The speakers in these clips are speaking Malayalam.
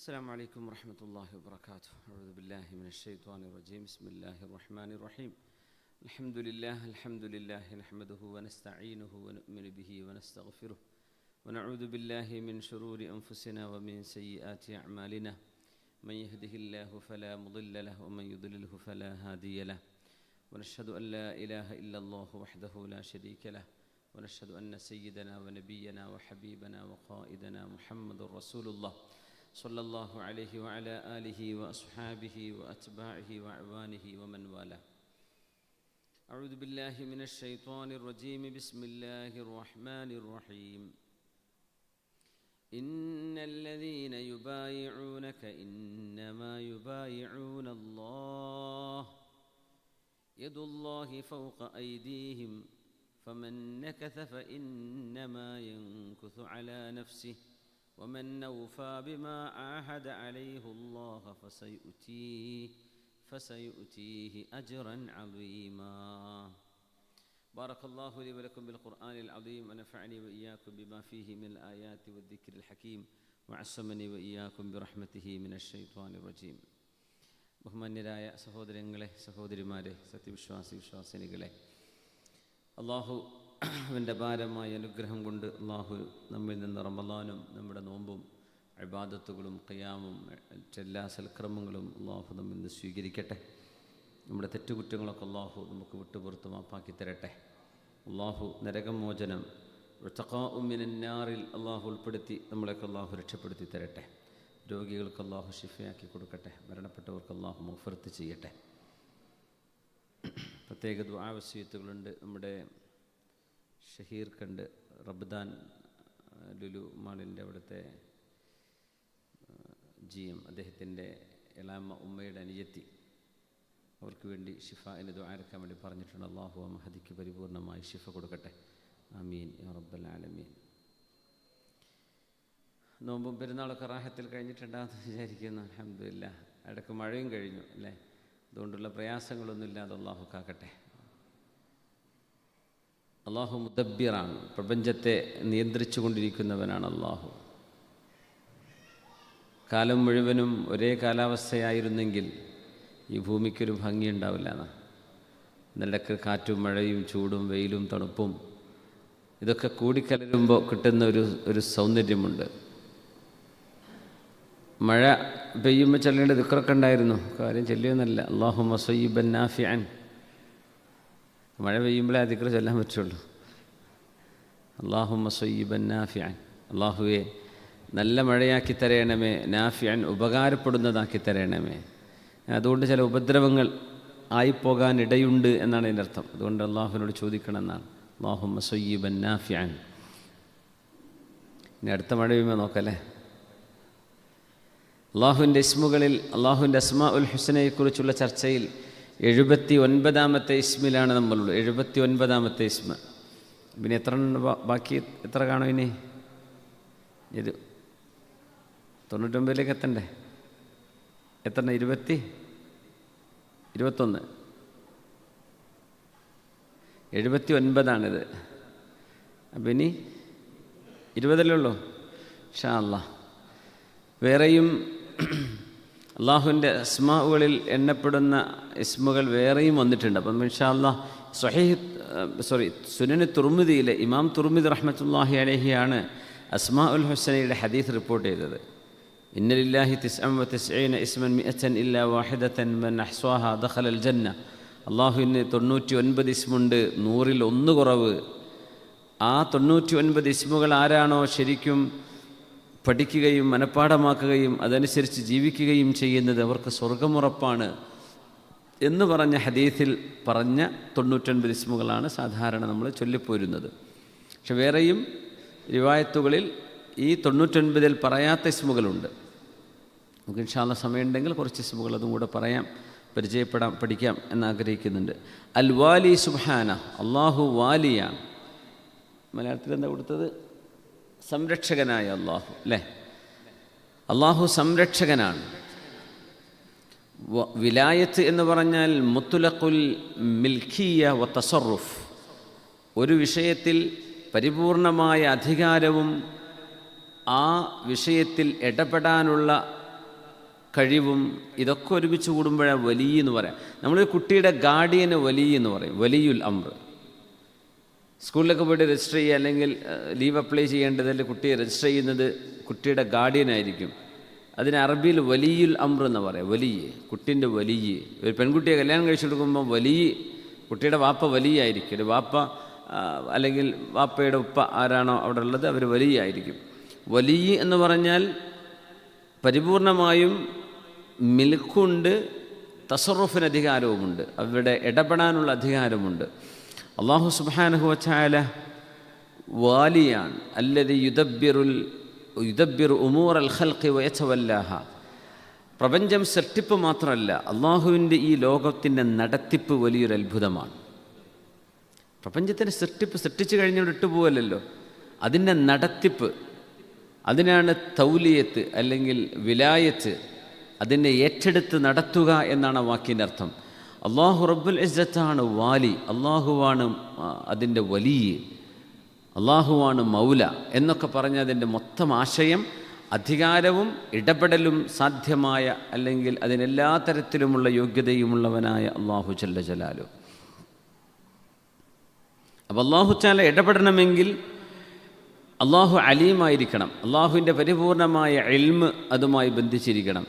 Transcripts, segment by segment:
السلام عليكم ورحمة الله وبركاته. أعوذ بالله من الشيطان الرجيم. بسم الله الرحمن الرحيم. الحمد لله نحمده ونستعينه ونؤمن به ونستغفره ونعوذ بالله من شرور أنفسنا ومن سيئات أعمالنا. من يهده الله فلا مضل له ومن يضلله فلا هادي له. ونشهد أن لا إله إلا الله وحده لا شريك له. ونشهد أن سيدنا ونبينا وحبيبنا وقائدنا محمد رسول الله صلى الله عليه وعلى آله وأصحابه وأتباعه وأعوانه ومن والاه. أعوذ بالله من الشيطان الرجيم. بسم الله الرحمن الرحيم. إن الذين يبايعونك إنما يبايعون الله يد الله فوق أيديهم فمن نكث فإنما ينكث على نفسه ومن أوفى بما عاهد عليه الله فسيؤتيه أجرا عظيما. بارك الله لي ولكم بالقرآن العظيم ونفعني وإياكم بما فيه من الآيات والذكر الحكيم وعصمني وإياكم برحمته من الشيطان الرجيم. ബഹുമാന്യരായ സഹോദരങ്ങളെ, സഹോദരിമാരെ, സത്യവിശ്വാസിനികളെ, അള്ളാഹുവിൻ്റെ ഭാരമായ അനുഗ്രഹം കൊണ്ട് അള്ളാഹു നമ്മിൽ നിന്ന് റമളാനും നമ്മുടെ നോമ്പും ഇബാദത്തുകളും ഖിയാമും എല്ലാ സൽക്രമങ്ങളും അള്ളാഹു നമ്മിൽ നിന്ന് സ്വീകരിക്കട്ടെ. നമ്മുടെ തെറ്റുകുറ്റങ്ങളൊക്കെ അള്ളാഹു നമുക്ക് വിട്ടുപുറത്ത് മാപ്പാക്കി തരട്ടെ. അള്ളാഹു നരകമോചനം മിനന്നാറിൽ അള്ളാഹു ഉൾപ്പെടുത്തി നമ്മളെയൊക്കെ അള്ളാഹു രക്ഷപ്പെടുത്തി തരട്ടെ. രോഗികൾക്ക് അള്ളാഹു ശിഫയാക്കി കൊടുക്കട്ടെ. മരണപ്പെട്ടവർക്ക് അള്ളാഹു മഗ്ഫിറത്ത് ചെയ്യട്ടെ. പ്രത്യേക ദുആ വസിയത്തുകളുണ്ട്. നമ്മുടെ ഷഹീർ കണ്ട് റബ്ദാൻ ലുലു മാളിൻ്റെ അവിടുത്തെ GM, അദ്ദേഹത്തിൻ്റെ എളാമ ഉമ്മയുടെ അനിയത്തി, അവർക്ക് വേണ്ടി ഷിഫായിന് ദുആ എടുക്കാൻ വേണ്ടി പറഞ്ഞിട്ടുണ്ട്. അള്ളാഹു ആ മഹദിക്ക് പരിപൂർണമായി ഷിഫ കൊടുക്കട്ടെ. ആമീൻ യാ റബ്ബൽ ആലമീൻ. നോമ്പും പെരുന്നാളൊക്കെ റാഹത്തിൽ കഴിഞ്ഞിട്ടുണ്ടാകുമെന്ന് വിചാരിക്കുന്നു. അൽഹംദുലില്ലാഹ്. ഇടയ്ക്ക് മഴയും കഴിഞ്ഞു അല്ലേ? അതുകൊണ്ടുള്ള പ്രയാസങ്ങളൊന്നും ഇല്ലാതെ അള്ളാഹു കാക്കട്ടെ. അള്ളാഹു മുദബ്ബിറാണ്, പ്രപഞ്ചത്തെ നിയന്ത്രിച്ചു കൊണ്ടിരിക്കുന്നവനാണ് അള്ളാഹു. കാലം മുഴുവനും ഒരേ കാലാവസ്ഥയായിരുന്നെങ്കിൽ ഈ ഭൂമിക്കൊരു ഭംഗിയുണ്ടാവില്ല. എന്നിടയ്ക്ക് കാറ്റും മഴയും ചൂടും വെയിലും തണുപ്പും ഇതൊക്കെ കൂടിക്കലരുമ്പോൾ കിട്ടുന്ന ഒരു സൗന്ദര്യമുണ്ട്. മഴ പെയ്യുമ്പോൾ ചൊല്ലേണ്ട ദിക്റൊക്കെ ഉണ്ടായിരുന്നു. കാര്യം ചൊല്ലിയൊന്നല്ല. അല്ലാഹുമ്മ സ്വയ്യിബൻ നാഫിഅൻ. മഴ പെയ്യുമ്പോഴേ ആ ദിക്ർ ചൊല്ലാൻ പറ്റുള്ളൂ. അല്ലാഹുമ്മ സ്വയ്യിബൻ നാഫിഅൻ. അല്ലാഹുവേ, നല്ല മഴയാക്കി തരയണമേ. നാഫിഅൻ, ഉപകാരപ്പെടുന്നതാക്കി തരയണമേ. അതുകൊണ്ട് ചില ഉപദ്രവങ്ങൾ ആയിപ്പോകാനിടയുണ്ട് എന്നാണ് അതിൻ്റെ അർത്ഥം. അതുകൊണ്ട് അള്ളാഹുവിനോട് ചോദിക്കണം എന്നാണ്. അല്ലാഹുമ്മ സ്വയ്യിബൻ നാഫിഅൻ. ഇനി അടുത്ത മഴ പെയ്യുമ്പോൾ നോക്കല്ലേ. അള്ളാഹുവിൻ്റെ ഇസ്മുകളിൽ അള്ളാഹുവിൻ്റെ അസ്മാഉൽ ഹുസ്നയെക്കുറിച്ചുള്ള ചർച്ചയിൽ 79ാമത്തെ ഇസ്മിലാണ് നമ്മളുള്ളത്. 79ാമത്തെ ഇസ്മ. പിന്നെ എത്ര ബാക്കി എത്ര കാണും ഇനി? ഇത് 99ലേക്ക് എത്തണ്ടേ? എത്ര? 21. 79ആണിത്. അപ്പം ഇനി 20 ഉള്ളൂ ഇൻഷാ അല്ലാഹ്. വേറെയും അള്ളാഹുവിൻ്റെ അസ്മാഉകളിൽ എണ്ണപ്പെടുന്ന ഇസ്മുകൾ വേറെയും വന്നിട്ടുണ്ട്. അപ്പം ഇൻഷാ അല്ലാഹ് സുനൻ തുർമിദിയിലെ ഇമാം തുർമിദി റഹ്മത്തുള്ളാഹി അലൈഹിയാണ് അസ്മാഉൽ ഹുസ്നയുടെ ഹദീസ് റിപ്പോർട്ട് ചെയ്തത്. ഇന്ന ലില്ലാഹി 99 ഇസ്മൻ 100 ഇല്ലാ വാഹിദതൻ മൻ അഹ്സാഹാ ദഖലൽ ജന്ന. അള്ളാഹുവിന് 99 ഇസ്മുണ്ട്, 100ൽ 1 കുറവ്. ആ 99 ഇസ്മുകൾ ആരാണോ ശരിക്കും പഠിക്കുകയും മനഃപ്പാഠമാക്കുകയും അതനുസരിച്ച് ജീവിക്കുകയും ചെയ്യുന്നത് അവർക്ക് സ്വർഗമുറപ്പാണ് എന്ന് പറഞ്ഞ ഹദീസിൽ പറഞ്ഞ 99 ഇസ്മുകളാണ് സാധാരണ നമ്മൾ ചൊല്ലിപ്പോരുന്നത്. പക്ഷെ വേറെയും റിവായത്തുകളിൽ ഈ 99ൽ പറയാത്ത ഇസ്മുകളുണ്ട്. നമുക്ക് ഇൻഷാ അല്ലാഹ് സമയമുണ്ടെങ്കിൽ കുറച്ച് ഇസ്മുകൾ അതും കൂടെ പറയാം, പഠിക്കാം എന്നാഗ്രഹിക്കുന്നുണ്ട്. അൽ വാലി സുബ്ഹാന. അള്ളാഹു വാലിയാണ്. മലയാളത്തിൽ എന്താ കൊടുത്തത്? സംരക്ഷകനായ അള്ളാഹു അല്ലേ? അള്ളാഹു സംരക്ഷകനാണ്. വിലായത്ത് എന്ന് പറഞ്ഞാൽ മുത്ലഖുൽ മിൽക്കിയ വ തസറുഫ്. ഒരു വിഷയത്തിൽ പരിപൂർണമായ അധികാരവും ആ വിഷയത്തിൽ ഇടപെടാനുള്ള കഴിവും ഇതൊക്കെ ഒരുമിച്ച് കൂടുമ്പോഴാണ് വലിയ എന്ന് പറയാം. നമ്മളൊരു കുട്ടിയുടെ ഗാർഡിയന് വലിയ എന്ന് പറയും, വലിയുൽ അംർ. സ്കൂളിലൊക്കെ പോയിട്ട് രജിസ്റ്റർ ചെയ്യുക അല്ലെങ്കിൽ ലീവ് അപ്ലൈ ചെയ്യേണ്ടതിൽ കുട്ടിയെ രജിസ്റ്റർ ചെയ്യുന്നത് കുട്ടിയുടെ ഗാർഡിയനായിരിക്കും. അതിന് അറബിയിൽ വലിയുൽ അംർ എന്ന് പറയാം. വലിയ കുട്ടീൻ്റെ വലിയ. ഒരു പെൺകുട്ടിയെ കല്യാണം കഴിച്ചു കൊടുക്കുമ്പോൾ വലിയ കുട്ടിയുടെ വാപ്പ വലിയ ആയിരിക്കും. ഒരു വാപ്പ അല്ലെങ്കിൽ വാപ്പയുടെ ഉപ്പ ആരാണോ അവിടെ ഉള്ളത് അവർ വലിയ ആയിരിക്കും. വലിയ എന്ന് പറഞ്ഞാൽ പരിപൂർണമായും മിൽക്കുണ്ട്, തസറുഫിന് അധികാരവുമുണ്ട്, അവരുടെ ഇടപെടാനുള്ള അധികാരമുണ്ട്. അല്ലാഹു സുബ്ഹാനഹു വ തആല വാലിയാണ്. അല്ലദി യുദബ്ബിറു ഉമൂറൽ ഖൽഖി വയതവല്ലാഹ. പ്രപഞ്ചം സൃഷ്ടിപ്പ് മാത്രമല്ല, അള്ളാഹുവിൻ്റെ ഈ ലോകത്തിൻ്റെ നടത്തിപ്പ് വലിയൊരു അത്ഭുതമാണ്. പ്രപഞ്ചത്തിൻ്റെ സൃഷ്ടിച്ചു കഴിഞ്ഞാൽ ഇട്ടുപോകല്ലോ, അതിൻ്റെ നടത്തിപ്പ്, അതിനാണ് തൗലിയത്ത് അല്ലെങ്കിൽ വിലായത്ത്, അതിനെ ഏറ്റെടുത്ത് നടത്തുക എന്നാണ് ആ വാക്കിൻ്റെ അർത്ഥം. അള്ളാഹു റബ്ബുൽ ഇസ്സത്താണ് വാലി, അള്ളാഹുവാണ് അതിൻ്റെ വലിയ, അള്ളാഹുവാണ് മൗല എന്നൊക്കെ പറഞ്ഞ അതിൻ്റെ മൊത്തം ആശയം അധികാരവും ഇടപെടലും സാധ്യമായ അല്ലെങ്കിൽ അതിനെല്ലാ തരത്തിലുമുള്ള യോഗ്യതയുമുള്ളവനായ അള്ളാഹു ജല്ല ജലാലു. അപ്പോൾ അള്ളാഹു തആല ഇടപെടണമെങ്കിൽ അള്ളാഹു അലീമായിരിക്കണം. അള്ളാഹുവിൻ്റെ പരിപൂർണമായ ഇൽമ് അതുമായി ബന്ധിച്ചിരിക്കണം.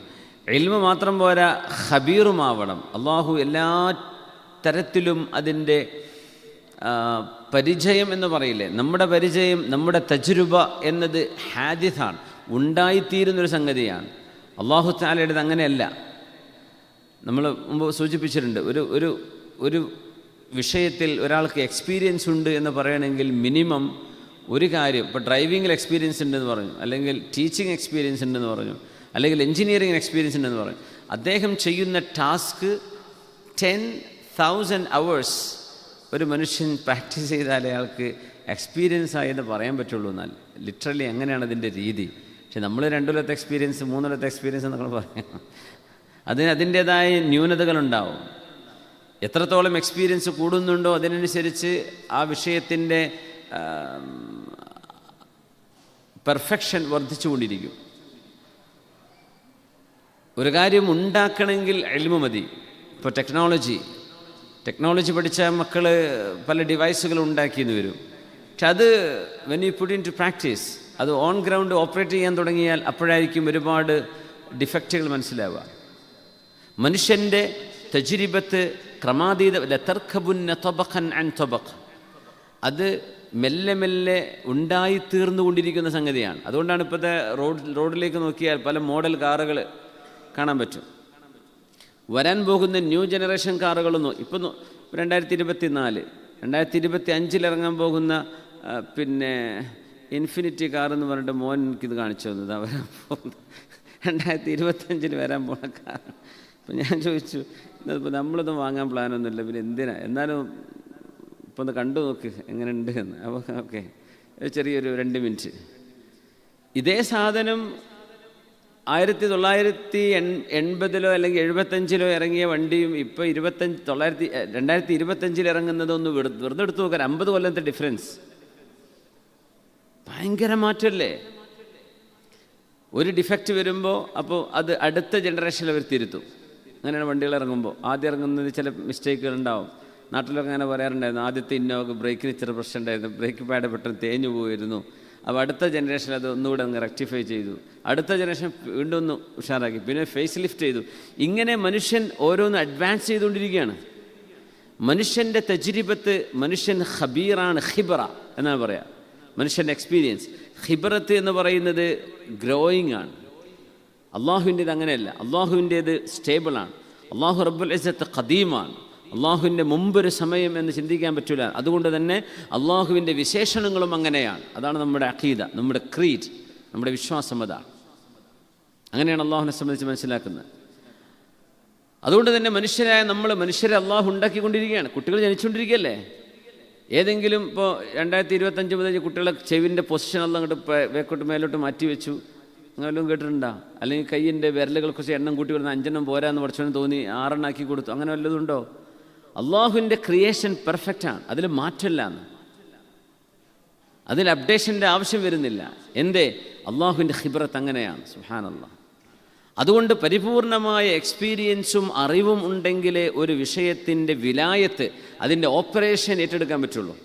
ഇൽമ് മാത്രം പോരാ, ഖബീറുമാവണം. അള്ളാഹു എല്ലാ തരത്തിലും അതിൻ്റെ പരിചയം എന്ന് പറയില്ലേ, നമ്മുടെ പരിചയം, നമ്മുടെ തജ്രുബ എന്നത് ഹാദിസാണ്, ഉണ്ടായിത്തീരുന്നൊരു സംഗതിയാണ്. അള്ളാഹു തആലയുടേത് അങ്ങനെയല്ല. നമ്മൾ മുമ്പ് സൂചിപ്പിച്ചിട്ടുണ്ട്, ഒരു വിഷയത്തിൽ ഒരാൾക്ക് എക്സ്പീരിയൻസ് ഉണ്ട് എന്ന് പറയണമെങ്കിൽ മിനിമം ഒരു കാര്യം, ഇപ്പോൾ ഡ്രൈവിങ്ങിൽ എക്സ്പീരിയൻസ് ഉണ്ടെന്ന് പറഞ്ഞു, അല്ലെങ്കിൽ ടീച്ചിങ് എക്സ്പീരിയൻസ് ഉണ്ടെന്ന് പറഞ്ഞു, അല്ലെങ്കിൽ എൻജിനീയറിംഗ് എക്സ്പീരിയൻസ് ഉണ്ടെന്ന് പറഞ്ഞു, അദ്ദേഹം ചെയ്യുന്ന ടാസ്ക് 10,000 hours ഒരു മനുഷ്യൻ പ്രാക്ടീസ് ചെയ്താലേ അയാൾക്ക് എക്സ്പീരിയൻസ് ആയെന്ന് പറയാൻ പറ്റുള്ളൂ. എന്നാൽ ലിറ്ററലി അങ്ങനെയാണ് അതിൻ്റെ രീതി. പക്ഷെ നമ്മൾ 2 കൊല്ലത്തെ എക്സ്പീരിയൻസ്, 3 കൊല്ലത്തെ എക്സ്പീരിയൻസ് എന്നൊക്കെ പറയാം. അതിൻ്റേതായ ന്യൂനതകളുണ്ടാവും. എത്രത്തോളം എക്സ്പീരിയൻസ് കൂടുന്നുണ്ടോ അതിനനുസരിച്ച് ആ വിഷയത്തിൻ്റെ പെർഫെക്ഷൻ വർദ്ധിച്ചുകൊണ്ടിരിക്കും. ഒരു കാര്യം ഉണ്ടാക്കണമെങ്കിൽ ഇൽമു മതി. ഇപ്പോൾ ടെക്നോളജി പഠിച്ച മക്കൾ പല ഡിവൈസുകൾ ഉണ്ടാക്കിയെന്ന് വരും. പക്ഷെ അത് when you put into practice, അത് ഓൺ ഗ്രൗണ്ട് ഓപ്പറേറ്റ് ചെയ്യാൻ തുടങ്ങിയാൽ അപ്പോഴായിരിക്കും ഒരുപാട് ഡിഫക്റ്റുകൾ മനസ്സിലാവുക. മനുഷ്യൻ്റെ തജ്രിബത്ത് ക്രമാതീത ലതർക്കബുന്ന തബഖൻ അൻ തബഖ്, അത് മെല്ലെ മെല്ലെ ഉണ്ടായിത്തീർന്നുകൊണ്ടിരിക്കുന്ന സംഗതിയാണ്. അതുകൊണ്ടാണ് ഇപ്പോഴത്തെ റോഡിലേക്ക് നോക്കിയാൽ പല മോഡൽ കാറുകൾ കാണാൻ പറ്റും. വരാൻ പോകുന്ന ന്യൂ ജനറേഷൻ കാറുകളൊന്നും ഇപ്പോൾ 2024, 2025 ഇറങ്ങാൻ പോകുന്ന പിന്നെ ഇൻഫിനിറ്റി കാർ എന്ന് പറഞ്ഞിട്ട് മോൻ എനിക്കിത് കാണിച്ചു തന്നത് വരാൻ പോകുന്നത് 2025 വരാൻ പോകുന്ന കാർ. അപ്പം ഞാൻ ചോദിച്ചു, ഇപ്പോൾ നമ്മളൊന്നും വാങ്ങാൻ പ്ലാനൊന്നുമില്ല, പിന്നെ എന്തിനാ, എന്നാലും ഇപ്പോൾ ഒന്ന് കണ്ടു നോക്ക് എങ്ങനെയുണ്ട് എന്ന്. അപ്പോൾ ഓക്കെ, ചെറിയൊരു 2 മിനിറ്റ്. ഇതേ സാധനം 1980 അല്ലെങ്കിൽ 75 ഇറങ്ങിയ വണ്ടിയും ഇപ്പോൾ 2025 ഇറങ്ങുന്നതൊന്ന് വെറുതെ എടുത്തു നോക്കാൻ 50 കൊല്ലത്തെ ഡിഫറൻസ്. ഭയങ്കര മാറ്റമല്ലേ? ഒരു ഡിഫക്റ്റ് വരുമ്പോൾ അപ്പോൾ അത് അടുത്ത ജനറേഷനിൽ അവർ തിരുത്തും. അങ്ങനെയാണ് വണ്ടികൾ ഇറങ്ങുമ്പോൾ. ആദ്യം ഇറങ്ങുന്നത് ചില മിസ്റ്റേക്കുകൾ ഉണ്ടാവും. നാട്ടിലൊക്കെ അങ്ങനെ പറയാറുണ്ടായിരുന്നു, ആദ്യത്തെ ഇന്നോവക്ക് ബ്രേക്കിന് ഇച്ചിരി പ്രശ്നം ഉണ്ടായിരുന്നു, ബ്രേക്ക് പാഡ് പെട്ടെന്ന് തേഞ്ഞു പോയിരുന്നു. അപ്പോൾ അടുത്ത ജനറേഷൻ അത് ഒന്നുകൂടെ അങ്ങ് റെക്ടിഫൈ ചെയ്തു, അടുത്ത ജനറേഷൻ വീണ്ടും ഒന്ന് ഉഷാറാക്കി, പിന്നെ ഫേസ് ലിഫ്റ്റ് ചെയ്തു. ഇങ്ങനെ മനുഷ്യൻ ഓരോന്ന് അഡ്വാൻസ് ചെയ്തുകൊണ്ടിരിക്കുകയാണ്. മനുഷ്യൻ്റെ തജ്രിബത്ത്, മനുഷ്യൻ ഖബീറാണ്, ഖിബ്റ എന്നാണ് പറയാം. മനുഷ്യൻ്റെ എക്സ്പീരിയൻസ്. ഖിബ്റത്ത് എന്ന് പറയുന്നത് ഗ്രോയിങ് ആണ്. അള്ളാഹുവിൻ്റേത് അങ്ങനെയല്ല. അള്ളാഹുവിൻ്റേത് സ്റ്റേബിളാണ്. അള്ളാഹു റബ്ബുൽ ഇസ്സത്ത് ഖദീമാണ്. അള്ളാഹുവിൻ്റെ മുമ്പൊരു സമയം എന്ന് ചിന്തിക്കാൻ പറ്റില്ല. അതുകൊണ്ട് തന്നെ അള്ളാഹുവിൻ്റെ വിശേഷണങ്ങളും അങ്ങനെയാണ്. അതാണ് നമ്മുടെ അഖീദ, നമ്മുടെ ക്രീഡ്, നമ്മുടെ വിശ്വാസം. അതാണ്, അങ്ങനെയാണ് അള്ളാഹുവിനെ സംബന്ധിച്ച് മനസ്സിലാക്കുന്നത്. അതുകൊണ്ട് തന്നെ മനുഷ്യരെ അള്ളാഹു ഉണ്ടാക്കിക്കൊണ്ടിരിക്കുകയാണ്. കുട്ടികൾ ജനിച്ചുകൊണ്ടിരിക്കുകയല്ലേ. ഏതെങ്കിലും ഇപ്പോൾ 2025 മുതൽ കുട്ടികളെ ചെവിൻ്റെ പൊസിഷൻ എല്ലാം അങ്ങോട്ട് വേക്കോട്ട് മേലോട്ട് മാറ്റി വെച്ചു, അങ്ങനെല്ലാം കേട്ടിട്ടുണ്ടോ? അല്ലെങ്കിൽ കയ്യിൻ്റെ വിരലുകൾ കുറച്ച് എണ്ണം കൂട്ടി വരുന്ന 5 എണ്ണം പോരാന്ന് പഠിച്ചവന് തോന്നി 6 എണ്ണാക്കി കൊടുത്തു, അങ്ങനെ വല്ലതും ഉണ്ടോ? അള്ളാഹുവിൻ്റെ ക്രിയേഷൻ പെർഫെക്റ്റാണ്, അതിൽ മാറ്റമില്ല, അതിൽ അപ്ഡേഷൻ്റെ ആവശ്യം വരുന്നില്ല. എന്തേ? അള്ളാഹുവിൻ്റെ ഖിബ്റത്ത് അങ്ങനെയാണ്. സുബ്ഹാനല്ലാഹ്. അതുകൊണ്ട് പരിപൂർണമായ എക്സ്പീരിയൻസും അറിവും ഉണ്ടെങ്കിലേ ഒരു വിഷയത്തിൻ്റെ വിലായത്ത്, അതിൻ്റെ ഓപ്പറേഷൻ ഏറ്റെടുക്കാൻ പറ്റുള്ളൂ.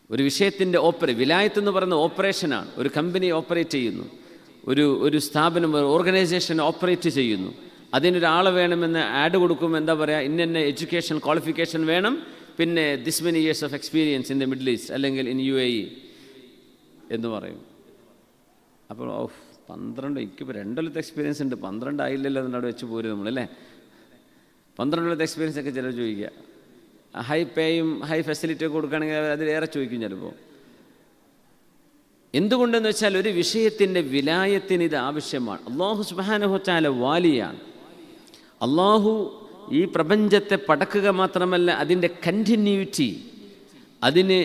ഒരു വിഷയത്തിൻ്റെ വിലായത്ത് എന്ന് പറയുന്ന ഓപ്പറേഷനാണ്. ഒരു കമ്പനി ഓപ്പറേറ്റ് ചെയ്യുന്നു, ഒരു സ്ഥാപനം, ഒരു ഓർഗനൈസേഷൻ ഓപ്പറേറ്റ് ചെയ്യുന്നു. അതിനൊരാളെ വേണമെന്ന് ആഡ് കൊടുക്കും, എന്താ പറയുക, ഇന്ന എഡ്യൂക്കേഷൻ ക്വാളിഫിക്കേഷൻ വേണം, പിന്നെ this many years of experience in the middle east അല്ലെങ്കിൽ ഇൻ UAE എന്ന് പറയും. അപ്പോൾ 12, എനിക്കിപ്പോൾ 2 കൊല്ലത്തെ എക്സ്പീരിയൻസ് ഉണ്ട്, 12 ആയില്ലല്ലോ എന്നവിടെ വെച്ച് പോരും നമ്മളല്ലേ. 12 കൊല്ലത്തെ എക്സ്പീരിയൻസ് ഒക്കെ ചിലർ ചോദിക്കുക. ഹൈ പേയും ഹൈ ഫെസിലിറ്റി ഒക്കെ കൊടുക്കുകയാണെങ്കിൽ അതിലേറെ ചോദിക്കും ചിലപ്പോൾ. എന്തുകൊണ്ടെന്ന് വെച്ചാൽ ഒരു വിഷയത്തിൻ്റെ വിലായത്തിന് ഇത് ആവശ്യമാണ്. അല്ലാഹു സുബ്ഹാനഹു വ തആല വാലിയാണ്. അല്ലാഹു ഈ പ്രപഞ്ചത്തെ പടക്കുക മാത്രമല്ല, അതിൻ്റെ കണ്ടിന്യൂറ്റി, അതിന്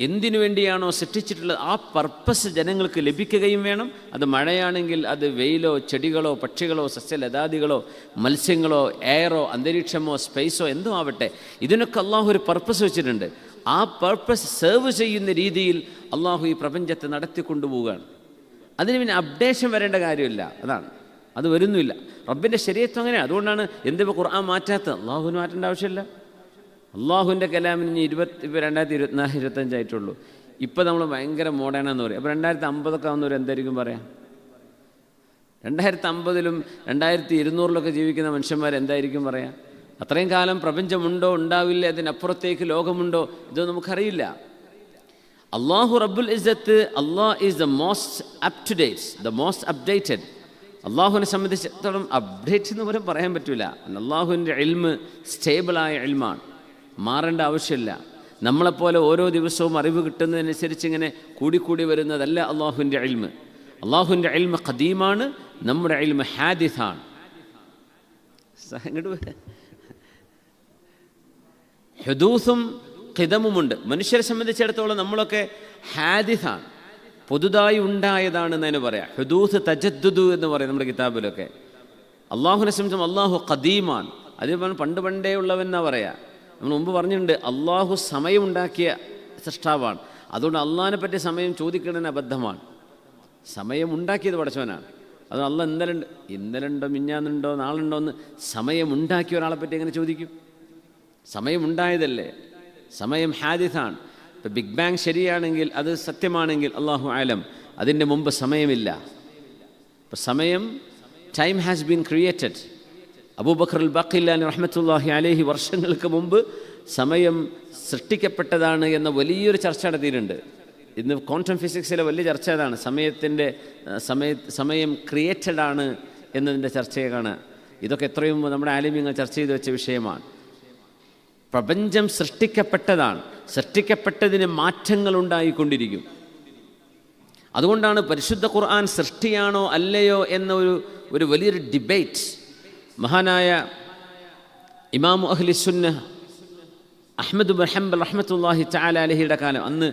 എന്തിനു വേണ്ടിയാണോ സൃഷ്ടിച്ചിട്ടുള്ളത് ആ പർപ്പസ് ജനങ്ങൾക്ക് ലഭിക്കുകയും വേണം. അത് മഴയാണെങ്കിൽ അത് വെയിലോ ചെടികളോ പക്ഷികളോ സസ്യലതാദികളോ മത്സ്യങ്ങളോ എയറോ അന്തരീക്ഷമോ സ്പേസോ എന്തോ ആവട്ടെ, ഇതിനൊക്കെ അള്ളാഹു ഒരു പർപ്പസ് വെച്ചിട്ടുണ്ട്. ആ പർപ്പസ് സെർവ് ചെയ്യുന്ന രീതിയിൽ അള്ളാഹു ഈ പ്രപഞ്ചത്തെ നടത്തിക്കൊണ്ടുപോവുകയാണ്. അതിന് പിന്നെ അപ്ഡേഷൻ വരേണ്ട കാര്യമില്ല, അത് വരുന്നില്ല. റബ്ബിൻ്റെ ശരീഅത്ത് അങ്ങനെയാണ്. അതുകൊണ്ടാണ് എന്തിപ്പോൾ ഖുർആൻ മാറ്റാത്തത്. അള്ളാഹുവിന് മാറ്റേണ്ട ആവശ്യമില്ല. അള്ളാഹുവിൻ്റെ കലാമിന് 2024-25 ആയിട്ടുള്ളൂ. ഇപ്പം നമ്മൾ ഭയങ്കര മോഡേണെന്ന് പറയും. അപ്പോൾ 2050 ആവുന്നവർ എന്തായിരിക്കും പറയാം? 2050-ലും 2200-ലൊക്കെ ജീവിക്കുന്ന മനുഷ്യന്മാർ എന്തായിരിക്കും പറയാം? അത്രയും കാലം പ്രപഞ്ചമുണ്ടോ, ഉണ്ടാവില്ല, അതിനപ്പുറത്തേക്ക് ലോകമുണ്ടോ, ഇതൊന്നും നമുക്കറിയില്ല. അള്ളാഹു റബ്ബുൽ ഇസ്സത്ത്, Allah is the most up to date, the most updated. അള്ളാഹുവിനെ സംബന്ധിച്ചിടത്തോളം അപ്ഡേറ്റ് എന്ന് പോലും പറയാൻ പറ്റില്ല. അള്ളാഹുവിൻ്റെ ഇൽമ് സ്റ്റേബിളായ ഇൽമാണ്, മാറേണ്ട ആവശ്യമില്ല. നമ്മളെപ്പോലെ ഓരോ ദിവസവും അറിവ് കിട്ടുന്നതിനനുസരിച്ച് ഇങ്ങനെ കൂടിക്കൂടി വരുന്നതല്ല അള്ളാഹുവിൻ്റെ ഇൽമ്. അള്ളാഹുവിൻ്റെ ഇൽമ് ഖദീമാണ്, നമ്മുടെ ഇൽമ് ഹാദിസാണ്. ഹുദൂസും ഖിദമുമുണ്ട്. മനുഷ്യരെ സംബന്ധിച്ചിടത്തോളം നമ്മളൊക്കെ ഹാദിസാണ്, പുതുതായി ഉണ്ടായതാണ് എന്നതിന് പറയാം. ഹുദൂസ് തജദ്ദുദ് എന്ന് പറയും നമ്മുടെ കിതാബിലൊക്കെ. അള്ളാഹുവിനെ സംബന്ധിച്ചും അള്ളാഹു ഖദീമാണ്, അതേപോലെ പണ്ടേ ഉള്ളവൻ എന്നാ പറയാ. നമ്മൾ മുമ്പ് പറഞ്ഞിട്ടുണ്ട്, അള്ളാഹു സമയമുണ്ടാക്കിയ സൃഷ്ടാവാണ്. അതുകൊണ്ട് അള്ളാഹിനെ പറ്റി സമയം ചോദിക്കുന്നതിന് അബദ്ധമാണ്. സമയം ഉണ്ടാക്കിയത് പടച്ചവനാണ്. അത് അള്ളാഹ് ഇന്നലെ ഉണ്ടോ മിഞ്ഞാന്നുണ്ടോ നാളുണ്ടോ എന്ന് സമയമുണ്ടാക്കിയ ഒരാളെ പറ്റി എങ്ങനെ ചോദിക്കും? സമയമുണ്ടായതല്ലേ, സമയം ഹാദിസാണ്. ഇപ്പം ബിഗ് ബാങ് ശരിയാണെങ്കിൽ, അത് സത്യമാണെങ്കിൽ അള്ളാഹു ആലം, അതിൻ്റെ മുമ്പ് സമയമില്ല. ഇപ്പം സമയം, ടൈം ഹാസ് ബീൻ ക്രിയേറ്റഡ്. അബൂബക്കർ അൽ ബഖിലാനി റഹ്മത്തുള്ളാഹി അലൈഹി വർഷങ്ങൾക്ക് മുമ്പ് സമയം സൃഷ്ടിക്കപ്പെട്ടതാണ് എന്ന വലിയൊരു ചർച്ച നടത്തിയിട്ടുണ്ട്. ഇന്ന് ക്വാണ്ടം ഫിസിക്സിലെ വലിയ ചർച്ച അതാണ്. സമയം ക്രിയേറ്റഡ് ആണ് എന്നതിൻ്റെ ചർച്ചയെ കാണുക. ഇതൊക്കെ എത്രയും നമ്മുടെ ആലിമ്യങ്ങൾ ചർച്ച ചെയ്ത് വെച്ച വിഷയമാണ്. പ്രപഞ്ചം സൃഷ്ടിക്കപ്പെട്ടതാണ്, സൃഷ്ടിക്കപ്പെട്ടതിന് മാറ്റങ്ങൾ ഉണ്ടായിക്കൊണ്ടിരിക്കും. അതുകൊണ്ടാണ് പരിശുദ്ധ ഖുർആൻ സൃഷ്ടിയാണോ അല്ലയോ എന്ന ഒരു വലിയൊരു ഡിബേറ്റ് മഹാനായ ഇമാമു അഹ്ലി സുന്നഹ അഹ്മദ് ബിൻ ഹംബൽ റഹ്മത്തുള്ളാഹി തആല അലൈഹിയുടെ കാലം, അന്ന്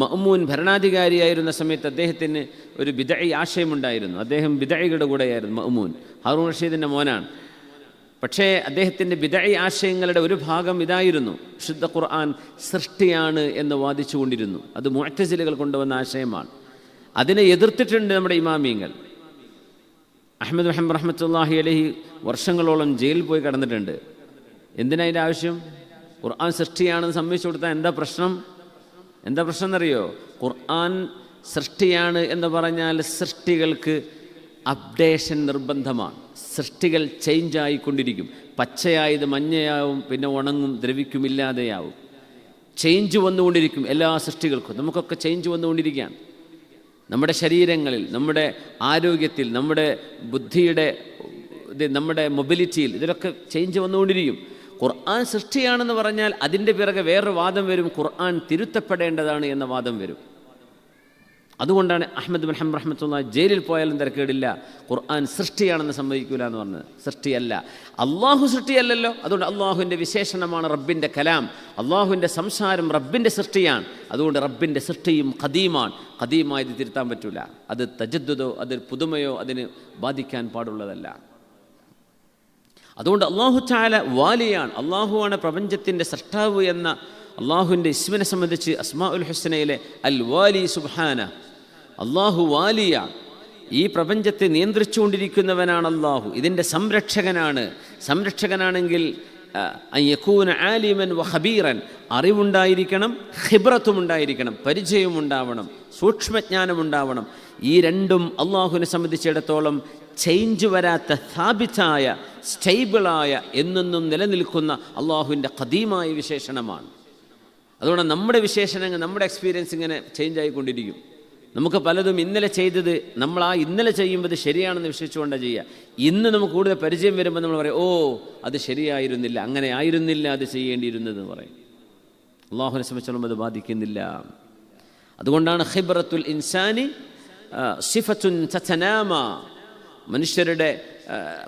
മഅ്മൂൻ ഭരണാധികാരിയായിരുന്ന സമയത്ത് അദ്ദേഹത്തിന് ഒരു ബിദ്അഈ ആശയമുണ്ടായിരുന്നു. അദ്ദേഹം ബിദ്അഈകളുടെ കൂടെയായിരുന്നു. മഅ്മൂൻ ഹാറൂൺ റഷീദിൻ്റെ മോനാണ്. പക്ഷേ അദ്ദേഹത്തിൻ്റെ ബിദ്അഈ ആശയങ്ങളുടെ ഒരു ഭാഗം ഇതായിരുന്നു, വിശുദ്ധ ഖുർആൻ സൃഷ്ടിയാണ് എന്ന് വാദിച്ചു കൊണ്ടിരുന്നു. അത് മുഅ്തസിലികൾ കൊണ്ടുവന്ന ആശയമാണ്. അതിനെ എതിർത്തിട്ടുണ്ട് നമ്മുടെ ഇമാമിയങ്ങൾ. അഹ്മദ് ബിൻ ഹംബൽ റഹ്മത്തുള്ളാഹി അലൈഹി വർഷങ്ങളോളം ജയിലിൽ പോയി കിടന്നിട്ടുണ്ട്. എന്തിനാ അതിൻ്റെ ആവശ്യം? ഖുർആൻ സൃഷ്ടിയാണെന്ന് സമ്മതിച്ചു കൊടുത്താൽ എന്താ പ്രശ്നം എന്നറിയോ? ഖുർആൻ സൃഷ്ടിയാണ് എന്ന് പറഞ്ഞാൽ സൃഷ്ടികൾക്ക് അപ്ഡേഷൻ നിർബന്ധമാണ്. സൃഷ്ടികൾ ചേഞ്ചായിക്കൊണ്ടിരിക്കും. പച്ചയായത് മഞ്ഞയാവും, പിന്നെ ഉണങ്ങും, ദ്രവിക്കും, ഇല്ലാതെയാവും. ചേഞ്ച് വന്നുകൊണ്ടിരിക്കും എല്ലാ സൃഷ്ടികൾക്കും. നമുക്കൊക്കെ ചേഞ്ച് വന്നുകൊണ്ടിരിക്കുകയാണ്. നമ്മുടെ ശരീരങ്ങളിൽ, നമ്മുടെ ആരോഗ്യത്തിൽ, നമ്മുടെ ബുദ്ധിയുടെ, നമ്മുടെ മൊബിലിറ്റിയിൽ, ഇതിലൊക്കെ ചേഞ്ച് വന്നുകൊണ്ടിരിക്കും. ഖുർആൻ സൃഷ്ടിയാണെന്ന് പറഞ്ഞാൽ അതിൻ്റെ പിറകെ വേറൊരു വാദം വരും, ഖുർആൻ തിരുത്തപ്പെടേണ്ടതാണ് എന്ന വാദം വരും. അതുകൊണ്ടാണ് അഹ്മദ് ബിൻ ഹംബൽ റഹ്മത്തുള്ളാഹി ജയിലിൽ പോയാലും തിരക്കേടില്ല, ഖുർആൻ സൃഷ്ടിയാണെന്ന് സമ്മതിക്കൂല എന്ന് പറഞ്ഞത്. സൃഷ്ടിയല്ല, അള്ളാഹു സൃഷ്ടിയല്ലല്ലോ. അതുകൊണ്ട് അള്ളാഹുവിൻ്റെ വിശേഷണമാണ് റബ്ബിൻ്റെ കലാം. അള്ളാഹുവിൻ്റെ സംസാരം റബ്ബിൻ്റെ സൃഷ്ടിയാണ്. അതുകൊണ്ട് റബ്ബിൻ്റെ സൃഷ്ടിയും ഖദീമാണ്. ഖദീമായത് തിരുത്താൻ പറ്റൂല. അത് തജദ്ദുദോ, അത് പുതുമയോ അതിന് ബാധിക്കാൻ പാടുള്ളതല്ല. അതുകൊണ്ട് അള്ളാഹു തആല വാലിയാണ്. അള്ളാഹുവാണ് പ്രപഞ്ചത്തിൻ്റെ സൃഷ്ടാവ് എന്ന അള്ളാഹുവിൻ്റെ ഇസ്മിനെ സംബന്ധിച്ച് അസ്മാഉൽ ഹുസ്നയിലെ അൽ വാലി സുബ്ഹാന, അള്ളാഹു വാലിയാണ്. ഈ പ്രപഞ്ചത്തെ നിയന്ത്രിച്ചുകൊണ്ടിരിക്കുന്നവനാണ് അല്ലാഹു. ഇതിൻ്റെ സംരക്ഷകനാണെങ്കിൽ യകൂന ആലിമൻ വ ഖബീറൻ, അറിവുണ്ടായിരിക്കണം, ഖിബ്റത്തുമുണ്ടായിരിക്കണം, പരിചയമുണ്ടാവണം, സൂക്ഷ്മജ്ഞാനമുണ്ടാവണം. ഈ രണ്ടും അള്ളാഹുവിനെ സംബന്ധിച്ചിടത്തോളം ചേഞ്ച് വരാത്ത സ്ഥാപിതായ സ്റ്റേബിളായ എന്നെന്നും നിലനിൽക്കുന്ന അള്ളാഹുവിൻ്റെ ഖദീമായ വിശേഷണമാണ്. അതുകൊണ്ട് നമ്മുടെ വിശേഷണങ്ങൾ, നമ്മുടെ എക്സ്പീരിയൻസ് ഇങ്ങനെ ചേഞ്ച് ആയിക്കൊണ്ടിരിക്കും. നമുക്ക് പലതും ഇന്നലെ ചെയ്തത് നമ്മൾ ഇന്നലെ ചെയ്യുമ്പോൾ ശരിയാണെന്ന് വിശ്വസിച്ചുകൊണ്ടാണ് ചെയ്യുക. ഇന്ന് നമുക്ക് കൂടുതൽ പരിചയം വരുമ്പോൾ നമ്മൾ പറയും, ഓ അത് ശരിയായിരുന്നില്ല, അങ്ങനെ ആയിരുന്നില്ല അത് ചെയ്യേണ്ടിയിരുന്നതെന്ന് പറയും. അള്ളാഹുവിനെ സംബന്ധിച്ചോളം അത് ബാധിക്കുന്നില്ല. അതുകൊണ്ടാണ് ഖിബ്റത്തുൽ ഇൻസാനി സിഫത്തുൻ തതനാമ, മനുഷ്യരുടെ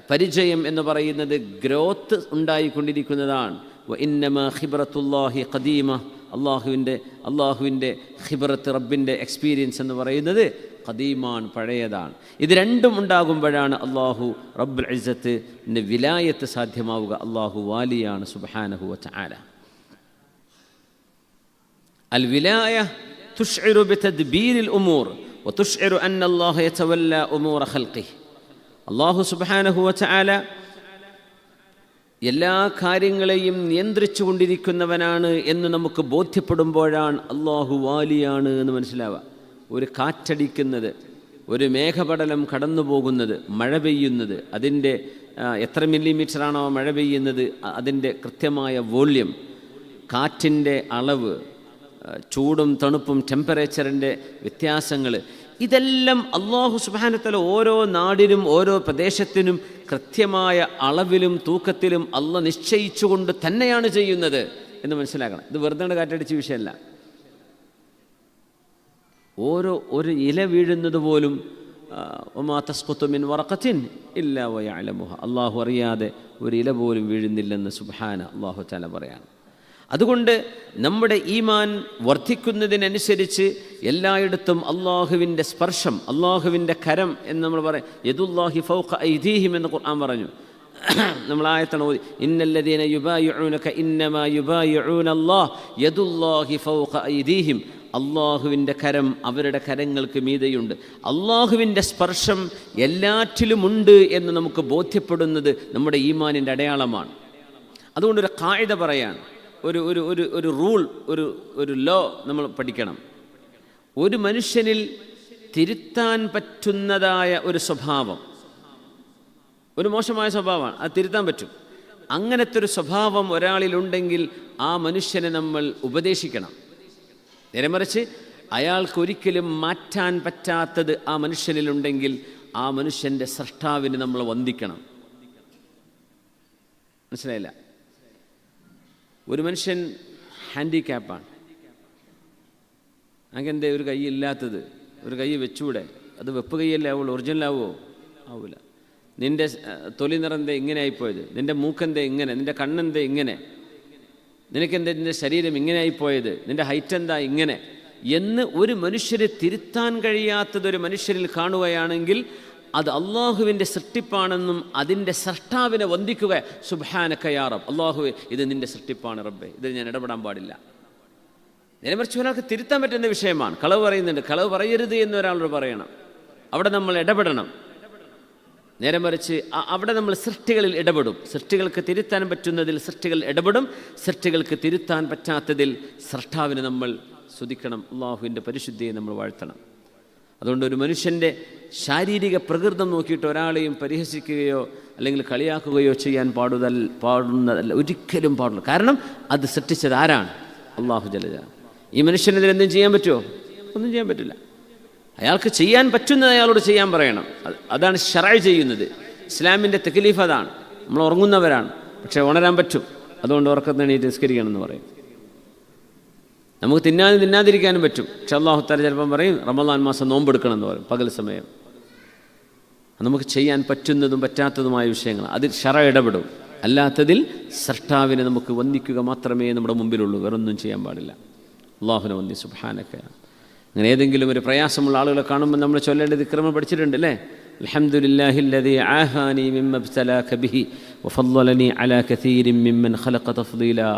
പരിചയം എന്ന് പറയുന്നത് ഗ്രോത്ത് ഉണ്ടായിക്കൊണ്ടിരിക്കുന്നതാണ്. വ ഇന്നമാ ഖിബ്റത്തുല്ലാഹി ഖദീമ, അള്ളാഹുവിൻ്റെ ഖിബ്റത്ത്, റബ്ബിൻ്റെ എക്സ്പീരിയൻസ് എന്ന് പറയുന്നത് ഖദീമാണ്, പഴയതാണ്. ഇത് രണ്ടും ഉണ്ടാകുമ്പോഴാണ് അള്ളാഹു റബ്ബുൽ ഇസ്സത്തിൻ്റെ വിലായത്ത് സാധ്യമാവുക. അള്ളാഹു വാലിയാണ് സുബ്ഹാനഹു വ തആല. അൽ വിലായ തുശ്ഇറു ബിതദ്ബീരിൽ ഉമൂർ വതുശ്ഇറു അന്ന അല്ലാഹ യതവല്ല ഉമൂറ ഖൽഖിഹി. അള്ളാഹു സുബ്ഹാനഹു വ തആല എല്ലാ കാര്യങ്ങളെയും നിയന്ത്രിച്ചു കൊണ്ടിരിക്കുന്നവനാണ് എന്ന് നമുക്ക് ബോധ്യപ്പെടുമ്പോഴാണ് അള്ളാഹു വാലിയാണ് എന്ന് മനസ്സിലാവുക. ഒരു കാറ്റടിക്കുന്നത്, ഒരു മേഘപടലം കടന്നു പോകുന്നത്, മഴ പെയ്യുന്നത്, അതിൻ്റെ എത്ര മില്ലിമീറ്ററാണോ മഴ പെയ്യുന്നത് അതിൻ്റെ കൃത്യമായ വോള്യം, കാറ്റിൻ്റെ അളവ്, ചൂടും തണുപ്പും, ടെമ്പറേച്ചറിൻ്റെ വ്യത്യാസങ്ങൾ, ഇതെല്ലാം അല്ലാഹു സുബ്ഹാനഹു വ തആല ഓരോ നാടിനും ഓരോ പ്രദേശത്തിനും കൃത്യമായ അളവിലും തൂക്കത്തിലും അള്ളാഹ് നിശ്ചയിച്ചുകൊണ്ട് തന്നെയാണ് ചെയ്യുന്നത് എന്ന് മനസ്സിലാക്കണം. ഇത് വെറുതെ കാറ്റടിച്ച വിഷയമല്ല. ഒരു ഇല വീഴുന്നത് പോലും വമാ തസ്ഖുതു മിൻ വറഖത്തിൻ ഇല്ലാ വയഅലമുഹ, അള്ളാഹു അറിയാതെ ഒരു ഇല പോലും വീഴുന്നില്ലെന്ന് സുബ്ഹാന അള്ളാഹു തആല പറയാണ്. അതുകൊണ്ട് നമ്മുടെ ഈമാൻ വർദ്ധിക്കുന്നതിനനുസരിച്ച് എല്ലായിടത്തും അള്ളാഹുവിൻ്റെ സ്പർശം, അള്ളാഹുവിൻ്റെ കരം എന്ന് നമ്മൾ പറയും. യദുല്ലാഹി ഫൗഖ ഐദീഹിം എന്ന് ഖുർആൻ പറഞ്ഞു. നമ്മൾ ആയത്താണ് ഓതി, ഇന്നല്ലദീന യുബായിഉനക ഇന്നമാ യുബായിഉന അല്ലാഹ് യദുല്ലാഹി ഫൗഖ ഐദീഹിം. അള്ളാഹുവിൻ്റെ കരം അവരുടെ കരങ്ങൾക്ക് മീതെയുണ്ട്. അള്ളാഹുവിൻ്റെ സ്പർശം എല്ലാറ്റിലുമുണ്ട് എന്ന് നമുക്ക് ബോധ്യപ്പെടുന്നത് നമ്മുടെ ഈമാനിൻ്റെ അടയാളമാണ്. അതുകൊണ്ടൊരു ഖായിദ പറയാൻ, ഒരു റൂൾ, ഒരു ലോ നമ്മൾ പഠിക്കണം. ഒരു മനുഷ്യനിൽ തിരുത്താൻ പറ്റുന്നതായ ഒരു സ്വഭാവം, ഒരു മോശമായ സ്വഭാവമാണ്, അത് തിരുത്താൻ പറ്റും. അങ്ങനത്തെ ഒരു സ്വഭാവം ഒരാളിലുണ്ടെങ്കിൽ ആ മനുഷ്യനെ നമ്മൾ ഉപദേശിക്കണം. നേരെമറിച്ച് അയാൾക്കൊരിക്കലും മാറ്റാൻ പറ്റാത്തത് ആ മനുഷ്യനിലുണ്ടെങ്കിൽ ആ മനുഷ്യൻ്റെ സ്രഷ്ടാവിനെ നമ്മൾ വന്ദിക്കണം. മനസ്സിലായില്ല? ഒരു മനുഷ്യൻ ഹാൻഡിക്യാപ്പാണ്, അങ്ങനെന്തേ ഒരു കൈ ഇല്ലാത്തത്, ഒരു കൈ വെച്ചൂടെ? അത് വെപ്പ് കൈയല്ലേ ആവുള്ളൂ, ഒറിജിനലാവോ? ആവില്ല. നിൻ്റെ തൊലി നിറന്തേ ഇങ്ങനെ ആയിപ്പോയത്, നിൻ്റെ മൂക്കെന്തേ ഇങ്ങനെ, നിൻ്റെ കണ്ണെന്തേ ഇങ്ങനെ, നിനക്കെന്തേ നിൻ്റെ ശരീരം ഇങ്ങനെ ആയിപ്പോയത്, നിൻ്റെ ഹൈറ്റ് എന്താ ഇങ്ങനെ എന്ന് ഒരു മനുഷ്യരെ തിരുത്താൻ കഴിയാത്തതൊരു മനുഷ്യരിൽ കാണുകയാണെങ്കിൽ അത് അള്ളാഹുവിൻ്റെ സൃഷ്ടിപ്പാണെന്നും അതിൻ്റെ സൃഷ്ടാവിനെ വന്ദിക്കുക. സുബ്ഹാനക യാ റബ്ബ്, അള്ളാഹുവേ ഇത് നിൻ്റെ സൃഷ്ടിപ്പാണ് റബ്ബേ, ഇതിൽ ഞാൻ ഇടപെടാൻ പാടില്ല. നേരെമറിച്ച് ഒരാൾക്ക് തിരുത്താൻ പറ്റുന്ന വിഷയമാണ്. കളവ് പറയുന്നുണ്ട്, കളവ് പറയരുത് എന്ന് ഒരാളോട് പറയണം, അവിടെ നമ്മൾ ഇടപെടണം. നേരെമറിച്ച് അവിടെ നമ്മൾ സൃഷ്ടികളിൽ ഇടപെടും. സൃഷ്ടികൾക്ക് തിരുത്താൻ പറ്റുന്നതിൽ സൃഷ്ടികൾ ഇടപെടും, സൃഷ്ടികൾക്ക് തിരുത്താൻ പറ്റാത്തതിൽ സൃഷ്ടാവിനെ നമ്മൾ സ്തുതിക്കണം, അള്ളാഹുവിൻ്റെ പരിശുദ്ധിയെ നമ്മൾ വാഴ്ത്തണം. അതുകൊണ്ട് ഒരു മനുഷ്യൻ്റെ ശാരീരിക പ്രകൃതം നോക്കിയിട്ട് ഒരാളെയും പരിഹസിക്കുകയോ അല്ലെങ്കിൽ കളിയാക്കുകയോ ചെയ്യാൻ പാടുന്നതല്ല, ഒരിക്കലും പാടില്ല. കാരണം അത് സൃഷ്ടിച്ചത് ആരാണ്? അള്ളാഹു ജല്ല. ഈ മനുഷ്യനെതിരെ എന്തും ചെയ്യാൻ പറ്റുമോ? ഒന്നും ചെയ്യാൻ പറ്റില്ല. അയാൾക്ക് ചെയ്യാൻ പറ്റുന്നത് അയാളോട് ചെയ്യാൻ പറയണം. അതാണ് ശറഅ് ചെയ്യുന്നത്. ഇസ്ലാമിൻ്റെ തക്ലീഫ് അതാണ്. നമ്മൾ ഉറങ്ങുന്നവരാണ്, പക്ഷേ ഉണരാൻ പറ്റും. അതുകൊണ്ട് ഉറക്കത്തിന് എണീറ്റ് നിസ്കരിക്കണം എന്ന് പറയും. നമുക്ക് തിന്നാനും തിന്നാതിരിക്കാനും പറ്റും. പക്ഷെ അല്ലാഹു തആല ചിലപ്പം പറയും റമളാൻ മാസം നോമ്പെടുക്കണം എന്ന് പറയും, പകൽ സമയം. നമുക്ക് ചെയ്യാൻ പറ്റുന്നതും പറ്റാത്തതുമായ വിഷയങ്ങൾ അതിൽ ശറഅ് ഇടപെടും. അല്ലാത്തതിൽ സൃഷ്ടാവിനെ നമുക്ക് വന്ദിക്കുക മാത്രമേ നമ്മുടെ മുമ്പിലുള്ളൂ, വേറൊന്നും ചെയ്യാൻ പാടില്ല. അല്ലാഹുവിനെ വന്ദി സുബ്ഹാനക. അങ്ങനെ ഏതെങ്കിലും ഒരു പ്രയാസമുള്ള ആളുകളെ കാണുമ്പോൾ നമ്മൾ ചൊല്ലേണ്ട ദിക്ർ പഠിച്ചിട്ടുണ്ട് അല്ലേ? അൽഹംദുലില്ലാഹില്ലദീ ആഹാനി മിമ്മ ഇബ്തലാക ബിഹി വഫദ്ദലനി അലാ കസീരിൻ മിമ്മൻ ഖലഖ തഫ്ദീലാ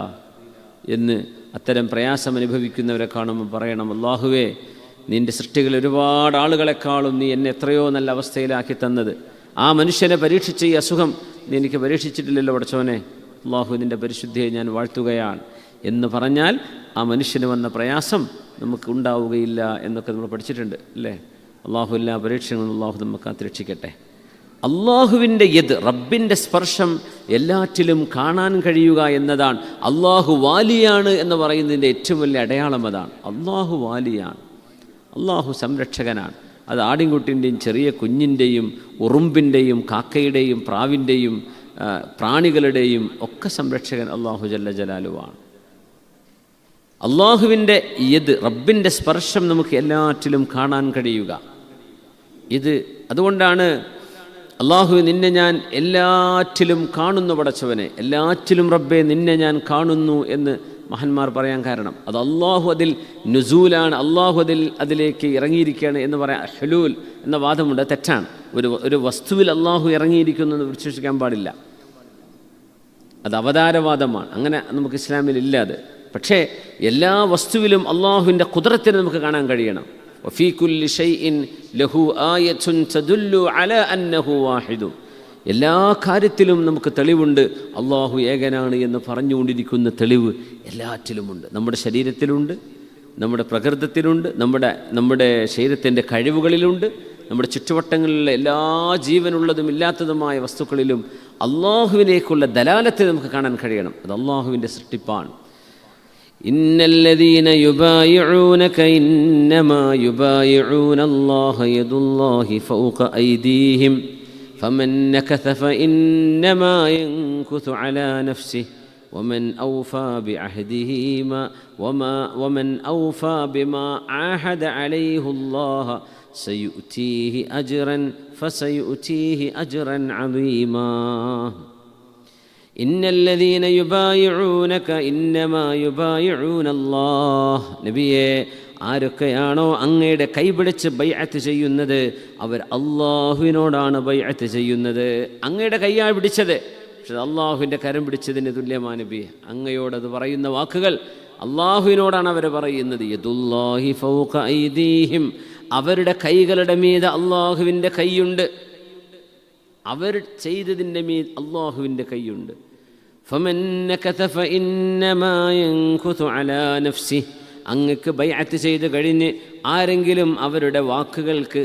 എന്ന് അത്തരം പ്രയാസം അനുഭവിക്കുന്നവരെ കാണുമ്പോൾ പറയണം, അല്ലാഹുവേ നിൻ്റെ സൃഷ്ടികൾ ഒരുപാട് ആളുകളെക്കാളും നീ എന്നെ എത്രയോ നല്ല അവസ്ഥയിലാക്കി തന്നത്. ആ മനുഷ്യനെ പരീക്ഷിച്ച ഈ അസുഖം നീ എനിക്ക് പരീക്ഷിച്ചിട്ടില്ലല്ലോ പടച്ചോനെ. അള്ളാഹു നിൻ്റെ പരിശുദ്ധിയെ ഞാൻ വാഴ്ത്തുകയാണ് എന്ന് പറഞ്ഞാൽ ആ മനുഷ്യന് വന്ന പ്രയാസം നമുക്ക് ഉണ്ടാവുകയില്ല എന്നൊക്കെ നമ്മൾ പഠിച്ചിട്ടുണ്ട് അല്ലേ. അള്ളാഹു എല്ലാ പരീക്ഷകളും അള്ളാഹു നമുക്ക് കാത്തുരക്ഷിക്കട്ടെ. അള്ളാഹുവിൻ്റെ റബ്ബിൻ്റെ സ്പർശം എല്ലാറ്റിലും കാണാൻ കഴിയുക എന്നതാണ്. അള്ളാഹു വാലിയാണ് എന്ന് പറയുന്നതിൻ്റെ ഏറ്റവും വലിയ അടയാളം അതാണ്. അള്ളാഹു വാലിയാണ്, അള്ളാഹു സംരക്ഷകനാണ്. അത് ആടിൻകുട്ടിൻ്റെയും ചെറിയ കുഞ്ഞിൻ്റെയും ഉറുമ്പിൻ്റെയും കാക്കയുടെയും പ്രാവിൻ്റെയും പ്രാണികളുടെയും ഒക്കെ സംരക്ഷകൻ അള്ളാഹു ജല്ല ജലാലുവാണ്. അള്ളാഹുവിൻ്റെ റബ്ബിൻ്റെ സ്പർശം നമുക്ക് എല്ലാറ്റിലും കാണാൻ കഴിയുക. അതുകൊണ്ടാണ് അള്ളാഹു നിന്നെ ഞാൻ എല്ലാറ്റിലും കാണുന്നു പടച്ചവനെ, എല്ലാറ്റിലും റബ്ബെ നിന്നെ ഞാൻ കാണുന്നു എന്ന് മഹാന്മാർ പറയാൻ കാരണം അത് അള്ളാഹു അതിൽ നുസൂലാണ്, അള്ളാഹു അതിലേക്ക് ഇറങ്ങിയിരിക്കുകയാണ് എന്ന് പറയാൻ. ഹുലൂൽ എന്ന വാദമുണ്ട്, തെറ്റാണ്. ഒരു വസ്തുവിൽ അള്ളാഹു ഇറങ്ങിയിരിക്കുന്നു എന്ന് വിശ്വസിക്കാൻ പാടില്ല, അത് അവതാരവാദമാണ്. അങ്ങനെ നമുക്ക് ഇസ്ലാമിൽ ഇല്ല അത്. പക്ഷേ എല്ലാ വസ്തുവിലും അള്ളാഹുവിൻ്റെ ഖുദ്റത്തിനെ നമുക്ക് കാണാൻ കഴിയണം. വഫീ കുല്ലി ഷൈഇൻ ലഹു ആയത്തുൻ തദുല്ലു അലാ അന്നഹു വാഹിദു. എല്ലാ കാര്യത്തിലും നമുക്ക് തെളിവുണ്ട്, അള്ളാഹു ഏകനാണ് എന്ന് പറഞ്ഞുകൊണ്ടിരിക്കുന്ന തെളിവ് എല്ലാറ്റിലുമുണ്ട്. നമ്മുടെ ശരീരത്തിലുണ്ട്, നമ്മുടെ പ്രകൃതത്തിലുണ്ട്, നമ്മുടെ ശരീരത്തിൻ്റെ കഴിവുകളിലുണ്ട്, നമ്മുടെ ചുറ്റുവട്ടങ്ങളിലുള്ള എല്ലാ ജീവനുള്ളതും ഇല്ലാത്തതുമായ വസ്തുക്കളിലും അള്ളാഹുവിനേക്കുള്ള ദലാലത്തെ നമുക്ക് കാണാൻ കഴിയണം. അത് അള്ളാഹുവിൻ്റെ സൃഷ്ടിപ്പാണ്. ഇന്നല്ലദീന യുബായിഊനക ഇന്നമാ യുബായിഊന അല്ലാഹ യദുല്ലാഹി ഫൗക ഐദീഹിം ഫമൻ നകസ ഫഇന്നമാ യൻകുസു അലാ നഫ്സിഹി വമൻ ഔഫാ ബിഅഹദിഹി വമൻ ഔഫാ ബിമാ ആഹദ അലൈഹി അല്ലാഹ സയുഅ്തീഹി അജ്റൻ ഫസയുഅ്തീഹി അജ്റൻ അദീമാ. ഇന്നല്ലദീന യുബായിഊനക ഇന്നമാ യുബായിഊന അല്ലാഹ്. നബിയെ, ആരൊക്കെയാണോ അങ്ങയുടെ കൈപിടിച്ച് ബൈഅത്ത് ചെയ്യുന്നത് അവർ അള്ളാഹുവിനോടാണ് ബൈഅത്ത് ചെയ്യുന്നത്. അങ്ങയുടെ കൈയാണ് പിടിച്ചത്, പക്ഷെ അള്ളാഹുവിൻ്റെ കരം പിടിച്ചതിന് തുല്യമാണ് നബിയെ. അങ്ങയോടത് പറയുന്ന വാക്കുകൾ അള്ളാഹുവിനോടാണ് അവർ പറയുന്നത്. യദുല്ലാഹി ഫൗക ഐദീഹിം, അവരുടെ കൈകളുടെ മീതെ അള്ളാഹുവിൻ്റെ കൈയുണ്ട്, അവർ ചെയ്തതിൻ്റെ മീത് അള്ളാഹുവിൻ്റെ കൈയുണ്ട്. ഫമൻ നകസ ഫഇന്നമാ യൻകുസു അലാ നഫ്സിഹി, അങ്ങക്ക് ബൈഅത്ത് ചെയ്ത് കഴിഞ്ഞ് ആരെങ്കിലും അവരുടെ വാക്കുകൾക്ക്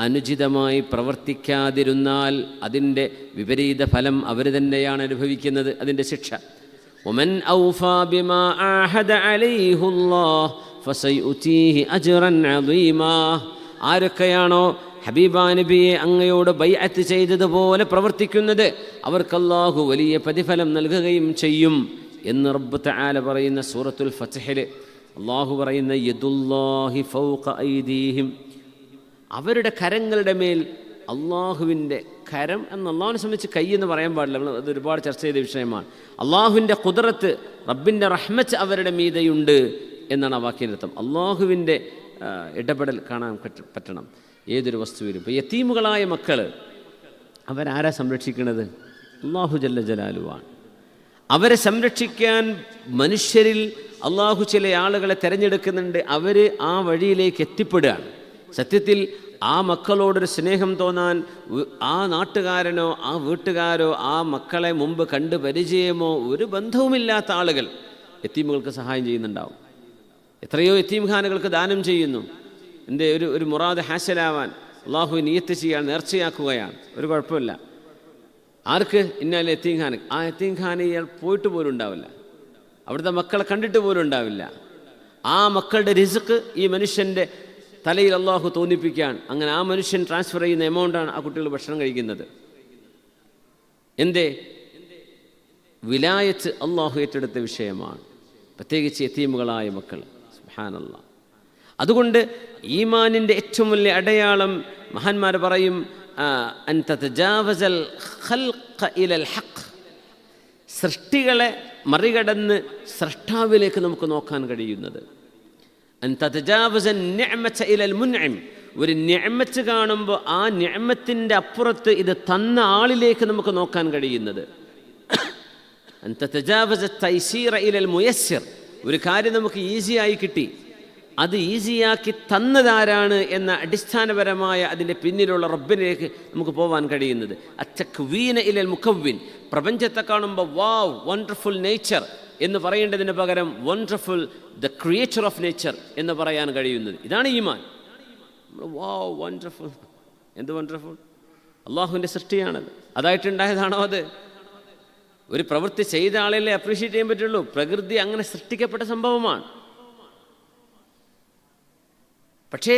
അനുചിതമായി പ്രവർത്തിക്കാതിരുന്നാൽ അതിൻ്റെ വിപരീത ഫലം അവർ തന്നെയാണ് അനുഭവിക്കുന്നത്, അതിൻ്റെ ശിക്ഷ. വമൻ ഔഫാ ബിമാ ആഹദ അലൈഹി അല്ലാഹ് ഫസയുഅ്തീഹി അജ്റൻ അദീമാ. ആരൊക്കെയാണോ ഹബീബാ നബിയെ അങ്ങയോട് ബൈഅത്ത് ചെയ്തതുപോലെ പ്രവർത്തിക്കുന്നത് അവർക്ക് അല്ലാഹു വലിയ പ്രതിഫലം നൽകുകയും ചെയ്യും എന്ന് റബ്ബ് തആല പറയുന്ന സൂറത്തുൽ ഫത്ഹിൽ അല്ലാഹു പറയുന്ന യദുല്ലാഹി ഫൗക ഐദീഹിം, അവരുടെ കരങ്ങളുടെ മേൽ അള്ളാഹുവിൻ്റെ കരം എന്ന് അള്ളാഹുവിനെ സംബന്ധിച്ച് കൈ എന്ന് പറയാൻ പാടില്ല, അത് ഒരുപാട് ചർച്ച ചെയ്ത വിഷയമാണ്. അള്ളാഹുവിൻ്റെ ഖുദ്റത്ത്, റബ്ബിൻ്റെ റഹ്മത്ത് അവരുടെ മീതയുണ്ട് എന്നാണ് ആ വാക്കിനർത്ഥം. അള്ളാഹുവിൻ്റെ ഇടപെടൽ കാണാൻ പറ്റണം ഏതൊരു വസ്തുവിലും. ഇപ്പോൾ യതീമുകളായ മക്കൾ അവരാരാ സംരക്ഷിക്കുന്നത്? അള്ളാഹു ജല്ല ജലാലുവാണ്. അവരെ സംരക്ഷിക്കാൻ മനുഷ്യരിൽ അള്ളാഹു ചില ആളുകളെ തിരഞ്ഞെടുക്കുന്നുണ്ട്, അവർ ആ വഴിയിലേക്ക് എത്തിപ്പെടുകയാണ്. സത്യത്തിൽ ആ മക്കളോടൊരു സ്നേഹം തോന്നാൻ ആ നാട്ടുകാരനോ ആ വീട്ടുകാരോ ആ മക്കളെ മുമ്പ് കണ്ട് പരിചയമോ ഒരു ബന്ധവുമില്ലാത്ത ആളുകൾ യതീമുകൾക്ക് സഹായം ചെയ്യുന്നുണ്ടാവും. എത്രയോ യതീംഖാനകൾക്ക് ദാനം ചെയ്യുന്നു. എൻ്റെ ഒരു മുറാദ് ഹാസലാവാൻ അള്ളാഹു നിയത്ത് ചെയ്യാൻ നേർച്ചയാക്കുകയാണ്, ഒരു കുഴപ്പമില്ല. ആർക്ക്? ഇന്നാലെ യതീംഖാന. ആ യതീംഖാന ഇയാൾ പോയിട്ട് പോലും ഉണ്ടാവില്ല, അവിടുത്തെ മക്കളെ കണ്ടിട്ട് പോലും ഉണ്ടാവില്ല. ആ മക്കളുടെ റിസ്ക് ഈ മനുഷ്യൻ്റെ തലയിൽ അള്ളാഹു തോന്നിപ്പിക്കാൻ, അങ്ങനെ ആ മനുഷ്യൻ ട്രാൻസ്ഫർ ചെയ്യുന്ന എമൗണ്ടാണ് ആ കുട്ടികൾ ഭക്ഷണം കഴിക്കുന്നത്. എന്തേ? വിലായത്ത് അള്ളാഹു ഏറ്റെടുത്ത വിഷയമാണ്, പ്രത്യേകിച്ച് യതീമുകളായ മക്കൾ. സുബ്ഹാനല്ലാഹ്. അതുകൊണ്ട് ഈമാനിൻ്റെ ഏറ്റവും വലിയ അടയാളം മഹാന്മാർ പറയും അൻ തതജാവസൽ ഖൽഖ ഇലൽ ഹഖ്, സൃഷ്ടികളെ മറികടന്ന് സ്രഷ്ടാവിലേക്ക് നമുക്ക് നോക്കാൻ കഴിയുന്നത്. അൻ തതജാവസ നിഅമത ഇലൽ മുൻഇം, ഒരു നിഅമത്ത് കാണുമ്പോൾ ആ നിഅമത്തിൻ്റെ അപ്പുറത്ത് ഇത് തന്ന ആളിലേക്ക് നമുക്ക് നോക്കാൻ കഴിയുന്നത്. അൻ തതജാവസ തൈസീറ ഇലൽ മുയസ്സിർ, ഒരു കാര്യം നമുക്ക് ഈസിയായി കിട്ടി, അത് ഈസിയാക്കി തന്നതാരാണ് എന്ന അടിസ്ഥാനപരമായ അതിൻ്റെ പിന്നിലുള്ള റബ്ബിലേക്ക് നമുക്ക് പോകാൻ കഴിയുന്നത്. അത്തക്വീന ഇലൽ മുക്കവ്വിൻ, പ്രപഞ്ചത്തെ കാണുമ്പോൾ വാവ് വണ്ടർഫുൾ നേച്ചർ എന്ന് പറയേണ്ടതിന് പകരം wonderful the creator of nature എന്ന് പറയാൻ കഴിയുന്നത്. ഇതാണ് ഈമാൻ. വാവ് വണ്ടർഫുൾ, എന്ത് വണ്ടർഫുൾ, അള്ളാഹുവിൻ്റെ സൃഷ്ടിയാണത്. അതായിട്ടുണ്ടായതാണോ അത്? ഒരു പ്രവൃത്തി ചെയ്ത ആളെല്ലേ അപ്രീഷിയേറ്റ് ചെയ്യാൻ പറ്റുള്ളൂ. പ്രകൃതി അങ്ങനെ സൃഷ്ടിക്കപ്പെട്ട സംഭവമാണ്. പക്ഷേ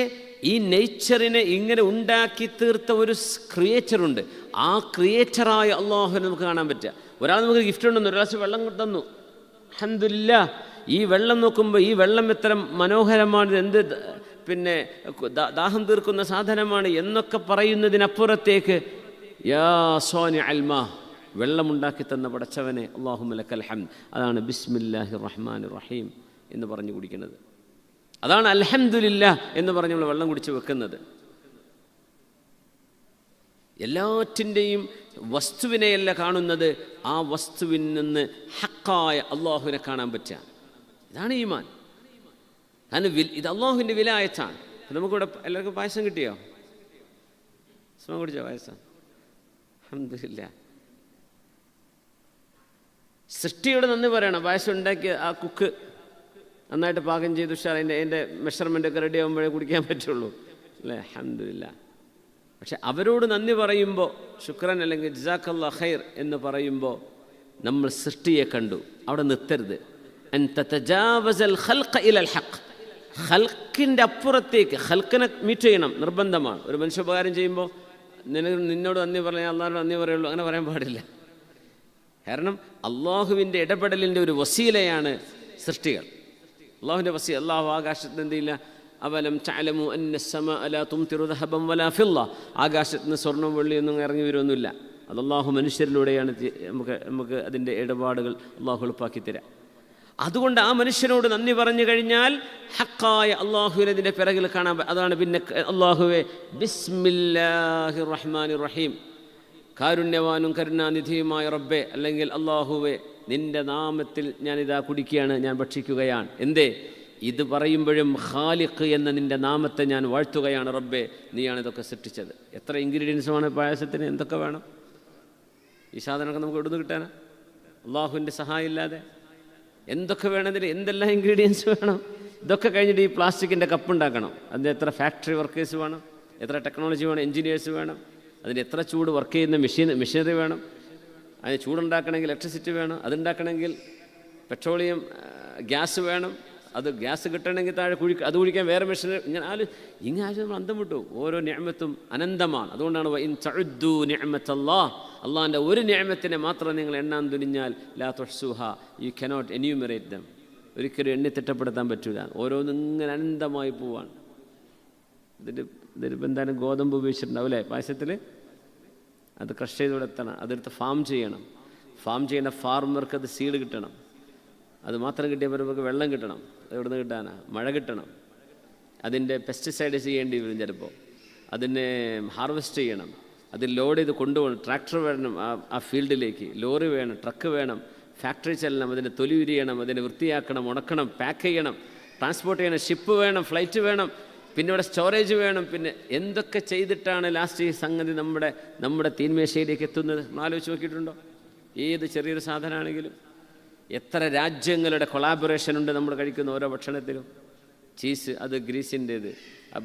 ഈ നേച്ചറിനെ ഇങ്ങനെ ഉണ്ടാക്കി തീർത്ത ഒരു ക്രിയേറ്ററുണ്ട്. ആ ക്രിയേറ്ററായ അള്ളാഹുവിനെ നമുക്ക് കാണാൻ പറ്റുക. ഒരാൾ നമുക്ക് ഗിഫ്റ്റ് ഉണ്ടെന്ന്, ഒരാൾ വെള്ളം തന്നു, അൽഹംദുലില്ലാ. ഈ വെള്ളം നോക്കുമ്പോൾ ഈ വെള്ളം എത്ര മനോഹരമാണ്, എന്ത് പിന്നെ ദാഹം തീർക്കുന്ന സാധനമാണ് എന്നൊക്കെ പറയുന്നതിനപ്പുറത്തേക്ക് യാ സോനി അൽമാ, വെള്ളമുണ്ടാക്കി തന്ന പടച്ചവനെ അല്ലാഹുമ്മ ലക്കൽ ഹംദ്. അതാണ് ബിസ്മില്ലാഹിർ റഹ്മാനിർ റഹീം എന്ന് പറഞ്ഞു കുടിക്കുന്നത്. അതാണ് അൽഹംദുലില്ലാ എന്ന് പറഞ്ഞ് നമ്മൾ വെള്ളം കുടിച്ച് വെക്കുന്നത്. എല്ലാറ്റിൻ്റെയും വസ്തുവിനെയല്ല കാണുന്നത്, ആ വസ്തുവിൽ നിന്ന് ഹക്കായ അള്ളാഹുവിനെ കാണാൻ പറ്റുക. ഇതാണ് ഈമാൻ. കാരണം ഇത് അള്ളാഹുവിൻ്റെ വിലായത്താണ്. നമുക്കിവിടെ എല്ലാവർക്കും പായസം കിട്ടിയോ? സ്മ കുടിച്ചോ പായസം? അൽഹംദുലില്ലാ. സൃഷ്ടിയോട് നന്ദി പറയണം. പായസം ഉണ്ടാക്കിയ ആ കുക്ക് നന്നായിട്ട് പാകം ചെയ്ത് ഉഷാർ, അതിൻ്റെ മെഷർമെൻ്റൊക്കെ റെഡി ആകുമ്പോഴേ കുടിക്കാൻ പറ്റുള്ളൂ അല്ലേ? അൽഹംദുലില്ലാ. പക്ഷെ അവരോട് നന്ദി പറയുമ്പോൾ, ശുക്രൻ അല്ലെങ്കിൽ ജസാക്കല്ലാഹ് ഖൈർ എന്ന് പറയുമ്പോൾ നമ്മൾ സൃഷ്ടിയെ കണ്ടു. അവിടെ നിർത്തരുത്. അൻ തതജാവസൽ ഖൽഖ ഇലൽ ഹഖ്, ഖൽഖിൻ്റെ അപ്പുറത്തേക്ക് ഖൽഖിനെ മീറ്റ് ചെയ്യണം, നിർബന്ധമാണ്. ഒരു മനുഷ്യ ഉപകാരം ചെയ്യുമ്പോൾ നിന്നോട് നന്ദി പറഞ്ഞാൽ അള്ളാഹുവിനോട് നന്ദി പറയുള്ളൂ, അങ്ങനെ പറയാൻ പാടില്ല. കാരണം അള്ളാഹുവിൻ്റെ ഇടപെടലിൻ്റെ ഒരു വസീലയാണ് സൃഷ്ടികൾ. അള്ളാഹുവിൻ്റെ വസീല, അള്ളാഹു ആകാശത്ത് എന്തില്ല, അവലം തഅലമു അന്ന അസ്സമാഅ ലാ തുംതിറു ദഹബൻ വലാ ഫില്ല, ആകാശത്ത് നിന്ന് സ്വർണ്ണം വെള്ളിയൊന്നും ഇറങ്ങി വരുമൊന്നുമില്ല. അത് അള്ളാഹു മനുഷ്യരിലൂടെയാണ് നമുക്ക് അതിൻ്റെ ഇടപാടുകൾ അള്ളാഹു എളുപ്പാക്കി തരാം. അതുകൊണ്ട് ആ മനുഷ്യനോട് നന്ദി പറഞ്ഞു കഴിഞ്ഞാൽ ഹക്കായ അള്ളാഹുവിനെ അതിൻ്റെ പിറകിൽ കാണാൻ. അതാണ് പിന്നെ അള്ളാഹുവെ ബിസ്മില്ലാഹിർ റഹ്മാനിർ റഹീം, കാരുണ്യവാനും കരുണാനിധിയുമായ റബ്ബെ, അല്ലെങ്കിൽ അള്ളാഹുവെ നിൻ്റെ നാമത്തിൽ ഞാനിതാ കുടിക്കുകയാണ്, ഞാൻ ഭക്ഷിക്കുകയാണ്. എന്തേ? ഇത് പറയുമ്പോഴും ഖാലിഖ് എന്ന നിൻ്റെ നാമത്തെ ഞാൻ വാഴ്ത്തുകയാണ്. റബ്ബെ, നീയാണ് ഇതൊക്കെ സൃഷ്ടിച്ചത്. എത്ര ഇൻഗ്രീഡിയൻസുമാണ് പായസത്തിന്? എന്തൊക്കെ വേണം? ഈ സാധനമൊക്കെ നമുക്ക് എവിടുന്ന് കിട്ടാനാ? അള്ളാഹുവിൻ്റെ സഹായം ഇല്ലാതെ എന്തൊക്കെ വേണതിന്? എന്തെല്ലാം ഇൻഗ്രീഡിയൻസ് വേണം? ഇതൊക്കെ കഴിഞ്ഞിട്ട് ഈ പ്ലാസ്റ്റിക്കിൻ്റെ കപ്പ് ഉണ്ടാക്കണം. അതിന് എത്ര ഫാക്ടറി വർക്കേഴ്സ് വേണം, എത്ര ടെക്നോളജി വേണം, എൻജിനീയേഴ്സ് വേണം, അതിന് എത്ര ചൂട് വർക്ക് ചെയ്യുന്ന മെഷീനറി വേണം, അതിന് ചൂടുണ്ടാക്കണമെങ്കിൽ ഇലക്ട്രിസിറ്റി വേണം, അതുണ്ടാക്കണമെങ്കിൽ പെട്രോളിയം ഗ്യാസ് വേണം, അത് ഗ്യാസ് കിട്ടണമെങ്കിൽ താഴെ അത് കുഴിക്കാൻ വേറെ മെഷീൻ. ഇങ്ങനെ നമ്മൾ അന്തം വിട്ടു. ഓരോ നിഅമത്തും അനന്തമാണ്. അതുകൊണ്ടാണ് ഇൻ തഉദ്ദു നിഅമത്തല്ലാഹ്, അള്ളാഹിൻ്റെ ഒരു നിഅമത്തിനെ മാത്രം നിങ്ങൾ എണ്ണാൻ തുനിഞ്ഞാൽ ലാ തുഹ്സുഹ, യു കനോട്ട് എന്യൂമറേറ്റ് ദം, ഒരിക്കലും എണ്ണി തിട്ടപ്പെടുത്താൻ പറ്റില്ല. ഓരോന്നും ഇങ്ങനെ അനന്തമായി പോവാണ്. ഇതിലിപ്പോൾ എന്തായാലും ഗോതമ്പ് ഉപയോഗിച്ചിട്ടുണ്ടാവും അല്ലേ പായസത്തിൽ? അത് ക്രഷ് ചെയ്തുകൂടെ എത്തണം, അതെടുത്ത് ഫാം ചെയ്യണം. ഫാം ചെയ്യുന്ന ഫാർമർക്ക് അത് സീഡ് കിട്ടണം. അത് മാത്രം കിട്ടിയപ്പോൾ നമുക്ക് വെള്ളം കിട്ടണം. അത് എവിടെ നിന്ന് കിട്ടാനാ? മഴ കിട്ടണം. അതിൻ്റെ പെസ്റ്റിസൈഡ്സ് ചെയ്യേണ്ടി വരും ചിലപ്പോൾ. അതിനെ ഹാർവെസ്റ്റ് ചെയ്യണം, അത് ലോഡ് ചെയ്ത് കൊണ്ടുപോകണം. ട്രാക്ടർ വേണം ആ ഫീൽഡിലേക്ക്, ലോറി വേണം, ട്രക്ക് വേണം, ഫാക്ടറി ചെല്ലണം, അതിൻ്റെ തൊലി ഉരിയണം, അതിനെ വൃത്തിയാക്കണം, ഉണക്കണം, പാക്ക് ചെയ്യണം, ട്രാൻസ്പോർട്ട് ചെയ്യണം, ഷിപ്പ് വേണം, ഫ്ലൈറ്റ് വേണം, പിന്നെ ഇവിടെ സ്റ്റോറേജ് വേണം. പിന്നെ എന്തൊക്കെ ചെയ്തിട്ടാണ് ലാസ്റ്റ് ഈ സംഗതി നമ്മുടെ തീന്മേശയിലേക്ക് എത്തുന്നത്? ആലോചിച്ച് നോക്കിയിട്ടുണ്ടോ? ഏത് ചെറിയൊരു സാധനമാണെങ്കിലും എത്ര രാജ്യങ്ങളുടെ കൊളാബറേഷൻ ഉണ്ട് നമ്മൾ കഴിക്കുന്ന ഓരോ ഭക്ഷണത്തിലും. ചീസ് അത് ഗ്രീസിൻ്റേത്,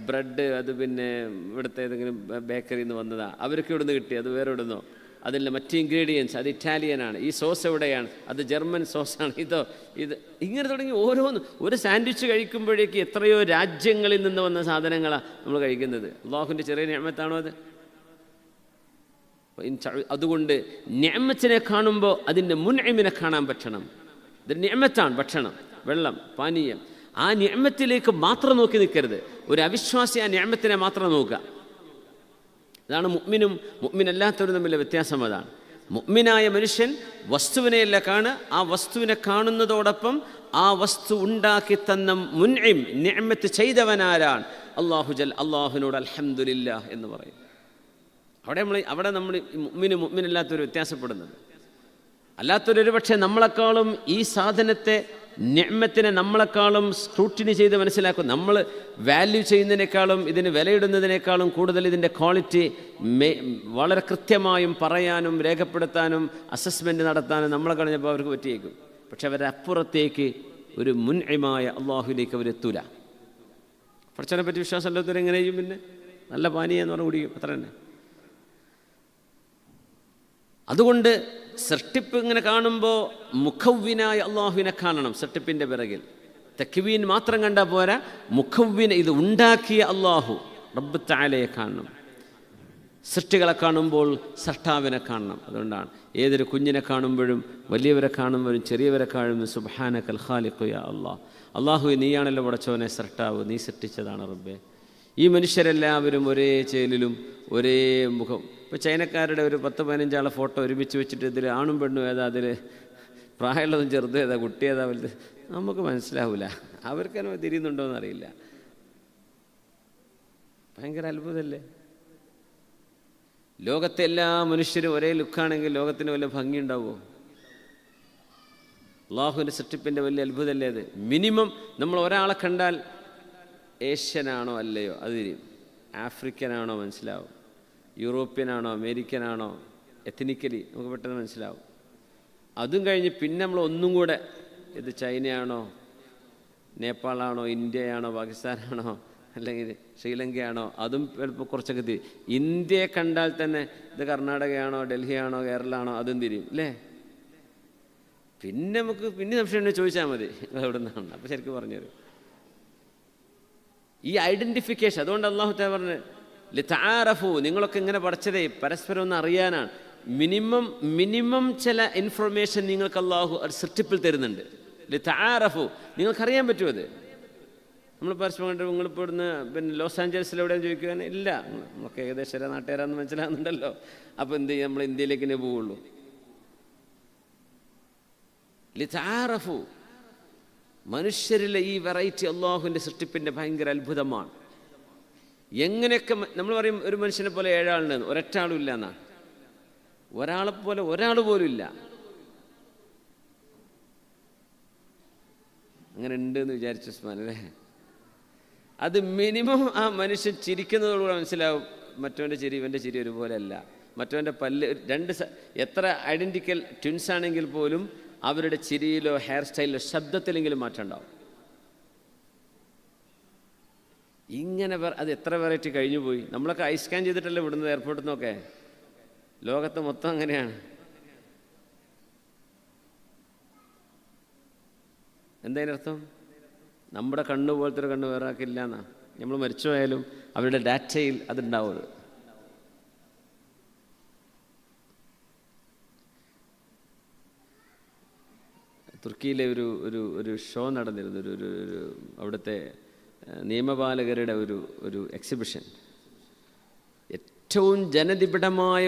ബ്രെഡ് അത് പിന്നെ ഇവിടുത്തെ ഏതെങ്കിലും ബേക്കറിയിൽ നിന്ന് വന്നതാണ്, അവർക്ക് ഇവിടുന്ന് കിട്ടി, അത് വേറെ ഇടുന്നോ, അതിൻ്റെ മറ്റ് ഇൻഗ്രീഡിയൻസ് അത് ഇറ്റാലിയനാണ്, ഈ സോസ് എവിടെയാണ്, അത് ജർമ്മൻ സോസാണ്, ഇത് ഇങ്ങനെ തുടങ്ങി ഓരോന്ന്. ഒരു സാൻഡ്വിച്ച് കഴിക്കുമ്പോഴേക്ക് എത്രയോ രാജ്യങ്ങളിൽ നിന്ന് വന്ന സാധനങ്ങളാണ് നമ്മൾ കഴിക്കുന്നത്. അല്ലാഹുവിൻ്റെ ചെറിയ നിഅമത്താണോ അത്? അതുകൊണ്ട് നിഅമത്തിനെ കാണുമ്പോൾ അതിൻ്റെ മുൻഇമിനെ കാണാൻ പറ്റണം. ഇത് നിഅമത്താണ്, ഭക്ഷണം, വെള്ളം, പാനീയം. ആ നിഅമത്തിലേക്ക് മാത്രം നോക്കി നിൽക്കരുത്. ഒരു അവിശ്വാസി ആ നിഅമത്തിനെ മാത്രം നോക്കുക. അതാണ് മുഅ്മിനും മുഅ്മിനല്ലാത്തവരും തമ്മിലുള്ള വ്യത്യാസം. അതാണ് മുഅ്മിനായ മനുഷ്യൻ വസ്തുവിനെയല്ല കാണുക, ആ വസ്തുവിനെ കാണുന്നതോടൊപ്പം ആ വസ്തു ഉണ്ടാക്കി തന്ന മുൻഇം നിഅമത്ത് ചെയ്തവനാരാണ് അല്ലാഹുവിനോട് അൽഹംദുലില്ലാഹ് എന്ന് പറയും. അവിടെ നമ്മൾ മുഅ്മിനല്ലാത്തൊരു വ്യത്യാസപ്പെടുന്നത്. അല്ലാത്തൊരു പക്ഷേ നമ്മളെക്കാളും ഈ സാധനത്തെ നിഅ്മത്തിനെ നമ്മളെക്കാളും സ്ക്രൂട്ടിനി ചെയ്ത് മനസ്സിലാക്കും. നമ്മൾ വാല്യൂ ചെയ്യുന്നതിനേക്കാളും ഇതിന് വിലയിടുന്നതിനേക്കാളും കൂടുതൽ ഇതിൻ്റെ ക്വാളിറ്റി വളരെ കൃത്യമായും പറയാനും രേഖപ്പെടുത്താനും അസസ്മെൻറ്റ് നടത്താനും നമ്മളെ കഴിഞ്ഞപ്പോൾ അവർക്ക് പറ്റിയേക്കും. പക്ഷെ അവരുടെ അപ്പുറത്തേക്ക് ഒരു മുൻഇമായ അള്ളാഹുവിലേക്ക് അവരെത്തൂല. പഠിച്ചവനെ പറ്റി വിശ്വാസം അല്ലാത്തവർ എങ്ങനെ ചെയ്യും? പിന്നെ നല്ല പാനീയം എന്ന് പറഞ്ഞ് കുടിക്കും, അത്ര തന്നെ. അതുകൊണ്ട് സൃഷ്ടിപ്പ് ഇങ്ങനെ കാണുമ്പോൾ മുഖവ്വിനായ അള്ളാഹുവിനെ കാണണം. സൃഷ്ടിപ്പിൻ്റെ പിറകിൽ തക്വീൻ മാത്രം കണ്ടാൽ പോരാ, മുഖവ്വിനെ, ഇത് ഉണ്ടാക്കിയ അള്ളാഹു റബ്ബ് തആലയെ കാണണം. സൃഷ്ടികളെ കാണുമ്പോൾ സൃഷ്ടാവിനെ കാണണം. അതുകൊണ്ടാണ് ഏതൊരു കുഞ്ഞിനെ കാണുമ്പോഴും വലിയവരെ കാണുമ്പോഴും ചെറിയവരെ കാണുമ്പോൾ സുബ്ഹാനകൽ ഖാലിഖു യാ അല്ലാഹ്, അള്ളാഹുവേ നീയാണല്ലോ പടച്ചവനെ സൃഷ്ടാവ്, നീ സൃഷ്ടിച്ചതാണ് റബ്ബേ. ഈ മനുഷ്യരെല്ലാവരും ഒരേ ചേലിലും ഒരേ മുഖം. ഇപ്പോൾ ചൈനക്കാരുടെ ഒരു 10-15 ആളെ ഫോട്ടോ ഒരുമിച്ച് വെച്ചിട്ട് ഇതിൽ ആണും പെണ്ണും ഏതാ, അതിൽ പ്രായമുള്ളതും ചെറുതും ഏതാ, കുട്ടി ഏതാ വലുത്, നമുക്ക് മനസ്സിലാവില്ല. അവർക്കെന്നെ തിരിയുന്നുണ്ടോയെന്ന് അറിയില്ല. ഭയങ്കര അത്ഭുതമല്ലേ? ലോകത്തെ എല്ലാ മനുഷ്യരും ഒരേ ലുക്കാണെങ്കിൽ ലോകത്തിന് വല്ല ഭംഗി ഉണ്ടാവുമോ? അള്ളാഹുവിൻ്റെ സൃഷ്ടിപ്പിൻ്റെ വലിയ അത്ഭുതമല്ലേ അത്? മിനിമം നമ്മൾ ഒരാളെ കണ്ടാൽ ഏഷ്യനാണോ അല്ലയോ അത് തിരിയും, ആഫ്രിക്കനാണോ മനസ്സിലാവും, യൂറോപ്യനാണോ അമേരിക്കനാണോ എത്നിക്കലി നമുക്ക് പെട്ടെന്ന് മനസ്സിലാവും. അതും കഴിഞ്ഞ് പിന്നെ നമ്മൾ ഒന്നും കൂടെ ഇത് ചൈനയാണോ നേപ്പാളാണോ ഇന്ത്യയാണോ പാകിസ്ഥാനാണോ അല്ലെങ്കിൽ ശ്രീലങ്കയാണോ അതും ചിലപ്പോൾ കുറച്ചൊക്കെ തിരിയും. ഇന്ത്യയെ കണ്ടാൽ തന്നെ ഇത് കർണാടകയാണോ ഡൽഹിയാണോ കേരളമാണോ അതും തിരിയും അല്ലേ? പിന്നെ നമുക്ക് പിന്നെ സംശയം ചോദിച്ചാൽ മതി എവിടെ നിന്നാണ്, അപ്പോൾ ശരിക്കും പറഞ്ഞുതരും. ഈ ഐഡൻറ്റിഫിക്കേഷൻ, അതുകൊണ്ട് അല്ലാഹു തആല പറഞ്ഞു ലിതആറഫു, നിങ്ങളൊക്കെ ഇങ്ങനെ പഠിച്ചതേ പരസ്പരം ഒന്ന് അറിയാനാണ്. മിനിമം ചില ഇൻഫർമേഷൻ നിങ്ങൾക്ക് അല്ലാഹു സൃഷ്ടിപ്പിൽ തരുന്നുണ്ട്. ലിതആറഫു, നിങ്ങൾക്കറിയാൻ പറ്റുമോ? അത് നമ്മൾ പരസ്പരം കണ്ട് നിങ്ങളിപ്പോൾ ഇവിടുന്ന് പിന്നെ ലോസ് ആഞ്ചലസിൽ എവിടെയെന്ന് ചോദിക്കാൻ ഇല്ല, നമുക്ക് ഏകദേശം നാട്ടുകാരാന്ന് മനസ്സിലാകുന്നുണ്ടല്ലോ. അപ്പോൾ എന്ത് ചെയ്യും? നമ്മൾ ഇന്ത്യയിലേക്ക് തന്നെ പോവുള്ളൂ. ലിതആറഫു, മനുഷ്യരിലെ ഈ വെറൈറ്റി അള്ളാഹുവിൻ്റെ സൃഷ്ടിപ്പിൻ്റെ ഭയങ്കര അത്ഭുതമാണ്. എങ്ങനെയൊക്കെ നമ്മൾ പറയും ഒരു മനുഷ്യനെ പോലെ 7 ആളുണ്ടെന്ന്, ഒരൊറ്റ ആളും ഇല്ല എന്നാണ്. ഒരാളെപ്പോലെ ഒരാൾ പോലും ഇല്ല. അങ്ങനെ ഉണ്ട് എന്ന് വിചാരിച്ചു ഉസ്മാൻ അല്ലേ? അത് മിനിമം ആ മനുഷ്യൻ ചിരിക്കുന്നതോടുകൂടെ മനസ്സിലാവും മറ്റവൻ്റെ ചിരി ഇവൻ്റെ ചിരി ഒരുപോലെ അല്ല. മറ്റവൻ്റെ പല്ല് എത്ര ഐഡൻറ്റിക്കൽ ട്വിൻസ് ആണെങ്കിൽ പോലും അവരുടെ ചിരിയിലോ ഹെയർ സ്റ്റൈലിലോ ശബ്ദത്തിലെങ്കിലും മാറ്റം ഉണ്ടാവും. ഇങ്ങനെ അത് എത്ര വെറൈറ്റി കഴിഞ്ഞു പോയി. നമ്മളൊക്കെ ഐ സ്കാൻ ചെയ്തിട്ടല്ലേ വിടുന്നത് എയർപോർട്ടിൽ നിന്നൊക്കെ. ലോകത്ത് മൊത്തം അങ്ങനെയാണ്. എന്തതിനർത്ഥം? നമ്മുടെ കണ്ണ് പോലത്തെ ഒരു കണ്ണ് വേറെ ആക്കില്ല എന്നാണ്. നമ്മൾ മരിച്ചു പോയാലും അവരുടെ ഡാറ്റയിൽ അതുണ്ടാവും. തുർക്കിയിലെ ഒരു ഷോ നടന്നിരുന്നു, ഒരു അവിടുത്തെ നിയമപാലകരുടെ ഒരു എക്സിബിഷൻ. ഏറ്റവും ജനനിബിഡമായ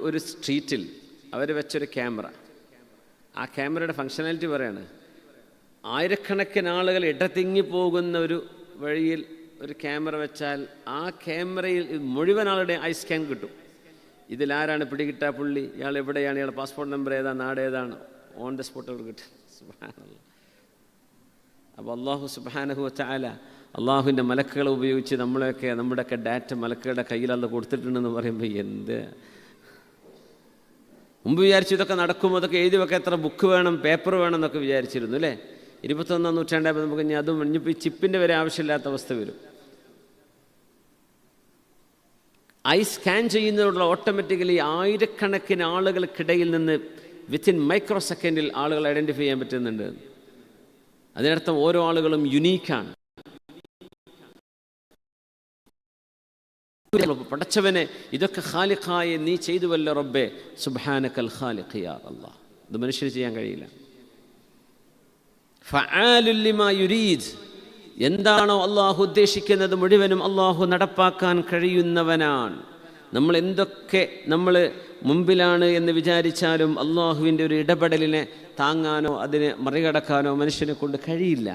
ഒരു സ്ട്രീറ്റിൽ അവർ വെച്ചൊരു ക്യാമറ. ആ ക്യാമറയുടെ ഫങ്ഷനാലിറ്റി പറയാണ്, ആയിരക്കണക്കിന് ആളുകൾ ഇടതിങ്ങി പോകുന്ന ഒരു വഴിയിൽ ഒരു ക്യാമറ വെച്ചാൽ ആ ക്യാമറയിൽ മുഴുവൻ ആളുടെ ഐ സ്കാൻ കിട്ടും. ഇതിലാരാണ് പിടികിട്ടാ പുള്ളി, ഇയാൾ എവിടെയാണ്, ഇയാളുടെ പാസ്പോർട്ട് നമ്പർ ഏതാ, നാട് ഏതാണ്, ഓൺ ദ സ്പോട്ട് അവർ കിട്ടും. സുബ്ഹാനല്ലാഹ്. അപ്പോൾ അല്ലാഹു സുബ്ഹാനഹു വ തആല അള്ളാഹുവിൻ്റെ മലക്കുകളെ ഉപയോഗിച്ച് നമ്മുടെയൊക്കെ ഡാറ്റ മലക്കുകളുടെ കയ്യിൽ അല്ല കൊടുത്തിട്ടുണ്ടെന്ന് പറയുമ്പോൾ എന്ത് മുമ്പ് വിചാരിച്ചു ഇതൊക്കെ നടക്കും, അതൊക്കെ എഴുതി വെക്കാൻ എത്ര ബുക്ക് വേണം, പേപ്പർ വേണം എന്നൊക്കെ വിചാരിച്ചിരുന്നു അല്ലേ? 21-ാം നൂറ്റാണ്ടായപ്പോൾ നമുക്ക് ഇനി അതും ഇനിയിപ്പോൾ ഈ ചിപ്പിൻ്റെ വരെ ആവശ്യമില്ലാത്ത അവസ്ഥ വരും. ഐ സ്കാൻ ചെയ്യുന്നതോടുള്ള ഓട്ടോമാറ്റിക്കലി ആയിരക്കണക്കിന് ആളുകൾക്കിടയിൽ നിന്ന് വിത്തിൻ മൈക്രോ സെക്കൻഡിൽ ആളുകൾ ഐഡൻറ്റിഫൈ ചെയ്യാൻ പറ്റുന്നുണ്ട്. അതിനർത്ഥം ഓരോ ആളുകളും യുണീക്കാണ്. പടച്ചവനെ ഇതൊക്കെ ഖാലിഖായ നീ ചെയ്തുവല്ലോ റബ്ബേ, സുബ്ഹാനകൽ ഖാലിഖ് യാ അല്ലാഹ്. ഇത് മനുഷ്യന് ചെയ്യാൻ കഴിയില്ല. ഫആലുൽ ലിമാ യുരീദ്, എന്താണോ അള്ളാഹു ഉദ്ദേശിക്കുന്നത് മുഴുവനും അള്ളാഹു നടപ്പാക്കാൻ കഴിയുന്നവനാണ്. നമ്മൾ എന്തൊക്കെ നമ്മൾ മുമ്പിലാണ് എന്ന് വിചാരിച്ചാലും അള്ളാഹുവിൻ്റെ ഒരു ഇടപെടലിനെ താങ്ങാനോ അതിനെ മറികടക്കാനോ മനുഷ്യനെ കൊണ്ട് കഴിയില്ല.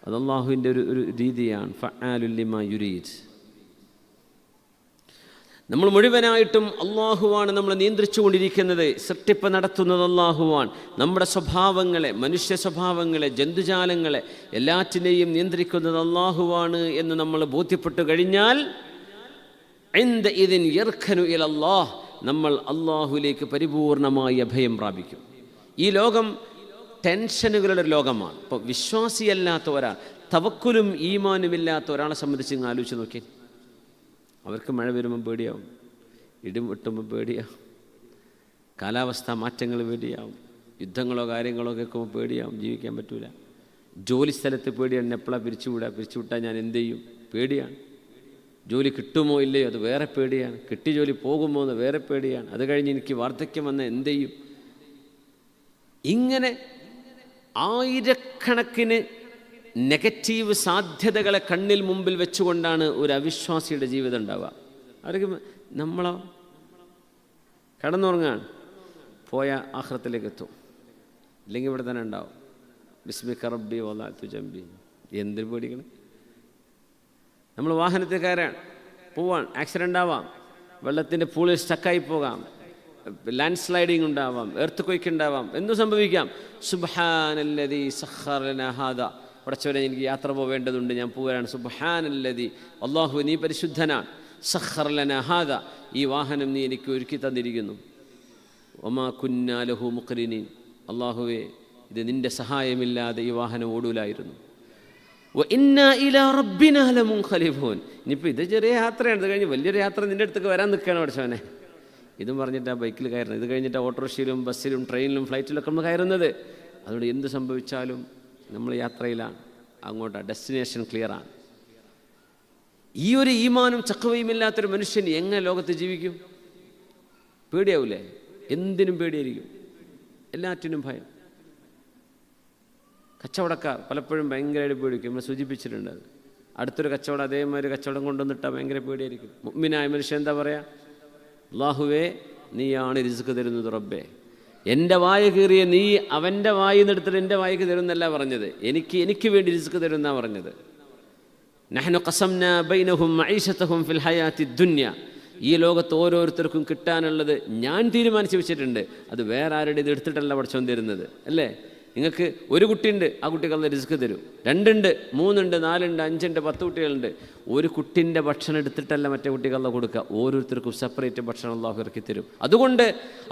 അത് അള്ളാഹുവിൻ്റെ ഒരു രീതിയാണ്. ഫആലുൽ ലിമാ യുരീദ്. നമ്മൾ മുഴുവനായിട്ടും അള്ളാഹുവാണ് നമ്മളെ നിയന്ത്രിച്ചു കൊണ്ടിരിക്കുന്നത്. സൃഷ്ടിപ്പ് നടത്തുന്നത് അള്ളാഹുവാണ്. നമ്മുടെ സ്വഭാവങ്ങളെ, മനുഷ്യ സ്വഭാവങ്ങളെ, ജന്തുജാലങ്ങളെ എല്ലാറ്റിനെയും നിയന്ത്രിക്കുന്നത് അള്ളാഹുവാണ് എന്ന് നമ്മൾ ബോധ്യപ്പെട്ടു കഴിഞ്ഞാൽ നമ്മൾ അള്ളാഹുലേക്ക് പരിപൂർണമായി അഭയം പ്രാപിക്കും. ഈ ലോകം ടെൻഷനുകളുടെ ഒരു ലോകമാണ്. ഇപ്പോൾ വിശ്വാസിയല്ലാത്ത ഒരാൾ, തവക്കുലും ഈമാനുമില്ലാത്ത ഒരാളെ സംബന്ധിച്ച് ഇങ്ങ് ആലോചിച്ച് നോക്കി. അവർക്ക് മഴ വരുമ്പോൾ പേടിയാവും, ഇടിം വെട്ടുമ്പോൾ പേടിയാവും, കാലാവസ്ഥാ മാറ്റങ്ങൾ പേടിയാവും, യുദ്ധങ്ങളോ കാര്യങ്ങളോ കേൾക്കുമ്പോൾ പേടിയാവും, ജീവിക്കാൻ പറ്റൂല. ജോലി സ്ഥലത്ത് പേടിയാണ്, എപ്പോഴാണ് പിരിച്ചുവിട്ടാൽ ഞാൻ എന്ത് ചെയ്യും, പേടിയാണ്. ജോലി കിട്ടുമോ ഇല്ലയോ അത് വേറെ പേടിയാണ്, കിട്ടി ജോലി പോകുമോ എന്ന് വേറെ പേടിയാണ്. അത് കഴിഞ്ഞ് എനിക്ക് വാർദ്ധക്യം വന്നാൽ എന്ത് ചെയ്യും. ഇങ്ങനെ ആയിരക്കണക്കിന് നെഗറ്റീവ് സാധ്യതകളെ കണ്ണിൽ മുമ്പിൽ വെച്ചുകൊണ്ടാണ് ഒരു അവിശ്വാസിയുടെ ജീവിതം ഉണ്ടാവുക. അവർക്ക് നമ്മളോ കിടന്നുറങ്ങാൻ പോയ ആഖിറത്തിലേക്ക് എത്തും, ഇല്ലെങ്കിൽ ഇവിടെ തന്നെ ഉണ്ടാവും. ബിസ്മിക റബ്ബി വദഅതു ജംബി. എന്തിന് പേടിക്കണം? നമ്മൾ വാഹനത്തിൽ കയറാൻ പോവാൻ, ആക്സിഡൻ്റ് ആവാം, വെള്ളത്തിൻ്റെ പൂളിൽ സ്റ്റക്കായി പോകാം, ലാൻഡ് സ്ലൈഡിങ് ഉണ്ടാവാം, എർത്ത് ക്വേക്ക് ഉണ്ടാവാം, എന്തും സംഭവിക്കാം. സുബ്ഹാനല്ലദീ സഖറ ലനാ ഹാദാ. പടച്ചവനെ എനിക്ക് യാത്ര പോവേണ്ടതുണ്ട്, ഞാൻ പോവുകയാണ്. സുബ്ഹാനല്ലദീ, അല്ലാഹു നീ പരിശുദ്ധനാണ്. സഖറ ലനാ ഹാദാ, ഈ വാഹനം നീ എനിക്ക് ഒരുക്കി തന്നിരിക്കുന്നു. വമാ കുന്നാ ലഹു മുഖ്രിനീൻ, അല്ലാഹുവേ ഇത് നിൻ്റെ സഹായമില്ലാതെ ഈ വാഹനം ഓടൂലായിരുന്നു. വഇന്നാ ഇലാ റബ്ബിനാ ലമുൻഖലിബൂൻ. ഇനിയിപ്പോൾ ഇത് ചെറിയ യാത്രയാണ്, ഇത് കഴിഞ്ഞ് വലിയൊരു യാത്ര നിൻ്റെ അടുത്തേക്ക് വരാൻ നിൽക്കുകയാണ് പടച്ചവനെ. ഇതും പറഞ്ഞിട്ട് ആ ബൈക്കിൽ കയറുന്നത്, ഇത് കഴിഞ്ഞിട്ട് ഓട്ടോറിക്ഷയിലും ബസ്സിലും ട്രെയിനിലും ഫ്ലൈറ്റിലൊക്കെ നമ്മൾ കയറുന്നത്. അതുകൊണ്ട് എന്ത് സംഭവിച്ചാലും നമ്മൾ യാത്രയിലാണ്, അങ്ങോട്ടാണ്, ഡെസ്റ്റിനേഷൻ ക്ലിയറാണ്. ഈ ഒരു ഈമാനും ചക്കവയുമില്ലാത്തൊരു മനുഷ്യൻ എങ്ങനെ ലോകത്ത് ജീവിക്കും? പേടിയാവൂലേ? എന്തിനും പേടിയായിരിക്കും, എല്ലാറ്റിനും ഭയം. കച്ചവടക്കാർ പലപ്പോഴും ഭയങ്കരമായിട്ട് പേടിക്കും, നമ്മൾ സൂചിപ്പിച്ചിട്ടുണ്ട്. അത് അടുത്തൊരു കച്ചവടം അതേമാതിരി കച്ചവടം കൊണ്ടുവന്നിട്ടാൽ ഭയങ്കര പേടിയായിരിക്കും. മുഅ്മിനായ മനുഷ്യൻ എന്താ പറയുക? അല്ലാഹുവേ നീയാണ് റിസ്ക് തരുന്നത് റബ്ബേ. എൻ്റെ വായ കീറിയ നീ അവൻ്റെ വായിൽ നിന്നെടുത്തിട്ട് എൻ്റെ വായിക്ക് തരുന്നല്ല പറഞ്ഞത്, എനിക്ക് വേണ്ടി റിസ്ക് തരുമെന്നാണ് പറഞ്ഞത്. നഹ്നു ഖസംനാ ബൈനഹും മഈശതഹും ഫിൽ ഹയാത്തി ദുനിയ. ഈ ലോകത്ത് ഓരോരുത്തർക്കും കിട്ടാനുള്ളത് ഞാൻ തീരുമാനിച്ച് വെച്ചിട്ടുണ്ട്, അത് വേറെ ആരുടെ ഇത് എടുത്തിട്ടല്ല പഠിച്ചോൻ തരുന്നത്. അല്ലേ? നിങ്ങൾക്ക് ഒരു കുട്ടിയുണ്ട്, ആ കുട്ടിക്ക് അല്ലാഹു റിസ്ക് തരും. 2 ഉണ്ട്, 3 ഉണ്ട്, 4 ഉണ്ട്, 5 ഉണ്ട്, 10 കുട്ടികളുണ്ട്. ഒരു കുട്ടിൻ്റെ ഭക്ഷണം എടുത്തിട്ടല്ല മറ്റേ കുട്ടിക്ക് അല്ലാഹു കൊടുക്കുക, ഓരോരുത്തർക്കും സെപ്പറേറ്റ് ഭക്ഷണം അല്ലാഹു ഇറക്കി തരും. അതുകൊണ്ട്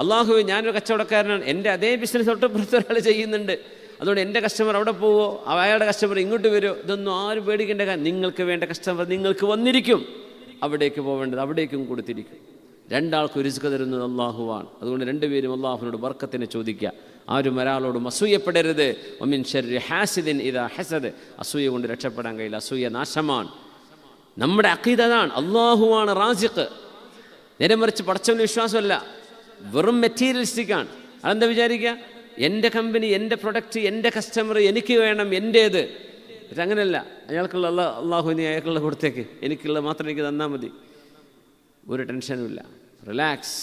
അല്ലാഹു, ഞാനൊരു കച്ചവടക്കാരനാണ്, എൻ്റെ അതേ ബിസിനസ് തൊട്ടപ്പുറത്ത് ഒരാൾ ചെയ്യുന്നുണ്ട്, അതുകൊണ്ട് എൻ്റെ കസ്റ്റമർ അവിടെ പോവോ, അയാളുടെ കസ്റ്റമർ ഇങ്ങോട്ട് വരുമോ, ഇതൊന്നും ആരും പേടിക്കേണ്ട കാര്യം. നിങ്ങൾക്ക് വേണ്ട കസ്റ്റമർ നിങ്ങൾക്ക് വന്നിരിക്കും, അവിടേക്ക് പോവേണ്ടത് അവിടേക്കും കൊടുത്തിരിക്കും. 2 ആൾക്കും റിസ്ക് തരുന്നത് അല്ലാഹുവാണ്. അതുകൊണ്ട് 2 പേരും അല്ലാഹുവിനോട് ബർക്കത്തിനെ ചോദിക്കുക. ആരും ഒരാളോടും അസൂയപ്പെടരുത്. വമിൻ ശർരി ഹാസിദിൻ ഇദാ ഹസദ്. അസൂയ കൊണ്ട് രക്ഷപ്പെടാൻ കഴിയില്ല, അസൂയ നാശമാണ്. നമ്മുടെ അഖീദ അതാണ്, അല്ലാഹുവാണ് റാസിഖ്. നേരെ മറിച്ച് പടച്ചവന് വിശ്വാസമല്ല, വെറും മെറ്റീരിയലിസ്റ്റിക്കാണ്. അതെന്താ വിചാരിക്കുക? എൻ്റെ കമ്പനി, എൻ്റെ പ്രൊഡക്റ്റ്, എൻ്റെ കസ്റ്റമർ എനിക്ക് വേണം, എൻ്റേത്. അങ്ങനെയല്ല, അയാൾക്കുള്ള അല്ലാഹു നീ അയാൾക്കുള്ള കൊടുത്തേക്ക്, എനിക്കുള്ള മാത്രം എനിക്ക് തന്നാൽ മതി, ഒരു ടെൻഷനുമില്ല, റിലാക്സ്.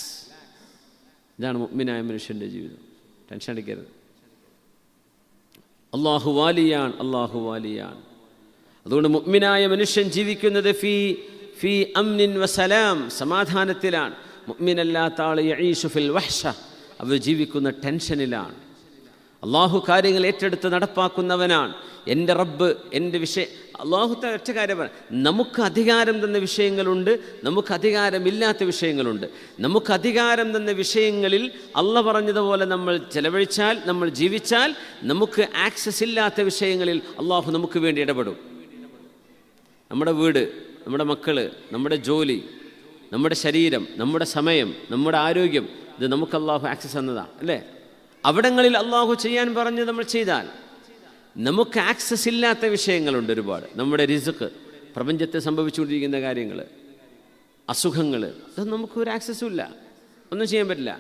ഇതാണ് മുഅ്മിനായ മനുഷ്യൻ്റെ ജീവിതം. ടെൻഷൻ അടിക്കരുത്. അല്ലാഹു വാലിയാണ്, അല്ലാഹു വാലിയാണ്. അതുകൊണ്ട് മുഅ്മിനായ മനുഷ്യൻ ജീവിക്കുന്നത് ഫീ അംനിൻ വസലാം, സമാധാനത്തിലാണ്. മുഅ്മിനല്ലാത്ത ആൾ യഈശു ഫിൽ വഹ്ശ, അവർ ജീവിക്കുന്ന ടെൻഷനിലാണ്. അല്ലാഹു കാര്യങ്ങൾ ഏറ്റെടുത്ത് നടപ്പാക്കുന്നവനാണ്. എൻ്റെ റബ്ബ് എൻ്റെ അല്ലാഹു ഒറ്റ കാര്യം പറയാം, നമുക്ക് അധികാരം തന്ന വിഷയങ്ങളുണ്ട്, നമുക്ക് അധികാരമില്ലാത്ത വിഷയങ്ങളുണ്ട്. നമുക്ക് അധികാരം തന്ന വിഷയങ്ങളിൽ അല്ലാഹു പറഞ്ഞതുപോലെ നമ്മൾ ചെലവഴിച്ചാൽ, നമ്മൾ ജീവിച്ചാൽ, നമുക്ക് ആക്സസ് ഇല്ലാത്ത വിഷയങ്ങളിൽ അല്ലാഹു നമുക്ക് വേണ്ടി ഇടപെടും. നമ്മുടെ വീട്, നമ്മുടെ മക്കൾ, നമ്മുടെ ജോലി, നമ്മുടെ ശരീരം, നമ്മുടെ സമയം, നമ്മുടെ ആരോഗ്യം, ഇത് നമുക്ക് അല്ലാഹു ആക്സസ് തന്നതാണ്. അല്ലേ? അവിടങ്ങളിൽ അല്ലാഹു ചെയ്യാൻ പറഞ്ഞ് നമ്മൾ ചെയ്താൽ, നമുക്ക് ആക്സസ് ഇല്ലാത്ത വിഷയങ്ങളുണ്ട് ഒരുപാട്. നമ്മുടെ റിസ്ക്, പ്രപഞ്ചത്തെ സംഭവിച്ചുകൊണ്ടിരിക്കുന്ന കാര്യങ്ങൾ, അസുഖങ്ങൾ, അതൊന്നും നമുക്കൊരു ആക്സസും ഇല്ല, ഒന്നും ചെയ്യാൻ പറ്റില്ല.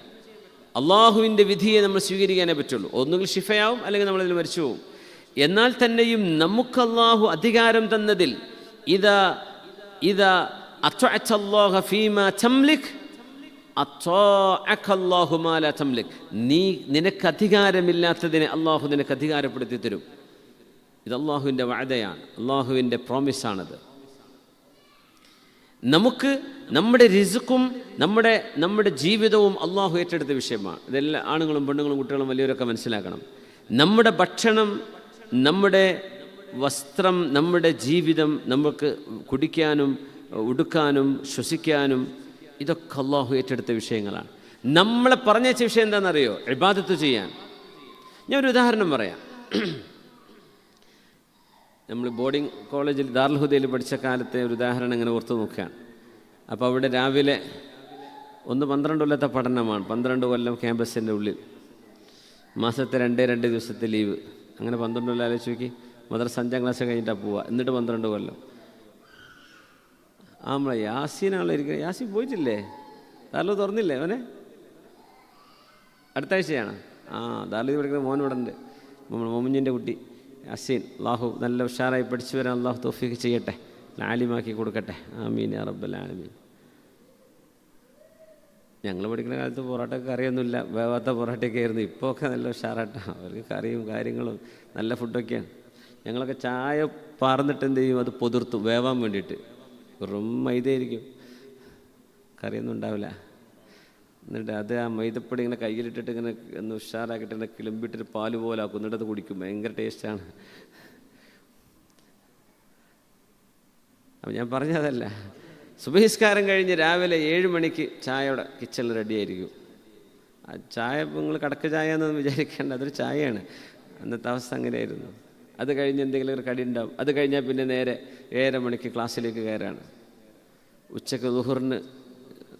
അള്ളാഹുവിൻ്റെ വിധിയെ നമ്മൾ സ്വീകരിക്കാനേ പറ്റുള്ളൂ. ഒന്നുകിൽ ഷിഫയാവും, അല്ലെങ്കിൽ നമ്മളതിൽ മരിച്ചു പോകും. എന്നാൽ തന്നെയും നമുക്ക് അള്ളാഹു അധികാരം തന്നതിൽ നീ നിനക്ക് അധികാരമില്ലാത്തതിനെ അള്ളാഹു നിനക്ക് അധികാരപ്പെടുത്തി തരും. ഇത് അള്ളാഹുവിൻ്റെ വഅദയാണ്, അള്ളാഹുവിൻ്റെ പ്രോമിസാണത്. നമുക്ക് നമ്മുടെ റിസ്ക്കും നമ്മുടെ ജീവിതവും അള്ളാഹു ഏറ്റെടുത്ത വിഷയമാണ്. ഇതെല്ലാം ആണുങ്ങളും പെണ്ണുങ്ങളും കുട്ടികളും വലിയവരൊക്കെ മനസ്സിലാക്കണം. നമ്മുടെ ഭക്ഷണം, നമ്മുടെ വസ്ത്രം, നമ്മുടെ ജീവിതം, നമുക്ക് കുടിക്കാനും ഉടുക്കാനും ശ്വസിക്കാനും ഇതൊക്കെ അള്ളാഹു ഏറ്റെടുത്ത വിഷയങ്ങളാണ്. നമ്മളെ പറഞ്ഞേച്ച വിഷയം എന്താണെന്നറിയോ? ഇബാദത്ത് ചെയ്യാൻ. ഞാനൊരു ഉദാഹരണം പറയാം. നമ്മൾ ബോർഡിംഗ് കോളേജിൽ ദാറുൽ ഹുദയിൽ പഠിച്ച കാലത്തെ ഒരു ഉദാഹരണം ഇങ്ങനെ ഓർത്ത് നോക്കുകയാണ്. അപ്പോൾ അവിടെ രാവിലെ 12 കൊല്ലത്തെ പഠനമാണ്, 12 കൊല്ലം ക്യാമ്പസിൻ്റെ ഉള്ളിൽ, മാസത്തെ 2 ദിവസത്തെ ലീവ്, അങ്ങനെ 12 കൊല്ലം ആലോചിച്ച് നോക്കി. മദ്രസ 5ാം ക്ലാസ് കഴിഞ്ഞിട്ടാണ് പോവുക, എന്നിട്ട് 12 കൊല്ലം. നമ്മളെ യാസീനാണല്ലോ ഇരിക്കുന്നത്. യാസീൻ പോയിട്ടില്ലേ? ദാറുൽ തുറന്നില്ലേ അവനെ? അടുത്ത ആഴ്ചയാണ്. ദാറുൽ പഠിക്കുന്ന മോൻ ഇവിടെ ഉണ്ട്, മോമിഞ്ഞിൻ്റെ കുട്ടി യാസീൻ. അള്ളാഹു നല്ല ഉഷാറായി പഠിച്ചു വരാൻ അള്ളാഹു തൗഫീഖ് ചെയ്യട്ടെ, ആലിമാക്കി കൊടുക്കട്ടെ. ആമീൻ യാ റബ്ബൽ ആലമീൻ. ഞങ്ങൾ പഠിക്കുന്ന കാലത്ത് പൊറോട്ടയ്ക്ക് കറിയൊന്നുമില്ല, വേവാത്ത പൊറോട്ടയൊക്കെ ആയിരുന്നു. ഇപ്പോൾ ഒക്കെ നല്ല ഉഷാറാട്ടാ, അവർക്ക് കറിയും കാര്യങ്ങളും നല്ല ഫുഡൊക്കെയാണ്. ഞങ്ങളൊക്കെ ചായ പാർന്നിട്ട് എന്ത് ചെയ്യും, അത് പൊതിർത്തും വേവാൻ വേണ്ടിയിട്ട്. വെറും മൈദയായിരിക്കും, കറിയൊന്നും ഉണ്ടാവില്ല. എന്നിട്ട് അത് ആ മൈദപ്പൊടി ഇങ്ങനെ കയ്യിലിട്ടിട്ട് ഇങ്ങനെ ഒന്ന് ഉഷാറാക്കിയിട്ട് ഇങ്ങനെ കിളമ്പിയിട്ടൊരു പാല് പോലെ ആക്കും, എന്നിട്ട് അത് കുടിക്കും. ഭയങ്കര ടേസ്റ്റാണ്. അപ്പം ഞാൻ പറഞ്ഞതല്ല, സുബഹിസ്കാരം കഴിഞ്ഞ് രാവിലെ 7 മണിക്ക് ചായയുടെ കിച്ചണിൽ റെഡിയായിരിക്കും. ആ ചായ നിങ്ങൾ കടക്ക് ചായ എന്നൊന്നും വിചാരിക്കേണ്ട, അതൊരു ചായയാണ്. അന്നത്തെ അവസ്ഥ അങ്ങനെയായിരുന്നു. അത് കഴിഞ്ഞ് എന്തെങ്കിലും ഒരു കടി ഉണ്ടാവും. അത് കഴിഞ്ഞാൽ പിന്നെ നേരെ 7:30 മണിക്ക് ക്ലാസ്സിലേക്ക് കയറാണ്. ഉച്ചക്ക് ളുഹറിന്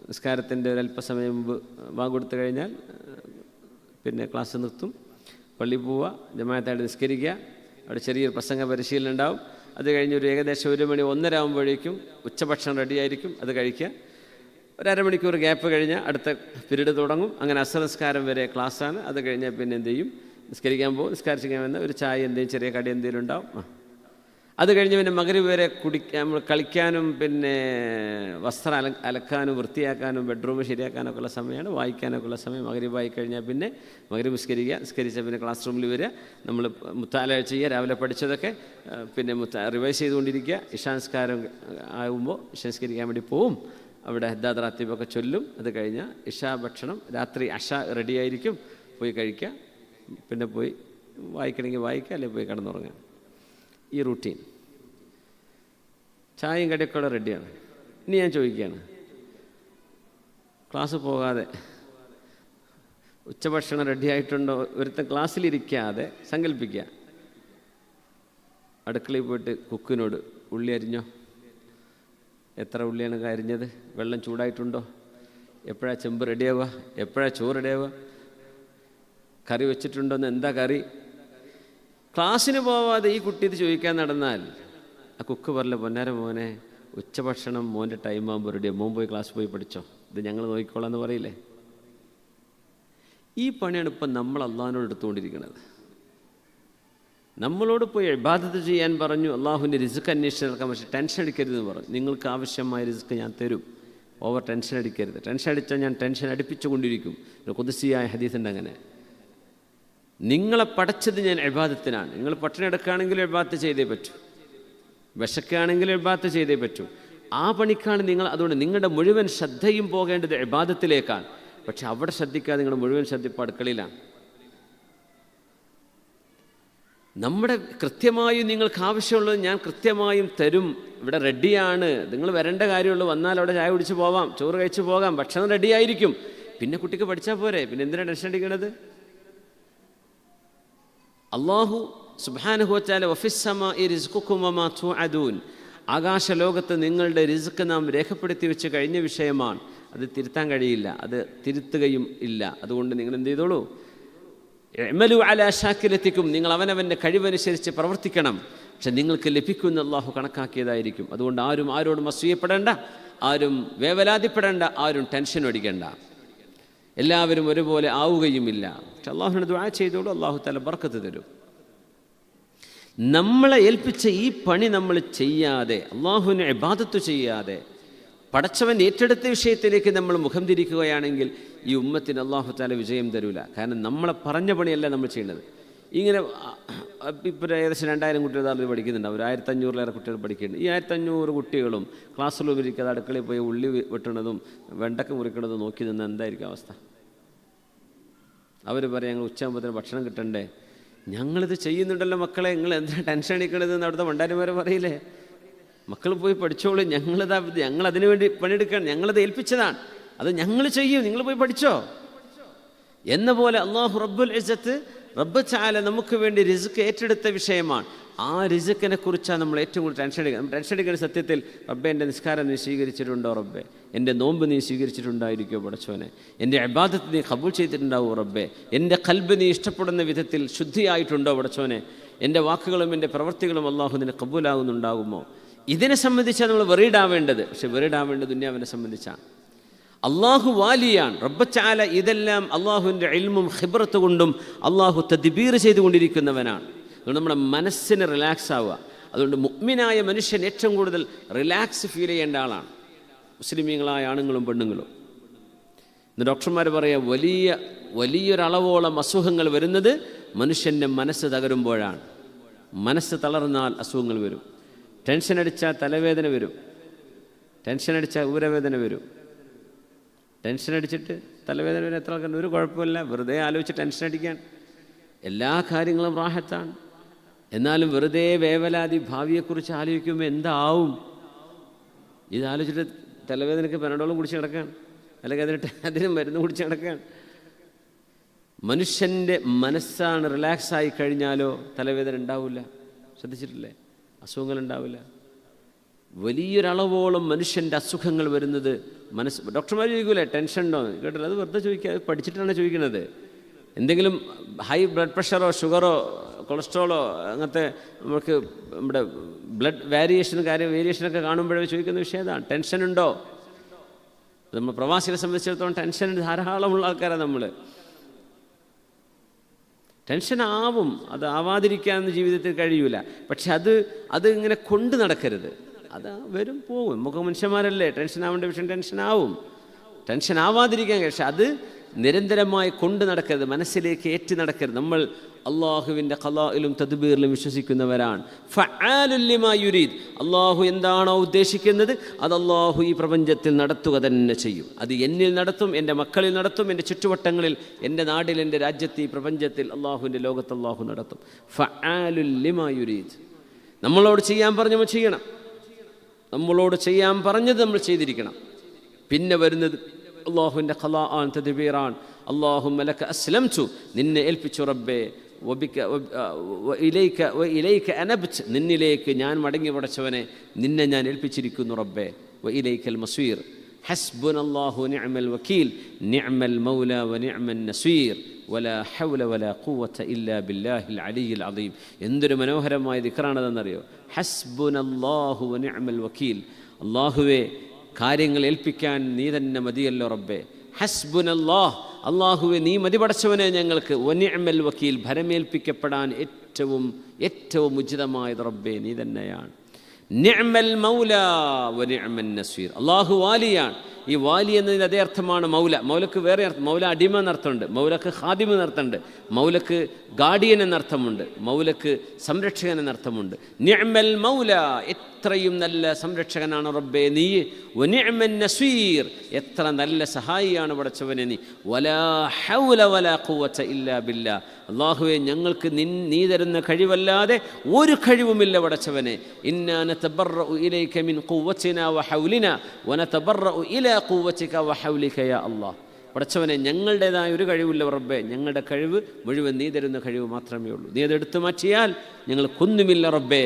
നിസ്കാരത്തിൻ്റെ ഒരല്പസമയം മുമ്പ് ബാങ്ക് കൊടുത്തു കഴിഞ്ഞാൽ പിന്നെ ക്ലാസ് നിർത്തും, പള്ളിയിൽ പോവുക, ജമാഅത്തായിട്ട് നിസ്കരിക്കുക. അവിടെ ചെറിയൊരു പ്രസംഗ പരിശീലനം ഉണ്ടാവും. അത് കഴിഞ്ഞ് ഒരു ഏകദേശം 1 മണി 1:30 ആകുമ്പോഴേക്കും ഉച്ചഭക്ഷണം റെഡിയായിരിക്കും, അത് കഴിക്കുക. ഒരു അരമണിക്കൂർ ഗ്യാപ്പ് കഴിഞ്ഞാൽ അടുത്ത പീരീഡ് തുടങ്ങും. അങ്ങനെ അസർ നിസ്കാരം വരെ ക്ലാസ്സാണ്. അത് കഴിഞ്ഞാൽ പിന്നെ എന്ത് ചെയ്യും, നിസ്കരിക്കാൻ പോകും. നിസ്കരിക്കാൻ വന്ന ഒരു ചായ എന്തെങ്കിലും ചെറിയ കടി എന്തെങ്കിലും ഉണ്ടാവും. അത് കഴിഞ്ഞ് പിന്നെ മഗ്രിബ് വരെ നമ്മൾ കളിക്കാനും പിന്നെ വസ്ത്രം അലക്കാനും വൃത്തിയാക്കാനും ബെഡ്റൂം ശരിയാക്കാനൊക്കെ ഉള്ള സമയമാണ്, വായിക്കാനൊക്കെ ഉള്ള സമയം. മഗ്രിബ് ആയി കഴിഞ്ഞാൽ പിന്നെ മഗ്രിബ് നിസ്കരിച്ചാൽ പിന്നെ ക്ലാസ് റൂമിൽ വരിക, നമ്മൾ മുത്താല ചെയ്യുക, രാവിലെ പഠിച്ചതൊക്കെ പിന്നെ റിവൈസ് ചെയ്തുകൊണ്ടിരിക്കുക. ഇശാ നിസ്കാരം ആകുമ്പോൾ ഇശാ നിസ്കരിക്കാൻ വേണ്ടി പോവും. അവിടെ ഹദ്ദാദ് റാത്തീബൊക്കെ ചൊല്ലും. അത് കഴിഞ്ഞാൽ ഇശാ ഭക്ഷണം രാത്രി അശാ റെഡിയായിരിക്കും, പോയി കഴിക്കുക. പിന്നെ പോയി വായിക്കണമെങ്കിൽ വായിക്കുക, അല്ലെങ്കിൽ പോയി കിടന്നുറങ്ങുക. ഈ റൂട്ടീൻ. ചായയും കടിയൊക്കെ റെഡിയാണ്. ഇനി ഞാൻ ചോദിക്കുകയാണ്, ക്ലാസ് പോകാതെ ഉച്ചഭക്ഷണം റെഡിയായിട്ടുണ്ടോ? ഒരുത്തൻ ക്ലാസ്സിലിരിക്കാതെ സങ്കല്പിക്കുക, അടുക്കളയിൽ പോയിട്ട് കുക്കിനോട് ഉള്ളി അരിഞ്ഞോ, എത്ര ഉള്ളിയാണ് അരിഞ്ഞത്, വെള്ളം ചൂടായിട്ടുണ്ടോ, എപ്പോഴാണ് ചെമ്പ് റെഡിയാവുക, എപ്പോഴാണ് ചോറ് റെഡിയാവുക, കറി വെച്ചിട്ടുണ്ടോയെന്ന്, എന്താ കറി. ക്ലാസ്സിന് പോവാതെ ഈ കുട്ടി ഇത് ചോദിക്കാൻ നടന്നാൽ ആ കുക്ക് പറയില്ല, പൊന്നാര മോനെ ഉച്ചഭക്ഷണം മോൻ്റെ ടൈം ആകുമ്പോൾ റെഡിയോ, മോൻ പോയി ക്ലാസ് പോയി പഠിച്ചോ, ഇത് ഞങ്ങൾ നോക്കിക്കോളാം എന്ന് പറയില്ലേ. ഈ പണിയാണ് ഇപ്പം നമ്മൾ അള്ളാഹിനോട് എടുത്തുകൊണ്ടിരിക്കുന്നത്. നമ്മളോട് പോയി ഇബാദത്ത് ചെയ്യാൻ പറഞ്ഞു, അള്ളാഹുവിൻ്റെ റിസ്ക് അന്വേഷിച്ച് നടക്കാൻ. പക്ഷേ ടെൻഷൻ അടിക്കരുതെന്ന് പറഞ്ഞു. നിങ്ങൾക്ക് ആവശ്യമായ റിസ്ക് ഞാൻ തരും, ഓവർ ടെൻഷൻ അടിക്കരുത്. ടെൻഷൻ അടിച്ചാൽ ഞാൻ ടെൻഷൻ അടിപ്പിച്ചുകൊണ്ടിരിക്കും. ഒരു ഖുദ്സിയായ ഹദീസുണ്ട് അങ്ങനെ. നിങ്ങളെ പടച്ചത് ഞാൻ ഇബാദത്തിനാണ്. നിങ്ങൾ പട്ടിണി എടുക്കുകയാണെങ്കിലും ഇബാദത്ത് ചെയ്തേ പറ്റൂ, വിശക്കുകയാണെങ്കിലും ഇബാദത്ത് ചെയ്തേ പറ്റൂ. ആ പണിക്കാണ് നിങ്ങൾ. അതുകൊണ്ട് നിങ്ങളുടെ മുഴുവൻ ശ്രദ്ധയും പോകേണ്ടത് ഇബാദത്തിലേക്കാണ്. പക്ഷെ അവിടെ ശ്രദ്ധിക്കാതെ നിങ്ങളുടെ മുഴുവൻ ശ്രദ്ധ ഇപ്പോൾ അടുക്കളയിലാണ്. നമ്മുടെ കൃത്യമായും നിങ്ങൾക്ക് ആവശ്യമുള്ളത് ഞാൻ കൃത്യമായും തരും. ഇവിടെ റെഡിയാണ്, നിങ്ങൾ വരേണ്ട കാര്യമുള്ളൂ. വന്നാൽ അവിടെ ചായ കുടിച്ച് പോവാം, ചോറ് കഴിച്ച് പോകാം, ഭക്ഷണം റെഡിയായിരിക്കും. പിന്നെ കുട്ടിക്ക് പഠിച്ചാൽ പോരെ, പിന്നെ എന്തിനാണ് ടെൻഷൻ അടിക്കണത്? അള്ളാഹു സുബ്ഹാനഹു വ തആല വഫിസ്സമാഇ റിസ്ഖുകും വമാ തുഅദൂൻ, ആകാശലോകത്ത് നിങ്ങളുടെ റിസ്ക് നാം രേഖപ്പെടുത്തി വെച്ച് കഴിഞ്ഞ വിഷയമാണ്. അത് തിരുത്താൻ കഴിയില്ല, അത് തിരുത്തുകയും ഇല്ല. അതുകൊണ്ട് നിങ്ങൾ എന്ത് ചെയ്തോളൂ, ഇഅ്മലു അലാ ശാക്കിലത്തിക്കും, നിങ്ങൾ അവനവൻ്റെ കഴിവനുസരിച്ച് പ്രവർത്തിക്കണം. പക്ഷെ നിങ്ങൾക്ക് ലഭിക്കുന്ന അള്ളാഹു കണക്കാക്കിയതായിരിക്കും. അതുകൊണ്ട് ആരും ആരോടും അസൂയപ്പെടേണ്ട, ആരും വേവലാതിപ്പെടേണ്ട, ആരും ടെൻഷൻ അടിക്കേണ്ട. എല്ലാവരും ഒരുപോലെ ആവുകയുമില്ല. പക്ഷെ അള്ളാഹുവിനെ ദുആ ചെയ്തോളൂ, അള്ളാഹു തആല ബർക്കത്ത് തരും. നമ്മളെ ഏൽപ്പിച്ച ഈ പണി നമ്മൾ ചെയ്യാതെ, അള്ളാഹുവിനെ ഇബാദത്ത് ചെയ്യാതെ, പടച്ചവൻ ഏറ്റെടുത്ത വിഷയത്തിലേക്ക് നമ്മൾ മുഖം തിരിക്കുകയാണെങ്കിൽ ഈ ഉമ്മത്തിന് അള്ളാഹു തആല വിജയം തരൂല. കാരണം നമ്മളെ പറഞ്ഞ പണിയല്ല നമ്മൾ ചെയ്യുന്നത്. ഇങ്ങനെ ഇപ്പോൾ ഏകദേശം 2000 കുട്ടികൾ അതിൽ പഠിക്കുന്നുണ്ട്. അവർ 1500-ലേറെ കുട്ടികൾ പഠിക്കുന്നുണ്ട്. ഈ 1500 കുട്ടികളും ക്ലാസ് റൂമിലിരിക്കാതെ അടുക്കളയിൽ പോയി ഉള്ളി വെട്ടണതും വെണ്ടക്ക മുറിക്കണതും നോക്കി നിന്ന് എന്തായിരിക്കും അവസ്ഥ? അവർ പറയും ഞങ്ങൾ ഉച്ചയാകുമ്പോഴത്തേന് ഭക്ഷണം കിട്ടണ്ടേ. ഞങ്ങളിത് ചെയ്യുന്നുണ്ടല്ലോ മക്കളെ, നിങ്ങൾ എന്താ ടെൻഷൻ അടിക്കണതെന്ന് അവിടുത്തെ ഭണ്ഡാരിമാരെ പറയില്ലേ. മക്കൾ പോയി പഠിച്ചോളൂ, ഞങ്ങളതിനു വേണ്ടി പണിയെടുക്കുകയാണ്, ഞങ്ങളത് ഏൽപ്പിച്ചതാണ്, അത് ഞങ്ങൾ ചെയ്യും, നിങ്ങൾ പോയി പഠിച്ചോ എന്ന പോലെ അള്ളാഹു റബ്ബുൽ ഇസ്സത്ത് റബ്ബ് തആല നമുക്ക് വേണ്ടി റിസ്ക് ഏറ്റെടുത്ത വിഷയമാണ്. ആ റിസ്ക്കിനെ കുറിച്ചാണ് നമ്മൾ ഏറ്റവും കൂടുതൽ ടെൻഷൻ അടിക്കുന്നത്. ടെൻഷൻ അടിക്കുന്ന സത്യത്തിൽ റബ്ബെ എൻ്റെ നിസ്കാരം നീ സ്വീകരിച്ചിട്ടുണ്ടോ, റബ്ബെ എൻ്റെ നോമ്പ് നീ സ്വീകരിച്ചിട്ടുണ്ടായിരിക്കുമോ പടച്ചോനെ, എൻ്റെ ഇബാദത്ത് നീ ഖബൂൽ ചെയ്തിട്ടുണ്ടാവുമോ റബ്ബെ, എൻ്റെ ഖൽബ് നീ ഇഷ്ടപ്പെടുന്ന വിധത്തിൽ ശുദ്ധിയായിട്ടുണ്ടോ പടച്ചോനെ, എൻ്റെ വാക്കുകളും എൻ്റെ പ്രവൃത്തികളും അള്ളാഹു നിന്നെ ഖബൂലാകുന്നുണ്ടാകുമോ. ഇതിനെ സംബന്ധിച്ചാണ് നമ്മൾ വെറീഡാവേണ്ടത്. പക്ഷെ വെറീഡാവേണ്ടത് ദുനിയാവിനെ സംബന്ധിച്ചാണ്. അള്ളാഹു വാലിയാണ്, റബ്ബ് തആല ഇതെല്ലാം അള്ളാഹുവിൻ്റെ ഇൽമും ഖിബ്റത്ത് കൊണ്ടും അള്ളാഹു തദ്ബീർ ചെയ്തുകൊണ്ടിരിക്കുന്നവനാണ്. അതുകൊണ്ട് നമ്മുടെ മനസ്സിന് റിലാക്സ് ആവുക. അതുകൊണ്ട് മുഅ്മിനായ മനുഷ്യൻ ഏറ്റവും കൂടുതൽ റിലാക്സ് ഫീൽ ചെയ്യേണ്ട ആളാണ്, മുസ്ലിമീങ്ങളായ ആണുങ്ങളും പെണ്ണുങ്ങളും. ഇന്ന് ഡോക്ടർമാർ പറയുക വലിയൊരളവോളം അസുഖങ്ങൾ വരുന്നത് മനുഷ്യൻ്റെ മനസ്സ് തകരുമ്പോഴാണ്. മനസ്സ് തളർന്നാൽ അസുഖങ്ങൾ വരും. ടെൻഷൻ അടിച്ചാൽ തലവേദന വരും, ടെൻഷൻ അടിച്ചാൽ ഊരവേദന വരും. ടെൻഷൻ അടിച്ചിട്ട് തലവേദന വരെ എത്ര ആൾക്കാർ, ഒരു കുഴപ്പമില്ല, വെറുതെ ആലോചിച്ച് ടെൻഷൻ അടിക്കാൻ. എല്ലാ കാര്യങ്ങളും റാഹത്താണ്. എന്നാലും വെറുതെ വേവലാതി ഭാവിയെക്കുറിച്ച് ആലോചിക്കുമ്പോൾ എന്താവും. ഇതാലോചിച്ചിട്ട് തലവേദനയ്ക്ക് പെനഡോളും കുടിച്ച് കിടക്കുകയാണ്, അല്ലെങ്കിൽ അതിന് മരുന്ന് കുടിച്ച് കിടക്കുകയാണ്. മനുഷ്യൻ്റെ മനസ്സാണ് റിലാക്സായി കഴിഞ്ഞാലോ തലവേദന ഉണ്ടാവില്ല. ശ്രദ്ധിച്ചിട്ടില്ലേ? അസുഖങ്ങൾ ഉണ്ടാവില്ല. വലിയൊരളവോളം മനുഷ്യൻ്റെ അസുഖങ്ങൾ വരുന്നത് മനസ്സ്. ഡോക്ടർമാർ ചോദിക്കൂലേ ടെൻഷൻ ഉണ്ടോ കേട്ടില്ല, അത് വെറുതെ ചോദിക്കുക, അത് പഠിച്ചിട്ടാണ് ചോദിക്കുന്നത്. എന്തെങ്കിലും ഹൈ ബ്ലഡ് പ്രഷറോ ഷുഗറോ കൊളസ്ട്രോളോ അങ്ങനത്തെ നമുക്ക് നമ്മുടെ ബ്ലഡ് വേരിയേഷനൊക്കെ കാണുമ്പോഴേ ചോദിക്കുന്ന വിഷയം അതാണ്, ടെൻഷൻ ഉണ്ടോ. നമ്മൾ പ്രവാസികളെ സംബന്ധിച്ചിടത്തോളം ടെൻഷൻ ധാരാളമുള്ള ആൾക്കാരാണ് നമ്മൾ. ടെൻഷനാവും, അത് ആവാതിരിക്കാനൊന്നും ജീവിതത്തിൽ കഴിയൂല. പക്ഷെ അത് ഇങ്ങനെ കൊണ്ട് നടക്കരുത്. അത് വരും പോകും, നമുക്ക് മനുഷ്യന്മാരല്ലേ, ടെൻഷൻ ആവേണ്ട വിഷയം ടെൻഷനാവും. ടെൻഷൻ ആവാതിരിക്കാൻ, പക്ഷെ അത് നിരന്തരമായി കൊണ്ട് നടക്കരുത്, മനസ്സിലേക്ക് ഏറ്റി നടക്കരുത്. നമ്മൾ അള്ളാഹുവിൻ്റെ ഖലാഇലും തദ്ബീറിലും വിശ്വസിക്കുന്നവരാണ്. ഫഅാലുൽ ലിമാ യുരീദ്, അള്ളാഹു എന്താണോ ഉദ്ദേശിക്കുന്നത് അത് അള്ളാഹു ഈ പ്രപഞ്ചത്തിൽ നടത്തുക തന്നെ ചെയ്യും. അത് എന്നിൽ നടത്തും, എൻ്റെ മക്കളിൽ നടത്തും, എൻ്റെ ചുറ്റുവട്ടങ്ങളിൽ, എൻ്റെ നാട്ടിൽ, എൻ്റെ രാജ്യത്ത്, ഈ പ്രപഞ്ചത്തിൽ, അള്ളാഹുവിൻ്റെ ലോകത്ത് അള്ളാഹു നടത്തും. ഫഅാലുൽ ലിമാ യുരീദ്, നമ്മളോട് ചെയ്യാൻ പറഞ്ഞത് ചെയ്യണം, നമ്മളോട് ചെയ്യാൻ പറഞ്ഞത് നമ്മൾ ചെയ്തിരിക്കണം. പിന്നെ വരുന്നത് അള്ളാഹുവിൻ്റെ ഖലാആൻ തദ്ബീറാൻ. അല്ലാഹുമ്മ ലക അസ്ലംതു, നിന്നെ ഏൽപ്പിച്ചു റബ്ബേ, വഇലൈക അനബ്ത്, നിന്നിലേക്ക് ഞാൻ മടങ്ങി പടച്ചവനെ, നിന്നെ ഞാൻ ഏൽപ്പിച്ചിരിക്കുന്നു റബ്ബേ. വഇലൈക്കൽ മസീർ, ഹസ്ബുനല്ലാഹു നിഅമൽ വകീൽ, നിഅമൽ മൗല വനിഅമൻ നസീർ, വലാ ഹൗല വലാ ഖുവത ഇല്ലാ ബില്ലാഹിൽ അലിയിൽ അദീം. എന്തൊരു മനോഹരമായ ദിക്റാണതെന്നറിയോ? ഹസ്ബുനല്ലാഹു വനിഅമൽ വകീൽ, അല്ലാഹുവേ കാര്യങ്ങൾ ഏൽപ്പിക്കാൻ നീ തന്നെ മതിയല്ലോ റബ്ബേ. ഹസ്ബുനല്ലാഹ്, അല്ലാഹുവേ നീ മതി പടച്ചവനെ ഞങ്ങൾക്ക്. വനിഅമൽ വകീൽ, ഭരമേൽപ്പിക്കപ്പെടാൻ ഏറ്റവും ഉചിതമായത് റബ്ബേ നീ തന്നെയാണ്. നിഅമൽ മൗല വനിഅമൻ നസീർ, അല്ലാഹു വാലിയാണ്. ഈ വാലി എന്നതിന് അതേ അർത്ഥമാണ് മൗല. മൗലക്ക് വേറെ അർത്ഥം, മൗല അടിമ എന്നർത്ഥമുണ്ട്, മൗലക്ക് ഖാദിം എന്നർത്ഥമുണ്ട്, മൗലക്ക് ഗാർഡിയൻ എന്നർത്ഥമുണ്ട്, മൗലക്ക് സംരക്ഷകൻ എന്നർത്ഥമുണ്ട്. നിഅമൽ മൗല, എത്രയും നല്ല സംരക്ഷകനാണ് റബ്ബേ നീ. വനിഅമൻ നസീർ, എത്ര നല്ല സഹായിയാണ് പടച്ചവനെ നീ. വലാ ഹൗല വലാ ഖുവത ഇല്ലാ ബില്ലാ, അല്ലാഹുവേ ഞങ്ങൾക്ക് നീ തരുന്ന കഴിവല്ലാതെ ഒരു കഴിവുമില്ല പടച്ചവനെ. ഇന്നാ നതബറഉ ഇലൈക മിൻ ഖുവതിനാ വഹൗലിനാ വനതബറഉ ഇലാ ഖുവതിക വഹൗലിക യാ അല്ലാഹ്. പടച്ചവനെ ഞങ്ങളുടേതായ ഒരു കഴിവില്ല റബ്ബേ, ഞങ്ങളുടെ കഴിവ് മുഴുവൻ നീ തരുന്ന കഴിവ് മാത്രമേ ഉള്ളൂ. നീ അതെടുത്തു മാറ്റിയാൽ ഞങ്ങൾക്കൊന്നുമില്ല റബ്ബേ.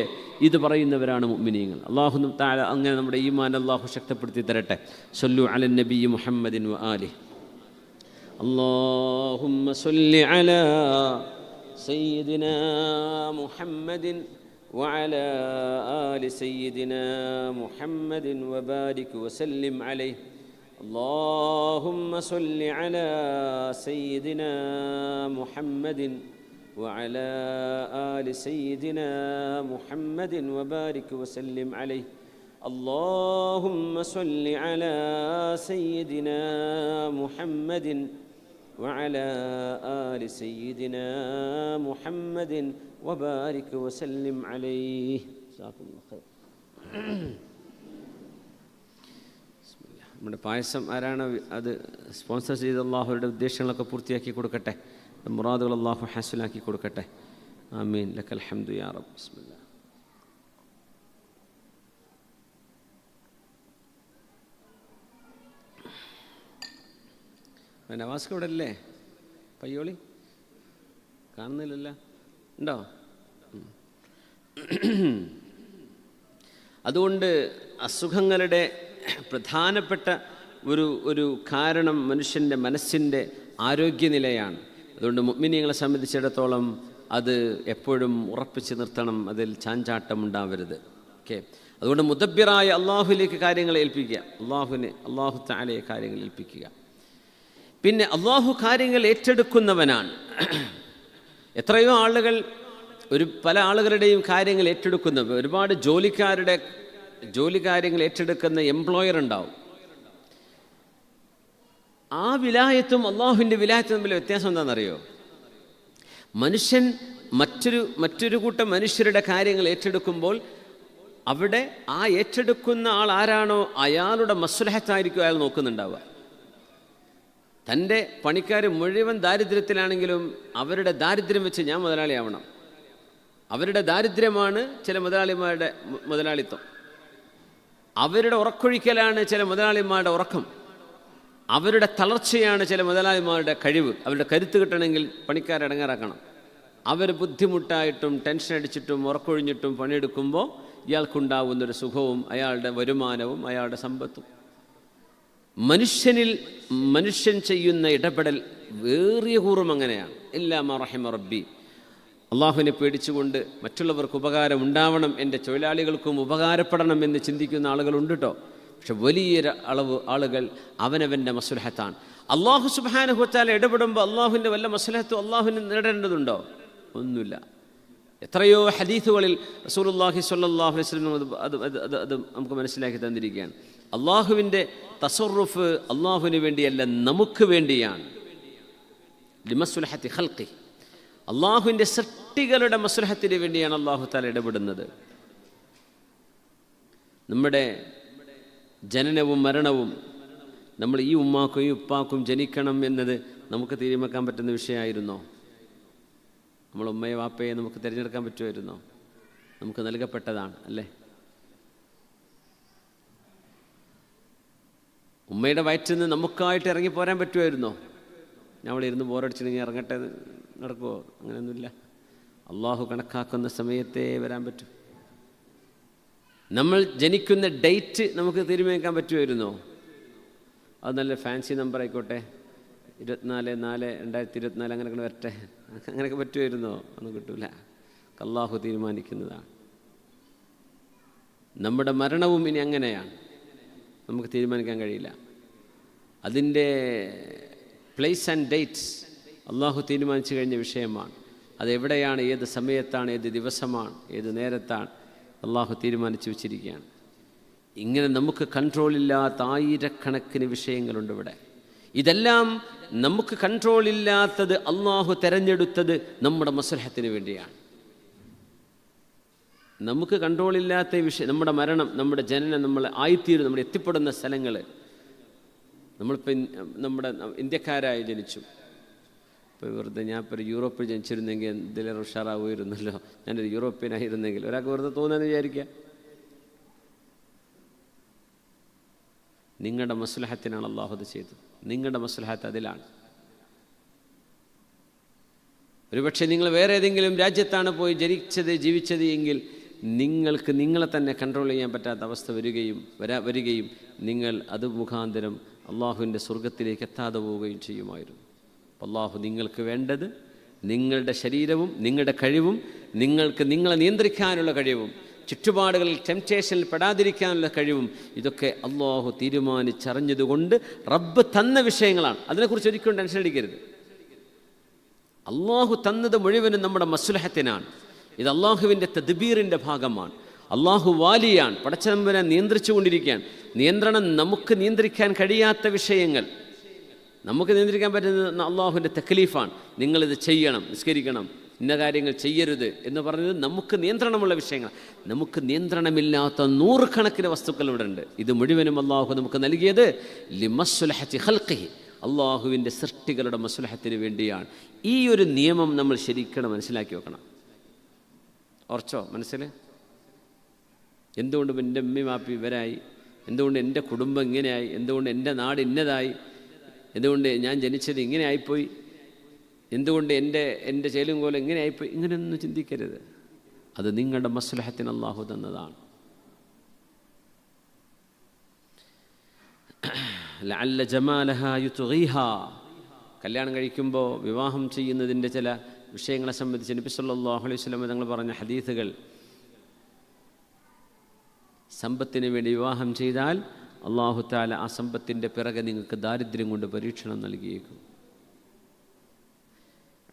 ഇത് പറയുന്നവരാണ് മുഅ്മിനീങ്ങൾ. അല്ലാഹു തആല അങ്ങനെ നമ്മുടെ ഈമാൻ അല്ലാഹു ശക്തിപ്പെടുത്തി തരട്ടെ. സല്ലു അലൻ നബി മുഹമ്മദിൻ വ ആലിഹി. اللهم صل على سيدنا محمد وعلى آل سيدنا محمد وبارك وسلم عليه. اللهم صل على سيدنا محمد وعلى آل سيدنا محمد وبارك وسلم عليه. اللهم صل على سيدنا محمد وعلى آل سيدنا محمد وبارك وسلم عليه. جزاكم الله خير. നമ്മുടെ പായസം ആരാണ് അത് സ്പോൺസർ ചെയ്ത് അള്ളാഹുരുടെ ഉദ്ദേശങ്ങളൊക്കെ പൂർത്തിയാക്കി കൊടുക്കട്ടെ, മുറാദുകൾ അള്ളാഹു ഹാസിലാക്കി കൊടുക്കട്ടെ. ആമീൻ. ലക്കൽ ഹംദു യാ റബ്ബ്. ബിസ്മില്ലാ. നവാസ്ക ഇവിടെ അല്ലേ? പയ്യോളി കാണുന്നില്ലല്ലോ, ഉണ്ടോ? അതുകൊണ്ട് അസുഖങ്ങളുടെ പ്രധാനപ്പെട്ട ഒരു കാരണം മനുഷ്യൻ്റെ മനസ്സിൻ്റെ ആരോഗ്യനിലയാണ്. അതുകൊണ്ട് മുഅ്മിനീങ്ങളെ സംബന്ധിച്ചിടത്തോളം അത് എപ്പോഴും ഉറപ്പിച്ച് നിർത്തണം, അതിൽ ചാഞ്ചാട്ടം ഉണ്ടാവരുത്. ഓക്കെ. അതുകൊണ്ട് മുദബ്ബിറായ അള്ളാഹുവിലേക്ക് കാര്യങ്ങൾ ഏൽപ്പിക്കുക, അള്ളാഹു തആലയെ കാര്യങ്ങൾ ഏൽപ്പിക്കുക. പിന്നെ അള്ളാഹു കാര്യങ്ങൾ ഏറ്റെടുക്കുന്നവനാണ്. എത്രയോ ആളുകൾ പല ആളുകളുടെയും കാര്യങ്ങൾ ഏറ്റെടുക്കുന്നവർ, ഒരുപാട് ജോലി കാര്യങ്ങൾ ഏറ്റെടുക്കുന്ന എംപ്ലോയർ ഉണ്ടാവും. ആ വിലായത്തും അള്ളാഹുവിൻ്റെ വിലായത്തും തമ്മിൽ വ്യത്യാസം എന്താണെന്നറിയോ? മനുഷ്യൻ മറ്റൊരു കൂട്ടം മനുഷ്യരുടെ കാര്യങ്ങൾ ഏറ്റെടുക്കുമ്പോൾ അവിടെ ആ ഏറ്റെടുക്കുന്ന ആൾ ആരാണോ അയാളുടെ മസ്ലഹത്തായിരിക്കും അയാൾ നോക്കുന്നുണ്ടാവുക. തൻ്റെ പണിക്കാർ മുഴുവൻ ദാരിദ്ര്യത്തിലാണെങ്കിലും അവരുടെ ദാരിദ്ര്യം വെച്ച് ഞാൻ മുതലാളിയാവണം. അവരുടെ ദാരിദ്ര്യമാണ് ചില മുതലാളിമാരുടെ മുതലാളിത്തം. അവരുടെ ഉറക്കൊഴിക്കലാണ് ചില മുതലാളിമാരുടെ ഉറക്കം. അവരുടെ തളർച്ചയാണ് ചില മുതലാളിമാരുടെ കഴിവ്. അവരുടെ കരുത്ത് കിട്ടണമെങ്കിൽ പണിക്കാരെ ഇടങ്ങേറാക്കണം. അവർ ബുദ്ധിമുട്ടായിട്ടും ടെൻഷൻ അടിച്ചിട്ടും ഉറക്കൊഴിഞ്ഞിട്ടും പണിയെടുക്കുമ്പോൾ ഇയാൾക്കുണ്ടാവുന്നൊരു സുഖവും അയാളുടെ വരുമാനവും അയാളുടെ സമ്പത്തും. മനുഷ്യൻ ചെയ്യുന്ന ഇടപെടൽ വേറിയ കൂറും അങ്ങനെയാണ്. ഇല്ലാ മാ റഹിമ റബ്ബി. അള്ളാഹുവിനെ പേടിച്ചുകൊണ്ട് മറ്റുള്ളവർക്ക് ഉപകാരം ഉണ്ടാവണം, എൻ്റെ തൊഴിലാളികൾക്കും ഉപകാരപ്പെടണം എന്ന് ചിന്തിക്കുന്ന ആളുകളുണ്ട് കേട്ടോ. പക്ഷെ വലിയൊരു അളവ് ആളുകൾ അവനവൻ്റെ മസ്ലഹത്താണ്. അള്ളാഹു സുബ്ഹാനഹു വ തആല ഇടപെടുമ്പോൾ അള്ളാഹുവിൻ്റെ വല്ല മസ്ലഹത്തും അള്ളാഹുവിന് നേടേണ്ടതുണ്ടോ? ഒന്നുമില്ല. എത്രയോ ഹദീസുകളിൽ റസൂലുള്ളാഹി സ്വല്ലല്ലാഹു അലൈഹി വസല്ലം അത് നമുക്ക് മനസ്സിലാക്കി തന്നിരിക്കുകയാണ്. അള്ളാഹുവിൻ്റെ തസറുഫ് അള്ളാഹുവിന് വേണ്ടിയല്ല, നമുക്ക് വേണ്ടിയാണ്. ലിമസ്ലഹത്തി ഖൽഖി, അള്ളാഹുവിൻ്റെ സൃഷ്ടികളുടെ മസ്ലഹത്തിന് വേണ്ടിയാണ് അള്ളാഹു തആല ഇടപെടുന്നത്. നമ്മുടെ ജനനവും മരണവും നമ്മൾ ഈ ഉമ്മാക്കും ഈ ഉപ്പാക്കും ജനിക്കണം എന്നത് നമുക്ക് തീരുമാനിക്കാൻ പറ്റുന്ന വിഷയമായിരുന്നോ? നമ്മൾ ഉമ്മയെ വാപ്പയെ നമുക്ക് തിരഞ്ഞെടുക്കാൻ പറ്റുമായിരുന്നോ? നമുക്ക് നൽകപ്പെട്ടതാണ് അല്ലേ? ഉമ്മയുടെ വയറ്റിൽ നിന്ന് നമുക്കായിട്ട് ഇറങ്ങിപ്പോരാൻ പറ്റുമായിരുന്നോ? ഞമ്മൾ ഇരുന്ന് ബോറടിച്ചിട്ടുണ്ടെങ്കിൽ ഇറങ്ങട്ടെ നടക്കുമോ? അങ്ങനെയൊന്നുമില്ല. അള്ളാഹു കണക്കാക്കുന്ന സമയത്തേ വരാൻ പറ്റും. നമ്മൾ ജനിക്കുന്ന ഡേറ്റ് നമുക്ക് തീരുമാനിക്കാൻ പറ്റുമായിരുന്നോ? അത് നല്ല ഫാൻസി നമ്പർ ആയിക്കോട്ടെ, 24/4/2024 അങ്ങനെയൊക്കെ വരട്ടെ, അങ്ങനെയൊക്കെ പറ്റുമായിരുന്നോ? ഒന്നും കിട്ടൂല. അള്ളാഹു തീരുമാനിക്കുന്നതാണ്. നമ്മുടെ മരണവും ഇനി അങ്ങനെയാണ്, നമുക്ക് തീരുമാനിക്കാൻ കഴിയില്ല. അതിൻ്റെ പ്ലേസ് ആൻഡ് ഡേറ്റ്സ് അള്ളാഹു തീരുമാനിച്ചു കഴിഞ്ഞ വിഷയമാണ്. അതെവിടെയാണ്, ഏത് സമയത്താണ്, ഏത് ദിവസമാണ്, ഏത് നേരത്താണ് അള്ളാഹു തീരുമാനിച്ചു വെച്ചിരിക്കുകയാണ്. ഇങ്ങനെ നമുക്ക് കൺട്രോളില്ലാത്ത ആയിരക്കണക്കിന് വിഷയങ്ങളുണ്ട് ഇവിടെ. ഇതെല്ലാം നമുക്ക് കൺട്രോളില്ലാത്തത് അള്ളാഹു തെരഞ്ഞെടുത്തത് നമ്മുടെ മസ്ലഹത്തിന് വേണ്ടിയാണ്. നമുക്ക് കൺട്രോളില്ലാത്ത വിഷയം, നമ്മുടെ മരണം, നമ്മുടെ ജനനം, നമ്മൾ ആയിത്തീരും, നമ്മൾ എത്തിപ്പെടുന്ന സ്ഥലങ്ങൾ. നമ്മളിപ്പോൾ നമ്മുടെ ഇന്ത്യക്കാരായി ജനിച്ചു. ഇപ്പോൾ വെറുതെ ഞാനിപ്പോൾ ഒരു യൂറോപ്പിൽ ജനിച്ചിരുന്നെങ്കിൽ എന്തെങ്കിലും ഉഷാറാവുമായിരുന്നല്ലോ, ഞാനൊരു യൂറോപ്യനായിരുന്നെങ്കിൽ, ഒരാൾക്ക് വെറുതെ തോന്നുമെന്ന് വിചാരിക്കുക. നിങ്ങളുടെ മസ്ലഹത്തിനാണ് അള്ളാഹു അത് ചെയ്തത്. നിങ്ങളുടെ മസ്ലഹത്ത് അതിലാണ്. ഒരുപക്ഷെ നിങ്ങൾ വേറെ ഏതെങ്കിലും രാജ്യത്താണ് പോയി ജീവിച്ചത് എങ്കിൽ നിങ്ങൾക്ക് നിങ്ങളെ തന്നെ കൺട്രോൾ ചെയ്യാൻ പറ്റാത്ത അവസ്ഥ വരികയും നിങ്ങൾ അത് മുഖാന്തരം അള്ളാഹുവിൻ്റെ സ്വർഗത്തിലേക്ക് എത്താതെ പോവുകയും ചെയ്യുമായിരുന്നു. അള്ളാഹു നിങ്ങൾക്ക് വേണ്ടത് നിങ്ങളുടെ ശരീരവും നിങ്ങളുടെ കഴിവും, നിങ്ങൾക്ക് നിങ്ങളെ നിയന്ത്രിക്കാനുള്ള കഴിവും, ചുറ്റുപാടുകളിൽ ടെംപ്റ്റേഷനിൽ പെടാതിരിക്കാനുള്ള കഴിവും, ഇതൊക്കെ അള്ളാഹു തീരുമാനിച്ചറിഞ്ഞതുകൊണ്ട് റബ്ബ് തന്ന വിഷയങ്ങളാണ്. അതിനെക്കുറിച്ച് ഒരിക്കലും ടെൻഷൻ അടിക്കരുത്. അള്ളാഹു തന്നത് മുഴുവനും നമ്മുടെ മസ്ലഹത്തിനാണ്. ഇത് അള്ളാഹുവിൻ്റെ തദ്ബീറിൻ്റെ ഭാഗമാണ്. അള്ളാഹു വാലിയാണ്, പടച്ചതമ്പുരാൻ നിയന്ത്രിച്ചു കൊണ്ടിരിക്കുകയാണ്. നിയന്ത്രണം നമുക്ക് നിയന്ത്രിക്കാൻ കഴിയാത്ത വിഷയങ്ങൾ, നമുക്ക് നിയന്ത്രിക്കാൻ പറ്റുന്നത് അള്ളാഹുവിൻ്റെ തക്ലീഫാണ്. നിങ്ങളിത് ചെയ്യണം, നിസ്കരിക്കണം, ഇന്ന കാര്യങ്ങൾ ചെയ്യരുത് എന്ന് പറഞ്ഞത് നമുക്ക് നിയന്ത്രണമുള്ള വിഷയങ്ങൾ. നമുക്ക് നിയന്ത്രണമില്ലാത്ത നൂറുകണക്കിന് വസ്തുക്കൾ ഇവിടെ ഉണ്ട്. ഇത് മുഴുവനും അള്ളാഹു നമുക്ക് നൽകിയത് ലിമസ്ലഹത്തി ഖൽഖിഹി, അള്ളാഹുവിൻ്റെ സൃഷ്ടികളുടെ മസ്ലഹത്തിന് വേണ്ടിയാണ്. ഈ ഒരു നിയമം നമ്മൾ ശരിക്കും മനസ്സിലാക്കി വെക്കണം. ഓർച്ചോ മനസ്സിൽ? എന്തുകൊണ്ട് എൻ്റെ ഉമ്മയും വാപ്പി ഇവരായി, എന്തുകൊണ്ട് എൻ്റെ കുടുംബം ഇങ്ങനെയായി, എന്തുകൊണ്ട് എൻ്റെ നാട് ഇന്നതായി, എന്തുകൊണ്ട് ഞാൻ ജനിച്ചത് ഇങ്ങനെ ആയിപ്പോയി, എന്തുകൊണ്ട് എൻ്റെ ചേലും കോലം ഇങ്ങനെ ആയിപ്പോയി, ഇങ്ങനെയൊന്നും ചിന്തിക്കരുത്. അത് നിങ്ങളുടെ മസ്ലഹത്തിന് അള്ളാഹു തന്നതാണ്. ലഅല്ല ജമാലഹാ യുത്ഗീഹാ, കല്യാണം കഴിക്കുമ്പോൾ വിവാഹം ചെയ്യുന്നതിൻ്റെ ചില വിഷയങ്ങളെ സംബന്ധിച്ച് നബി സല്ലല്ലാഹു അലൈഹി വസല്ലം തങ്ങൾ പറഞ്ഞ ഹദീസുകൾ, സമ്പത്തിന് വേണ്ടി വിവാഹം ചെയ്താൽ അള്ളാഹു തആല ആ സമ്പത്തിൻ്റെ പിറകെ നിങ്ങൾക്ക് ദാരിദ്ര്യം കൊണ്ട് പരീക്ഷണം നൽകിയേക്കും.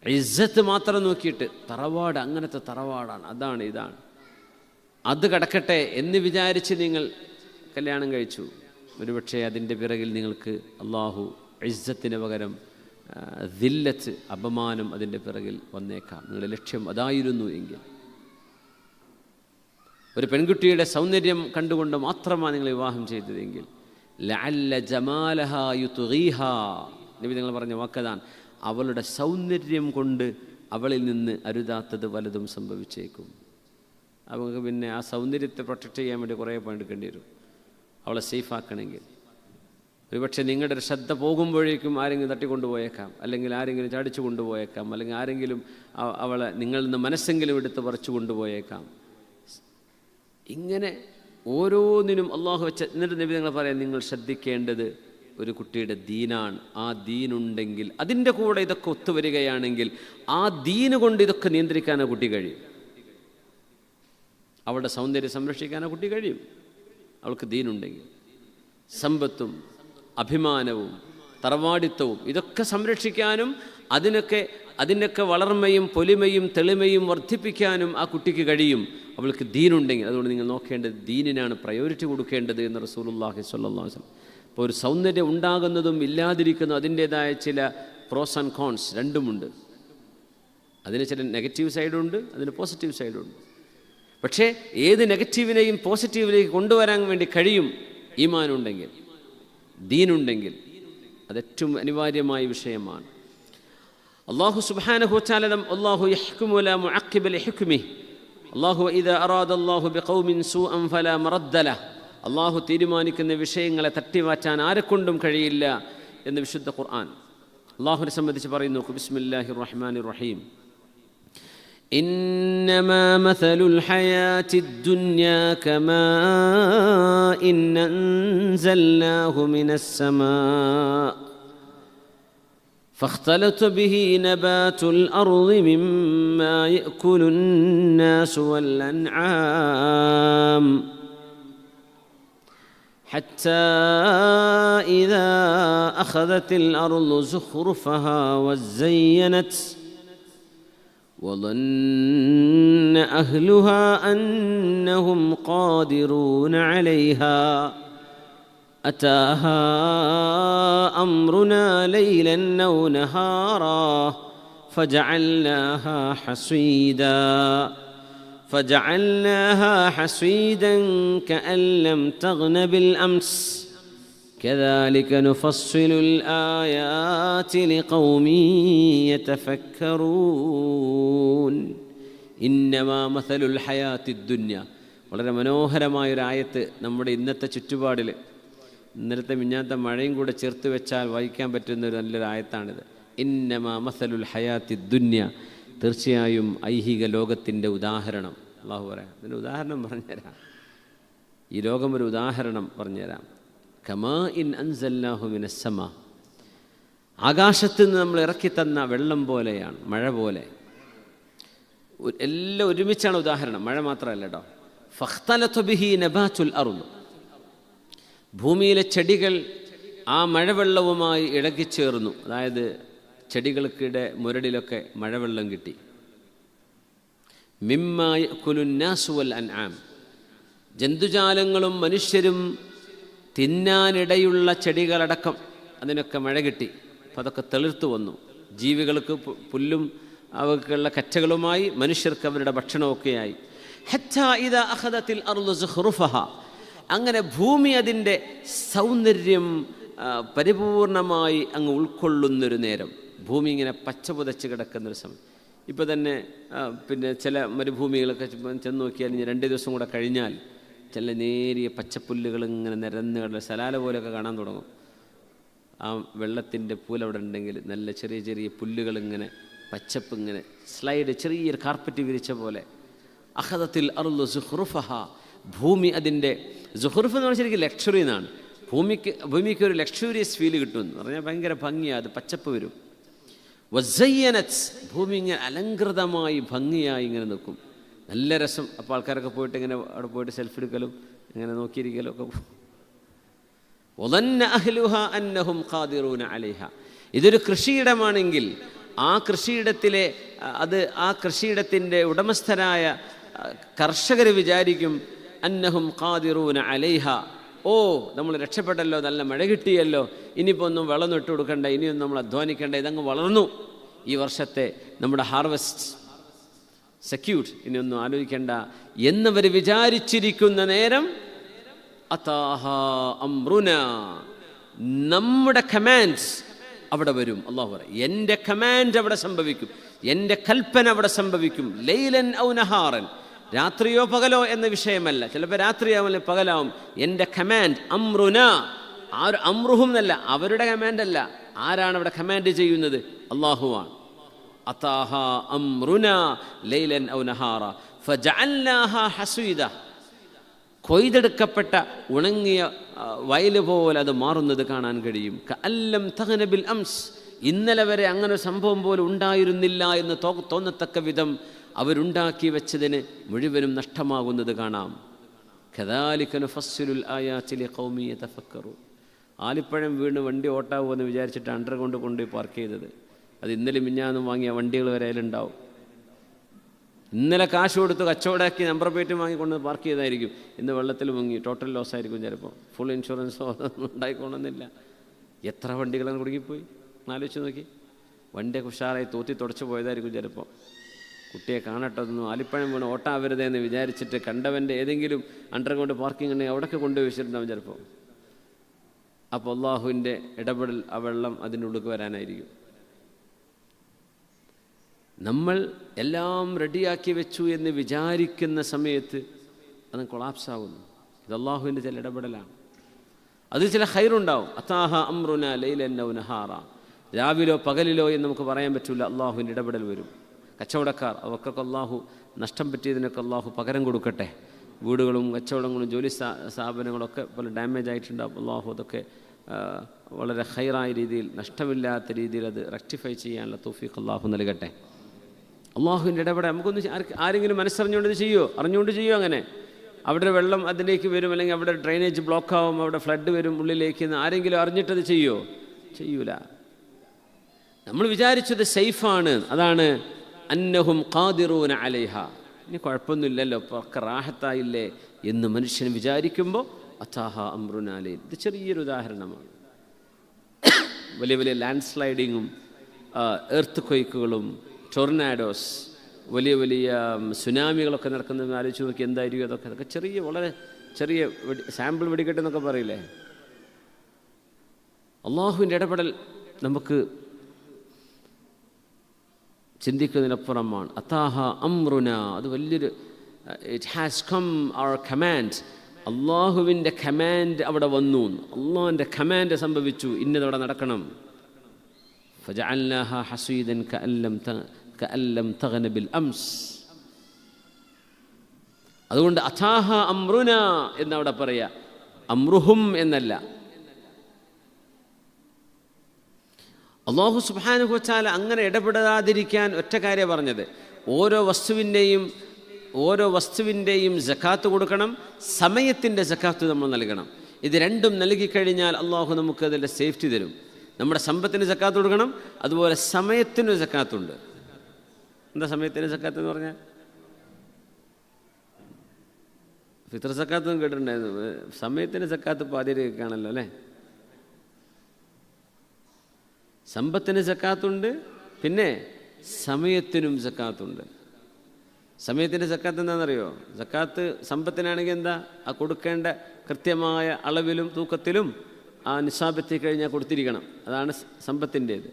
ഇസ്സത്ത് മാത്രം നോക്കിയിട്ട് തറവാട് അങ്ങനത്തെ തറവാടാണ്, അതാണ് ഇതാണ്, അത് കിടക്കട്ടെ എന്ന് വിചാരിച്ച് നിങ്ങൾ കല്യാണം കഴിച്ചു. ഒരുപക്ഷെ അതിൻ്റെ പിറകിൽ നിങ്ങൾക്ക് അള്ളാഹു ഇസ്സത്തിന് പകരം ദില്ലത്ത്, അപമാനം അതിൻ്റെ പിറകിൽ വന്നേക്കാം. നിങ്ങളുടെ ലക്ഷ്യം അതായിരുന്നു എങ്കിൽ. ഒരു പെൺകുട്ടിയുടെ സൗന്ദര്യം കണ്ടുകൊണ്ട് മാത്രമാണ് നിങ്ങൾ വിവാഹം ചെയ്തതെങ്കിൽ ലഅല്ല ജമാലഹാ യുത്ഗീഹാ, നബി നിങ്ങൾ പറഞ്ഞ വാക്കതാണ്, അവളുടെ സൗന്ദര്യം കൊണ്ട് അവളിൽ നിന്ന് അരുതാത്തത് വലതും സംഭവിച്ചേക്കും. അവൾക്ക് പിന്നെ ആ സൗന്ദര്യത്തെ പ്രൊട്ടക്റ്റ് ചെയ്യാൻ വേണ്ടി കുറേ പണിയെടുക്കേണ്ടി വരും അവളെ സേഫാക്കണമെങ്കിൽ. ഒരുപക്ഷെ നിങ്ങളുടെ ഒരു ശ്രദ്ധ പോകുമ്പോഴേക്കും ആരെങ്കിലും തട്ടിക്കൊണ്ടുപോയേക്കാം, അല്ലെങ്കിൽ ആരെങ്കിലും ചാടിച്ചു കൊണ്ടുപോയേക്കാം, അല്ലെങ്കിൽ ആരെങ്കിലും അവളെ നിങ്ങളിൽ നിന്ന് മനസ്സെങ്കിലും എടുത്ത് പറിച്ചു കൊണ്ടുപോയേക്കാം. ഇങ്ങനെ ഓരോന്നിനും അള്ളാഹു വെച്ച. എന്നിട്ട് നബി നിങ്ങൾ പറയാം, നിങ്ങൾ ശ്രദ്ധിക്കേണ്ടത് ഒരു കുട്ടിയുടെ ദീനാണ്. ആ ദീനുണ്ടെങ്കിൽ, അതിൻ്റെ കൂടെ ഇതൊക്കെ ഒത്തുവരികയാണെങ്കിൽ ആ ദീന് കൊണ്ട് ഇതൊക്കെ നിയന്ത്രിക്കാൻ ആ കുട്ടി കഴിയും. അവളുടെ സൗന്ദര്യം സംരക്ഷിക്കാൻ ആ കുട്ടി കഴിയും, അവൾക്ക് ദീനുണ്ടെങ്കിൽ. സമ്പത്തും അഭിമാനവും തറവാടിത്തവും ഇതൊക്കെ സംരക്ഷിക്കാനും അതിനൊക്കെ വളർമയും പൊലിമയും തെളിമയും വർദ്ധിപ്പിക്കാനും ആ കുട്ടിക്ക് കഴിയും, അവൾക്ക് ദീനുണ്ടെങ്കിൽ. അതുകൊണ്ട് നിങ്ങൾ നോക്കേണ്ടത് ദീനിനാണ് പ്രയോറിറ്റി കൊടുക്കേണ്ടത് എന്ന് റസൂലുള്ളാഹി സ്വല്ലല്ലാഹു അലൈഹി വസല്ലം. ഇപ്പോൾ ഒരു സൗന്ദര്യം ഉണ്ടാകുന്നതും ഇല്ലാതിരിക്കുന്നതും അതിൻ്റേതായ ചില പ്രോസ് ആൻഡ് കോൺസ് രണ്ടുമുണ്ട്. അതിന് ചില നെഗറ്റീവ് സൈഡുണ്ട്, അതിന് പോസിറ്റീവ് സൈഡുണ്ട്. പക്ഷേ ഏത് നെഗറ്റീവിനെയും പോസിറ്റീവിലേക്ക് കൊണ്ടുവരാൻ വേണ്ടി കഴിയും ഈമാനുണ്ടെങ്കിൽ, ദീനുണ്ടെങ്കിൽ. അതേറ്റവും അനിവാര്യമായ വിഷയമാണ്. അല്ലാഹു സുബ്ഹാനഹു വ തആല അല്ലാഹു യഹ്കുമു ലാ മുഅഖ്ഖിബ ലിഹുക്മിഹി, അല്ലാഹു ഇദാ അറാദ അല്ലാഹു ബിഖൗമിൻ സൂഅൻ ഫലാ മറദ്ദ ലഹു, അല്ലാഹു തീരുമാനിക്കുന്ന വിഷയങ്ങളെ തട്ടിമാറ്റാൻ ആരെക്കൊണ്ടും കഴിയില്ല എന്ന് വിശുദ്ധ ഖുർആൻ അല്ലാഹുവിനെ സംബന്ധിച്ച് പറയുന്നു. ബിസ്മില്ലാഹിർ റഹ്മാനിർ റഹീം. إنما مثل الحياة الدنيا كماء أنزلناه من السماء فاختلط به نبات الأرض مما يأكل الناس والأنعام حتى إذا أخذت الأرض زخرفها وزينت وظن أهلها أنهم قادرون عليها أتاها أمرنا ليلا أو نهارا فجعلناها حصيدا كأن لم تغن بالأمس كذلك نفصل الآيات لقوم يتفكرون إنما مثل الحياة الدنيا. വളരെ മനോഹരമായൊരായത്ത് നമ്മുടെ ഇന്നത്തെ ചുറ്റുപാടിൽ, ഇന്നലത്തെ മിഞ്ഞാത്ത മഴയും കൂടെ ചേർത്ത് വെച്ചാൽ വായിക്കാൻ പറ്റുന്നൊരു നല്ലൊരു ആയത്താണിത്. ഇന്നമാ മസലുൽ ഹയാത്തി ദുന്യ, തീർച്ചയായും ഐഹിക ലോകത്തിൻ്റെ ഉദാഹരണം. അള്ളാഹു പറയാം, അതിൻ്റെ ഉദാഹരണം പറഞ്ഞുതരാം. ഈ ലോകം ഒരു ഉദാഹരണം പറഞ്ഞുതരാം. കമാ ഇൻ അൻസൽനാഹു മിനസ് സമാ, ആകാശത്ത് നിന്ന് നമ്മൾ ഇറക്കി തന്ന വെള്ളം പോലെയാണ്, മഴ പോലെ. എല്ലാം ഒരുമിച്ചാണ് ഉദാഹരണം, മഴ മാത്രമല്ല കേട്ടോ. ഫഖ്തലത ബിഹി നബാതുൽ അർദ്, ഭൂമിയിലെ ചെടികൾ ആ മഴവെള്ളവുമായി ഇളകിച്ചേർന്നു. അതായത് ചെടികൾക്കിടെ മുരടിലൊക്കെ മഴവെള്ളം കിട്ടി. മിമ്മാ യഅ്കുലുൻ നാസു വൽ അൻആം, ജന്തുജാലങ്ങളും മനുഷ്യരും തിന്നാനിടയുള്ള ചെടികളടക്കം അതിനൊക്കെ മഴ കിട്ടി. അപ്പോൾ അതൊക്കെ തെളിർത്തു വന്നു. ജീവികൾക്ക് പുല്ലും അവക്കുള്ള കറ്റകളുമായി, മനുഷ്യർക്ക് അവരുടെ ഭക്ഷണമൊക്കെയായി. ഹത്താ ഇദാ അഖദത്തിൽ അർളു സുഖ്റുഫഹ, അങ്ങനെ ഭൂമി അതിൻ്റെ സൗന്ദര്യം പരിപൂർണമായി അങ്ങ് ഉൾക്കൊള്ളുന്നൊരു നേരം, ഭൂമി ഇങ്ങനെ പച്ച പുതച്ച് കിടക്കുന്നൊരു സമയം. ഇപ്പോൾ തന്നെ പിന്നെ ചില മരുഭൂമികളൊക്കെ ചെന്ന് നോക്കിയാൽ 2 ദിവസം കൂടെ കഴിഞ്ഞാൽ ചില നേരിയ പച്ചപ്പുല്ലുകൾ ഇങ്ങനെ നിരന്ന് കിടന്ന സലാല പോലെയൊക്കെ കാണാൻ തുടങ്ങും. ആ വെള്ളത്തിൻ്റെ പൂലവിടെ ഉണ്ടെങ്കിൽ നല്ല ചെറിയ ചെറിയ പുല്ലുകൾ ഇങ്ങനെ പച്ചപ്പ് ഇങ്ങനെ സ്ലൈഡ് ചെറിയൊരു കാർപ്പറ്റ് വിരിച്ച പോലെ. അഖദത്തിൽ അർളു സുഖ്റുഫഹ, ഭൂമി അതിൻ്റെ സുഖ്റുഫ് എന്ന് പറഞ്ഞാൽ ശരിക്കും ലക്ഷറി എന്നാണ്. ഭൂമിക്ക് ഒരു ലക്ഷൂറിയസ് ഫീൽ കിട്ടുമെന്ന് പറഞ്ഞാൽ ഭയങ്കര ഭംഗിയാണ്, അത് പച്ചപ്പ് വരും. വസയ്യനത്, ഭൂമി ഇങ്ങനെ അലങ്കൃതമായി ഭംഗിയായി ഇങ്ങനെ നിൽക്കും, നല്ല രസം. അപ്പോൾ ആൾക്കാരൊക്കെ പോയിട്ട് ഇങ്ങനെ അവിടെ പോയിട്ട് സെൽഫി എടുക്കലും ഇങ്ങനെ നോക്കിയിരിക്കലും ഒക്കെ. വദന്ന അഹ്ലുഹ അന്നഹും ഖാദിറൂന അലൈഹ, ഇതൊരു കൃഷിയിടമാണെങ്കിൽ ആ കൃഷിയിടത്തിലെ ആ കൃഷിയിടത്തിൻ്റെ ഉടമസ്ഥരായ കർഷകർ വിചാരിക്കും അന്നഹും ഖാദിറൂന അലൈഹ, ഓ നമ്മൾ രക്ഷപ്പെട്ടല്ലോ, നല്ല മഴ കിട്ടിയല്ലോ, ഇനിയിപ്പോൾ ഒന്നും വളം നട്ടു കൊടുക്കണ്ട, ഇനിയൊന്നും നമ്മൾ അധ്വാനിക്കേണ്ട, ഇതങ്ങ് വളർന്നു, ഈ വർഷത്തെ നമ്മുടെ ഹാർവെസ്റ്റ് സെക്യൂർഡ്, ഇനിയൊന്നും ആലോചിക്കേണ്ട എന്നവർ വിചാരിച്ചിരിക്കുന്ന നേരം അതാഹ അംറുന, നമ്മുടെ കമാൻഡ്സ് അവിടെ വരും. അള്ളാഹു പറയും, എൻ്റെ കമാൻഡ് അവിടെ സംഭവിക്കും, എൻ്റെ കൽപ്പന അവിടെ സംഭവിക്കും. ലൈലൻ ഔ നഹാറൻ, രാത്രിയോ പകലോ എന്ന വിഷയമല്ല, ചിലപ്പോൾ രാത്രിയാവില്ല പകലാവും. എൻ്റെ കമാൻഡ് അംറുന, അമ്രുഹും എന്നല്ല, അവരുടെ കമാൻഡ് അല്ല. ആരാണ് അവിടെ കമാൻഡ് ചെയ്യുന്നത്? അള്ളാഹുവാണ്. അതാഹ അംറുന ലൈലൻ ഔ നഹാറ ഫജഅൽനാഹ ഹസീദ, കൊയ്തെടുക്കപ്പെട്ട ഉണങ്ങിയ വയല് പോലെ അത് മാറുന്നത് കാണാൻ കഴിയും. കഅല്ലം തഗ്ന ബിൽ അംസ്, ഇന്നലെ വരെ അങ്ങനെ ഒരു സംഭവം പോലും ഉണ്ടായിരുന്നില്ല എന്ന് തോന്നത്തക്ക വിധം അവരുണ്ടാക്കി വെച്ചതിന് മുഴുവനും നഷ്ടമാകുന്നത് കാണാം. കദാലിക നുഫസ്സിലുൽ ആയാതി ലിഖൗമി യതഫക്കറൂൻ. ആലിപ്പഴം വീണ് വണ്ടി ഓട്ടാവുമെന്ന് വിചാരിച്ചിട്ട് അണ്ടർഗ്രൗണ്ട് കൊണ്ടുപോയി പാർക്ക് ചെയ്തത്, അത് ഇന്നലെ മിഞ്ഞാന്നും വാങ്ങിയ വണ്ടികൾ വരെ അതിലുണ്ടാവും. ഇന്നലെ കാശ് കൊടുത്ത് കച്ചവടമാക്കി നമ്പർ പ്ലേറ്റ് വാങ്ങിക്കൊണ്ട് പാർക്ക് ചെയ്തായിരിക്കും, ഇന്ന് വെള്ളത്തിൽ മുങ്ങി ടോട്ടൽ ലോസ് ആയിരിക്കും. ചിലപ്പോൾ ഫുൾ ഇൻഷുറൻസോ ഉണ്ടായിക്കൊള്ളുന്നില്ല. എത്ര വണ്ടികളാണ് കുടുങ്ങിപ്പോയി ആലോചിച്ച് നോക്കി. വണ്ടിയൊക്കെ ഉഷാറായി തൂത്തി തുടച്ച് പോയതായിരിക്കും. ചിലപ്പോൾ കുട്ടിയെ കാണട്ടതൊന്നും ആലിപ്പഴം വീണ് ഓട്ടാവരുതേ എന്ന് വിചാരിച്ചിട്ട് കണ്ടവൻ്റെ ഏതെങ്കിലും അണ്ടർഗ്രൗണ്ട് പാർക്കിംഗ് ഉണ്ടെങ്കിൽ അവിടെയൊക്കെ കൊണ്ടുപോയി വെച്ചിട്ടുണ്ടാവും ചിലപ്പോൾ. അപ്പോൾ അള്ളാഹുവിൻ്റെ ഇടപെടൽ ആ വെള്ളം അതിനുള്ളിൽ വരാനായിരിക്കും. നമ്മൾ എല്ലാം റെഡിയാക്കി വെച്ചു എന്ന് വിചാരിക്കുന്ന സമയത്ത് അത് കൊളാപ്സ് ആകുന്നു. ഇത് അള്ളാഹുവിൻ്റെ ചില ഇടപെടലാണ്. അത് ചില ഖൈറുണ്ടാവും. അതാഹ അംറുന ലൈലൻ ഔ നഹാറ, രാവിലോ പകലിലോ എന്ന് നമുക്ക് പറയാൻ പറ്റില്ല, അള്ളാഹുവിൻ്റെ ഇടപെടൽ വരും. കച്ചവടക്കാർ അവർക്കൊക്കെ അള്ളാഹു നഷ്ടം പറ്റിയതിനൊക്കെ അള്ളാഹു പകരം കൊടുക്കട്ടെ. വീടുകളും കച്ചവടങ്ങളും ജോലി സ്ഥാപനങ്ങളൊക്കെ പല ഡാമേജ് ആയിട്ടുണ്ടാവും. അള്ളാഹു അതൊക്കെ വളരെ ഖൈറായ രീതിയിൽ, നഷ്ടമില്ലാത്ത രീതിയിൽ അത് റെക്ടിഫൈ ചെയ്യാനുള്ള തൗഫീഖ് അള്ളാഹു നൽകട്ടെ. അള്ളാഹുവിൻ്റെ ഇടപെടൽ നമുക്കൊന്ന് ആരെങ്കിലും മനസ്സറിഞ്ഞുകൊണ്ട് ചെയ്യുമോ? അറിഞ്ഞുകൊണ്ട് ചെയ്യുമോ? അങ്ങനെ അവിടെ വെള്ളം അതിലേക്ക് വരും, അല്ലെങ്കിൽ അവിടെ ഡ്രെയിനേജ് ബ്ലോക്ക് ആവും, അവിടെ ഫ്ലഡ് വരും ഉള്ളിലേക്ക് എന്ന് ആരെങ്കിലും അറിഞ്ഞിട്ടത് ചെയ്യുമോ? ചെയ്യൂല. നമ്മൾ വിചാരിച്ചത് സേഫാണ്, അതാണ് അന്നഹും ഖാദിറൂന അലൈഹ, ഇനി കുഴപ്പമൊന്നുമില്ലല്ലോ, ഒക്കെ റാഹത്തായില്ലേ എന്ന് മനുഷ്യൻ വിചാരിക്കുമ്പോൾ അതാഹ അംറുന ലൈൽ. ഇത് ചെറിയൊരു ഉദാഹരണമാണ്. വലിയ വലിയ ലാൻഡ് സ്ലൈഡിങ്ങും എർത്ത് ക്വയ്ക്കുകളും ടൊർനാഡോസ്, വലിയ വലിയ സുനാമികളൊക്കെ നടക്കുന്നത് ആലോചിച്ച് നോക്കി എന്തായിരിക്കും അതൊക്കെ. അതൊക്കെ ചെറിയ, വളരെ ചെറിയ സാമ്പിൾ വെടിക്കെട്ടെന്നൊക്കെ പറയില്ലേ. അള്ളാഹുവിൻ്റെ ഇടപെടൽ നമുക്ക് ചിന്തിക്കുന്നതിനപ്പുറമാണ്. അതാഹ അംറുന, അത് വലിയൊരു, it has come our command, അള്ളാഹുവിൻ്റെ കമാൻഡ് അവിടെ വന്നു, അള്ളാഹുവിൻ്റെ കമാൻഡ് സംഭവിച്ചു, ഇന്നതവിടെ നടക്കണം. ഫജഅൽനാഹ ഹസീദൻ കഅല്ലം തഗ്ന ബിൽ അംസ്. അതുകൊണ്ട് അതാഹ അംറുന എന്നവിടെ പറയാ, അമ്രുഹും എന്നല്ല. അല്ലാഹു സുബ്ഹാനഹു വതആല അങ്ങനെ ഇടപെടാതിരിക്കാൻ ഒറ്റ കാര്യം പറഞ്ഞത്, ഓരോ വസ്തുവിൻ്റെയും സക്കാത്ത് കൊടുക്കണം, സമയത്തിൻ്റെ സക്കാത്ത് നമ്മൾ നൽകണം. ഇത് രണ്ടും നൽകിക്കഴിഞ്ഞാൽ അള്ളാഹു നമുക്ക് അതിൻ്റെ സേഫ്റ്റി തരും. നമ്മുടെ സമ്പത്തിന് സക്കാത്ത് കൊടുക്കണം, അതുപോലെ സമയത്തിന് സക്കാത്തുണ്ട്. എന്താ സമയത്തിന് സക്കാത്ത് എന്ന് പറഞ്ഞാൽ? ഫിത്ർ സക്കാത്തും കേട്ടിട്ടുണ്ടായിരുന്നു. സമയത്തിന് സക്കാത്ത് ഇപ്പോൾ ആദ്യം കേൾക്കുകയാണല്ലോ അല്ലേ. സമ്പത്തിന് സക്കാത്തുണ്ട്, പിന്നെ സമയത്തിനും സക്കാത്തുണ്ട്. സമയത്തിൻ്റെ സക്കാത്ത് എന്താണെന്നറിയോ? സക്കാത്ത് സമ്പത്തിനാണെങ്കിൽ എന്താ, ആ കൊടുക്കേണ്ട കൃത്യമായ അളവിലും തൂക്കത്തിലും ആ നിസാബെത്തി കഴിഞ്ഞാൽ കൊടുത്തിരിക്കണം. അതാണ് സമ്പത്തിൻ്റേത്.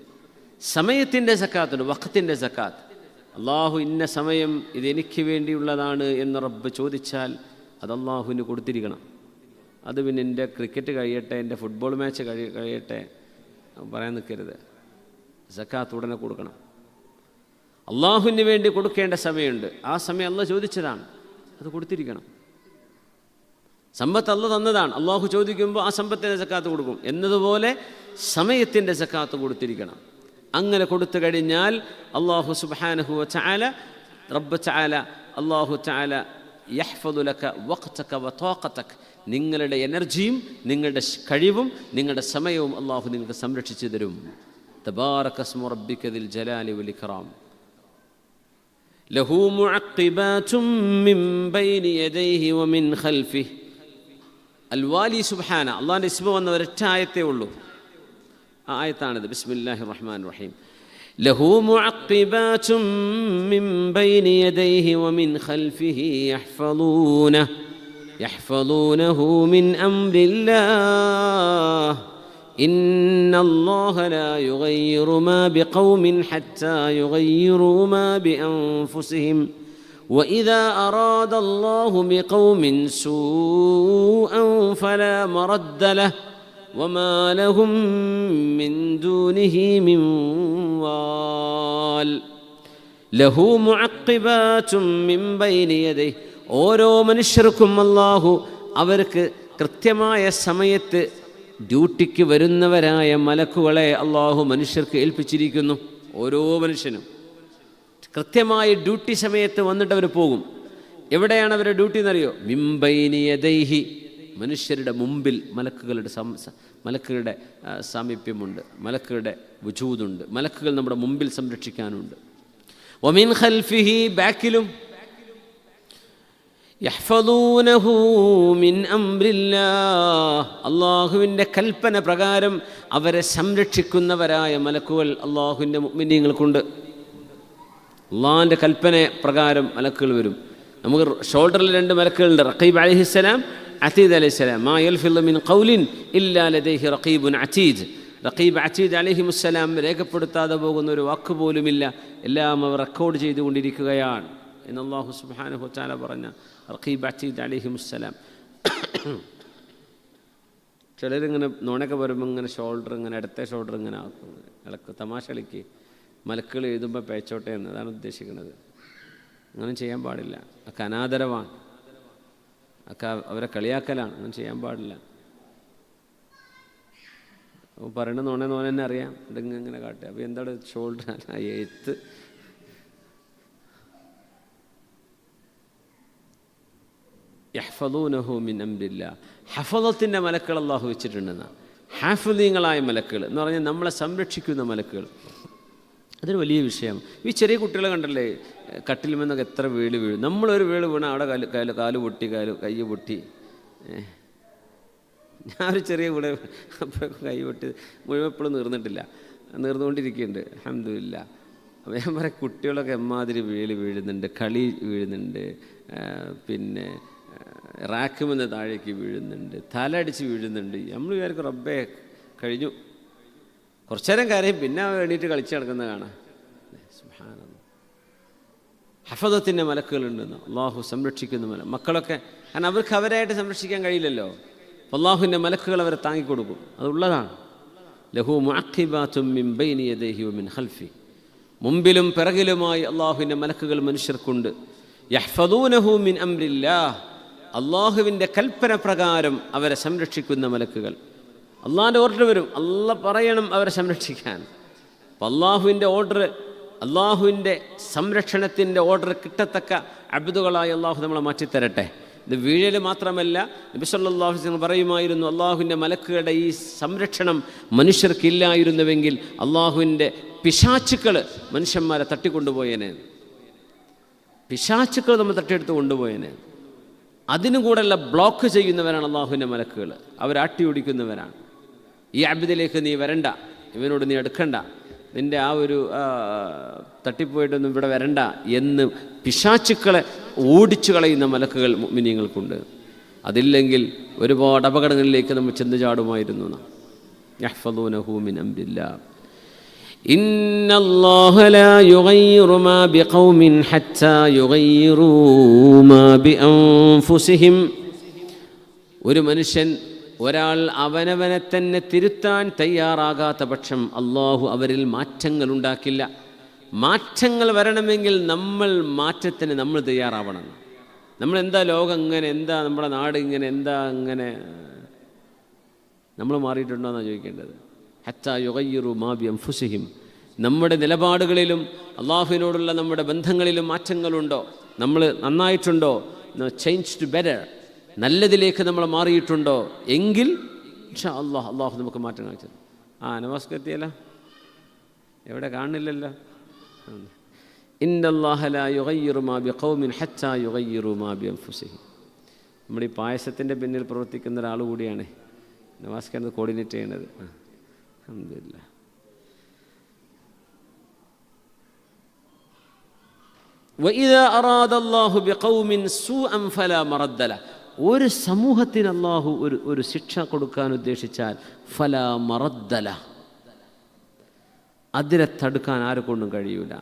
സമയത്തിൻ്റെ സക്കാത്തുണ്ട്, വഖത്തിൻ്റെ സക്കാത്ത്. അള്ളാഹു ഇന്ന സമയം ഇതെനിക്ക് വേണ്ടിയുള്ളതാണ് എന്ന് റബ്ബ് ചോദിച്ചാൽ അത് അള്ളാഹുവിന് കൊടുത്തിരിക്കണം. അത് പിന്നെ എൻ്റെ ക്രിക്കറ്റ് കഴിയട്ടെ, എൻ്റെ ഫുട്ബോൾ മാച്ച് കഴിയട്ടെ പറയാൻ നിൽക്കരുത്. സക്കാത്ത് ഉടനെ കൊടുക്കണം. അള്ളാഹുവിന് വേണ്ടി കൊടുക്കേണ്ട സമയമുണ്ട്, ആ സമയം അള്ളാഹ് ചോദിച്ചതാണ്, അത് കൊടുത്തിരിക്കണം. സമ്പത്ത് അള്ളാഹ് തന്നതാണ്, അള്ളാഹു ചോദിക്കുമ്പോൾ ആ സമ്പത്തിൻ്റെ സക്കാത്ത് കൊടുക്കും എന്നതുപോലെ സമയത്തിൻ്റെ സക്കാത്ത് കൊടുത്തിരിക്കണം. അങ്ങനെ കൊടുത്തു കഴിഞ്ഞാൽ അള്ളാഹു സുബ്ഹാനഹു വ തആല റബ്ബ് തആല അള്ളാഹു തആല യഹ്ഫദു ലക വഖ്തക വ ത്വാഖതക, നിങ്ങളുടെ എനർജിയും നിങ്ങളുടെ കഴിവും നിങ്ങളുടെ സമയവും അള്ളാഹു നിങ്ങൾക്ക് സംരക്ഷിച്ചു തരും. തബാറക ഇസ്മു റബ്ബിക ദിൽ ജലാലി വൽ ഇക്റാം. ലഹു മുഅഖിബാതും മിൻ ബൈനി യദൈഹി വ മിൻ ഖൽഫിഹി. അൽ വാലി സുബ്ഹാന, അള്ളാഹിൻ്റെ ഇസ്മ വന്ന ഒരൊറ്റ ആയത്തേ ഉള്ളൂ. ആ ആയത്താണിത്. ബിസ്മില്ലാഹിർ റഹ്മാനിർ റഹീം. ലഹു മുഅഖിബാതും മിൻ ബൈനി യദൈഹി വ മിൻ ഖൽഫിഹി യഹ്ഫളൂനഹു മിൻ അംരില്ലാഹ് ഇന്നല്ലാഹ ലാ യുഗയ്യിറു മാ ബിഖൗമിൻ ഹത്താ യുഗയ്യിറു മാ ബിഅൻഫുസിഹിം وإذا أراد الله بقوم سوءا فلا مرد له وما لهم من دونه من وال له معقبات من بين يديه. ഓരോ മനുഷ്യർക്കും അല്ലാഹു അവർക്ക് കൃത്യമായ സമയത്ത് ഡ്യൂട്ടിക്ക് വരുന്നവരായ മലക്കുകളെ അല്ലാഹു മനുഷ്യർക്ക് ഏൽപ്പിച്ചിരിക്കുന്നു. ഓരോ മനുഷ്യനും കൃത്യമായ ഡ്യൂട്ടി സമയത്ത് വന്നിട്ട് അവർ പോകും. എവിടെയാണ് അവരുടെ ഡ്യൂട്ടി എന്നറിയോ? മിൻ ബൈനി യദൈഹി, മനുഷ്യരുടെ മുമ്പിൽ മലക്കുകളുടെ സാമീപ്യമുണ്ട്, മലക്കുകളുടെ വുജൂദുണ്ട്, മലക്കുകൾ നമ്മുടെ മുമ്പിൽ സംരക്ഷിക്കാനുണ്ട്. വമിൻ ഖൽഫിഹി, ബാക്കിലും. യഹ്ഫളൂനഹു മിൻ അംരില്ലാഹ്, അള്ളാഹുവിൻ്റെ കൽപ്പന പ്രകാരം അവരെ സംരക്ഷിക്കുന്നവരായ മലക്കുകൾ അള്ളാഹുവിൻ്റെ മുഅ്മിനീങ്ങൾക്കുണ്ട്. അള്ളാഹിൻ്റെ കൽപ്പന പ്രകാരം മലക്കുകൾ വരും. നമുക്ക് ഷോൾഡറിൽ 2 മലക്കുകളുണ്ട്, റഖീബ് അലൈഹിസ്സലാം, അതീദ് അലൈഹിസ്സലാം. മാ യൽഫിളു മിൻ ഖൗലിൻ ഇല്ലാ ലദൈഹി റഖീബുൻ അതീദ്. റഖീബ് അതീദ് അലൈഹിമുസ്സലാം രേഖപ്പെടുത്താതെ പോകുന്ന ഒരു വാക്ക് പോലുമില്ല, എല്ലാം അവർ റെക്കോർഡ് ചെയ്തുകൊണ്ടിരിക്കുകയാണ് എന്ന് അല്ലാഹു സുബ്ഹാനഹു വ തആല പറഞ്ഞ റഖീബ് അതീദ് അലൈഹിമുസ്സലാം. ചിലരിങ്ങനെ നുണയൊക്കെ വരുമ്പോൾ ഇങ്ങനെ ഷോൾഡർ ഇങ്ങനെ ഇടത്തെ ഷോൾഡർ ഇങ്ങനെ ആക്കും, ഇളക്ക് തമാശ കളിക്ക്. മലക്കുകൾ എഴുതുമ്പോൾ പേച്ചോട്ടെ എന്ന്, അതാണ് ഉദ്ദേശിക്കുന്നത്. അങ്ങനെ ചെയ്യാൻ പാടില്ല. ഒക്കെ അനാദരവാണ്, ഒക്കെ അവരെ കളിയാക്കലാണ്. അങ്ങനെ ചെയ്യാൻ പാടില്ല. അപ്പോൾ പറയണ നോനെ തന്നെ അറിയാം, ഇങ്ങനെ കാട്ടുക. അപ്പോൾ എന്താണ് ഷോൾഡർ എഴുത്ത്? യഹ്ഫളൂനഹു മിൻ അംരില്ലാഹ്. ഹഫളത്തിൻ്റെ മലക്കുകൾ അല്ലാഹു വെച്ചിട്ടുണ്ടെന്നാണ്. ഹാഫിളീങ്ങളായ മലക്കുകൾ എന്ന് പറഞ്ഞാൽ നമ്മളെ സംരക്ഷിക്കുന്ന മലക്കുകൾ. അതൊരു വലിയ വിഷയം. ഈ ചെറിയ കുട്ടികളെ കണ്ടല്ലേ, കട്ടിലുമെന്നൊക്കെ എത്ര വീട് വീഴും. നമ്മളൊരു വീട് വീണാൽ അവിടെ കാല് പൊട്ടി, കൈ പൊട്ടി. ഞാനൊരു ചെറിയ വീട് അപ്പോഴൊക്കെ കൈ പൊട്ടി മുഴുവൻ എപ്പോഴും നീർന്നുകൊണ്ടിരിക്കുന്നുണ്ട്. അൽഹംദുലില്ലാ. അപ്പോൾ ഞാൻ പറയാം, കുട്ടികളൊക്കെ എമ്മാതിരി വീഴുന്നുണ്ട്, കളി വീഴുന്നുണ്ട്, പിന്നെ റാക്കുമെന്ന് താഴേക്ക് വീഴുന്നുണ്ട്, തലടിച്ച് വീഴുന്നുണ്ട്. നമ്മൾ വിചാരിക്കും റബ്ബേ കഴിഞ്ഞു, കുറച്ചു നേരം കാര്യം, പിന്നെ എണീറ്റ് കളിച്ച് നടക്കുന്ന കാണാം. സുബ്ഹാനല്ലാഹ്. ഹഫദത്തിൻ്റെ മലക്കുകളുണ്ടെന്ന് അള്ളാഹു സംരക്ഷിക്കുന്ന മക്കളൊക്കെ. കാരണം അവർക്ക് അവരായിട്ട് സംരക്ഷിക്കാൻ കഴിയില്ലല്ലോ. അള്ളാഹുവിൻ്റെ മലക്കുകൾ അവരെ താങ്ങിക്കൊടുക്കും, അതുള്ളതാണ്. ലഹു മുഅഖിബാതും മിൻ ബൈനി യദൈഹി വ മിൻ ഖൽഫി, മുമ്പിലും പിറകിലുമായി അള്ളാഹുവിൻ്റെ മലക്കുകൾ മനുഷ്യർക്കുണ്ട്. യഹ്ഫളൂനഹു മിൻ അംരില്ലാഹ്, അള്ളാഹുവിൻ്റെ കൽപ്പന പ്രകാരം അവരെ സംരക്ഷിക്കുന്ന മലക്കുകൾ. അള്ളാഹിൻ്റെ ഓർഡർ വരും, അള്ളാഹ് പറയണം അവരെ സംരക്ഷിക്കാൻ. അപ്പം അള്ളാഹുവിൻ്റെ ഓർഡർ, അള്ളാഹുവിൻ്റെ സംരക്ഷണത്തിൻ്റെ ഓർഡർ കിട്ടത്തക്ക അബ്ദുകളായി അള്ളാഹു നമ്മളെ മാറ്റിത്തരട്ടെ. ഇത് വീഴൽ മാത്രമല്ല, നബി സല്ലല്ലാഹു അലൈഹി വസല്ലം പറയുമായിരുന്നു, അള്ളാഹുവിൻ്റെ മലക്കുകളുടെ ഈ സംരക്ഷണം മനുഷ്യർക്കില്ലായിരുന്നുവെങ്കിൽ അള്ളാഹുവിൻ്റെ പിശാചുക്കൾ മനുഷ്യന്മാരെ തട്ടിക്കൊണ്ടുപോയേനെ. പിശാചുക്കൾ നമ്മൾ തട്ടിയെടുത്ത് കൊണ്ടുപോയേനെ. അതിനും കൂടെയുള്ള ബ്ലോക്ക് ചെയ്യുന്നവരാണ് അള്ളാഹുവിൻ്റെ മലക്കുകൾ. അവരാട്ടി ഓടിക്കുന്നവരാണ്. ഈ അബ്ദിലേക്ക് നീ വരണ്ട, ഇവനോട് നീ അടുക്കണ്ട, നിൻ്റെ ആ ഒരു തട്ടിപ്പോയിട്ടൊന്നും ഇവിടെ വരണ്ട എന്ന് പിശാചുക്കളെ ഓടിച്ചു കളയുന്ന മലക്കുകൾ മുഅ്മിനീങ്ങൾക്കുണ്ട്. അതില്ലെങ്കിൽ ഒരുപാട് അപകടങ്ങളിലേക്ക് നമ്മൾ ചെന്ന് ചാടുമായിരുന്നു. യഹ്ഫദൂനഹു മിൻ അംരില്ലാഹ്. ഇന്നല്ലാഹ ലാ യുഗയ്യിറു മാ ബിഖൗമിൻ ഹത്താ യുഗയ്യിറൂ മാ ബിഅൻഫുസിഹിം. ഒരു മനുഷ്യൻ, ഒരാൾ അവനവനെ തന്നെ തിരുത്താൻ തയ്യാറാകാത്ത പക്ഷം അള്ളാഹു അവരിൽ മാറ്റങ്ങൾ ഉണ്ടാക്കില്ല. മാറ്റങ്ങൾ വരണമെങ്കിൽ നമ്മൾ മാറ്റത്തിന് നമ്മൾ തയ്യാറാവണം. നമ്മളെന്താ ലോകം ഇങ്ങനെ, എന്താ നമ്മുടെ നാട് ഇങ്ങനെ, എന്താ ഇങ്ങനെ, നമ്മൾ മാറിയിട്ടുണ്ടോ എന്നാണ് ചോദിക്കേണ്ടത്. ഹത്താ യുഗയ്യിറു മാ ബിഅൻഫുസിഹിം. നമ്മുടെ നിലപാടുകളിലും അള്ളാഹുവിനോടുള്ള നമ്മുടെ ബന്ധങ്ങളിലും മാറ്റങ്ങളുണ്ടോ? നമ്മൾ നന്നായിട്ടുണ്ടോ? ചേഞ്ച് ടു ബെറ്റർ, നല്ലതിലേക്ക് നമ്മൾ മാറിയിട്ടുണ്ടോ? എങ്കിൽ ഇൻഷാ അല്ലാഹ് അള്ളാഹു നമുക്ക് മാറ്റം കാണിച്ചത്. നമസ്കരിയല്ല, എവിടെ കാണുന്നില്ലല്ലോ. ഇന്നല്ലാഹ ലാ യുഗയ്യിറു മാ ബിഖൗമിൻ ഹത്താ യുഗയ്യിറു മാ ബിഅൻഫുസിഹിം. നമ്മുടെ ഈ പായസത്തിൻ്റെ പിന്നിൽ പ്രവർത്തിക്കുന്ന ഒരാൾ കൂടിയാണ് നമസ്കാരം കോർഡിനേറ്റ് ചെയ്യണത്. അൽഹംദുലില്ലാഹ്. വഇദാ അറാദല്ലാഹു ബിഖൗമിൻ സൂഅൻ ഫലാ മറദ്ദ ലഹു. ഒരു സമൂഹത്തിന് അള്ളാഹു ഒരു ശിക്ഷ കൊടുക്കാൻ ഉദ്ദേശിച്ചാൽ ഫലാ മറദ്ദ ലഹു, അതിനെ തടുക്കാൻ ആരെക്കൊണ്ടും കഴിയൂല.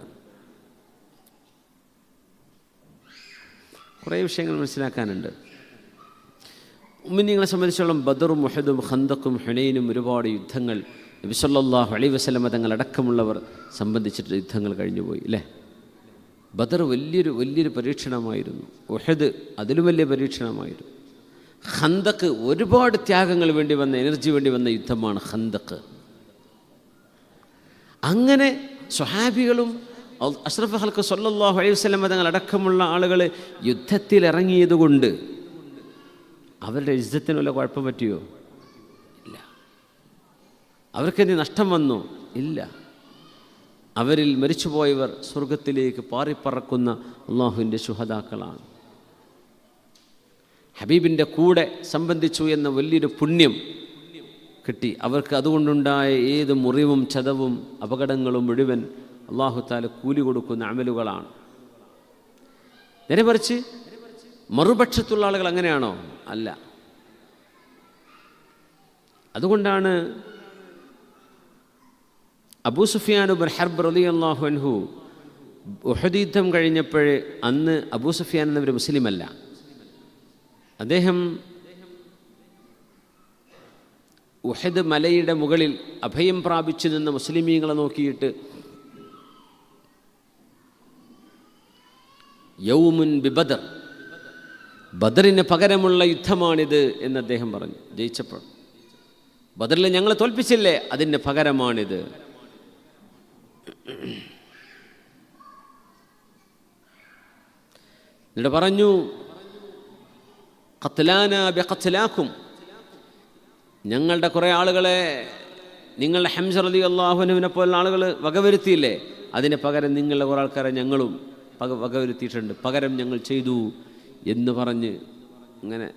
കുറേ വിഷയങ്ങൾ മനസ്സിലാക്കാനുണ്ട്. മുഅ്മിനീങ്ങളെ സംബന്ധിച്ചോളം ബദറും ഉഹദും ഖന്തഖും ഹുനൈനും ഒരുപാട് യുദ്ധങ്ങൾ നബി സല്ലല്ലാഹു അലൈഹി വസല്ലം തങ്ങൾ അടക്കമുള്ളവർ സംബന്ധിച്ചിട്ട് യുദ്ധങ്ങൾ കഴിഞ്ഞുപോയി അല്ലേ. ബദർ വലിയൊരു പരീക്ഷണമായിരുന്നു. ഉഹദ് അതിലും വലിയ പരീക്ഷണമായിരുന്നു. ഖന്തഖ് ഒരുപാട് ത്യാഗങ്ങൾ വേണ്ടി വന്ന, എനർജി വേണ്ടി വന്ന യുദ്ധമാണ് ഖന്തഖ്. അങ്ങനെ സ്വഹാബികളും അഷ്റഫ് ഖൽഖ് സല്ലല്ലാഹു അലൈഹി വസല്ലം തങ്ങൾ അടക്കമുള്ള ആളുകൾ യുദ്ധത്തിൽ ഇറങ്ങിയതുകൊണ്ട് അവരുടെ ഇസ്സത്തിന് വല്ല കുഴപ്പം പറ്റിയോ? ഇല്ല. അവർക്കെന്ത് നഷ്ടം വന്നോ? ഇല്ല. അവരിൽ മരിച്ചുപോയവർ സ്വർഗത്തിലേക്ക് പാറിപ്പറക്കുന്ന അള്ളാഹുവിൻ്റെ ശുഹദാക്കളാണ്. ഹബീബിൻ്റെ കൂടെ സംബന്ധിച്ചു എന്ന വലിയൊരു പുണ്യം കിട്ടി അവർക്ക്. അതുകൊണ്ടുണ്ടായ ഏത് മുറിവും ചതവും അപകടങ്ങളും മുഴുവൻ അള്ളാഹു തആല കൂലി കൊടുക്കുന്ന അമലുകളാണ്. നേരെ മറിച്ച് മറുപക്ഷത്തുള്ള ആളുകൾ അങ്ങനെയാണോ? അല്ല. അതുകൊണ്ടാണ് അബൂ സുഫിയാൻ ഇബ്നു ഹർബ് റളിയല്ലാഹു അൻഹു ഉഹദ് യുദ്ധം കഴിഞ്ഞപ്പോൾ, അന്ന് അബൂ സുഫിയാൻ എന്നവർ മുസ്ലിമല്ല, അദ്ദേഹം ഉഹദ് മലയുടെ മുകളിൽ അഭയം പ്രാപിച്ചു നിന്ന മുസ്ലിമീങ്ങളെ നോക്കിയിട്ട് യൗമുൻ ബിബദർ, ബദറിന് പകരമുള്ള യുദ്ധമാണിത് എന്ന് അദ്ദേഹം പറഞ്ഞു. ജയിച്ചപ്പോൾ ബദറിൽ ഞങ്ങൾ തോൽപ്പിച്ചില്ലേ, അതിന് പകരമാണിത്. എന്നിട്ട് പറഞ്ഞു ഖത്ലാനാ ബിഖത്ലാക്കും, ഞങ്ങളുടെ കുറേ ആളുകളെ നിങ്ങളുടെ ഹംസ റളിയല്ലാഹു അൻഹുവിനെ പോലുള്ള ആളുകൾ വകവരുത്തിയില്ലേ, അതിന് പകരം നിങ്ങളുടെ കുറേ ആൾക്കാരെ ഞങ്ങളും വകവരുത്തിയിട്ടുണ്ട്, പകരം ഞങ്ങൾ ചെയ്തു എന്ന് പറഞ്ഞ് അങ്ങനെ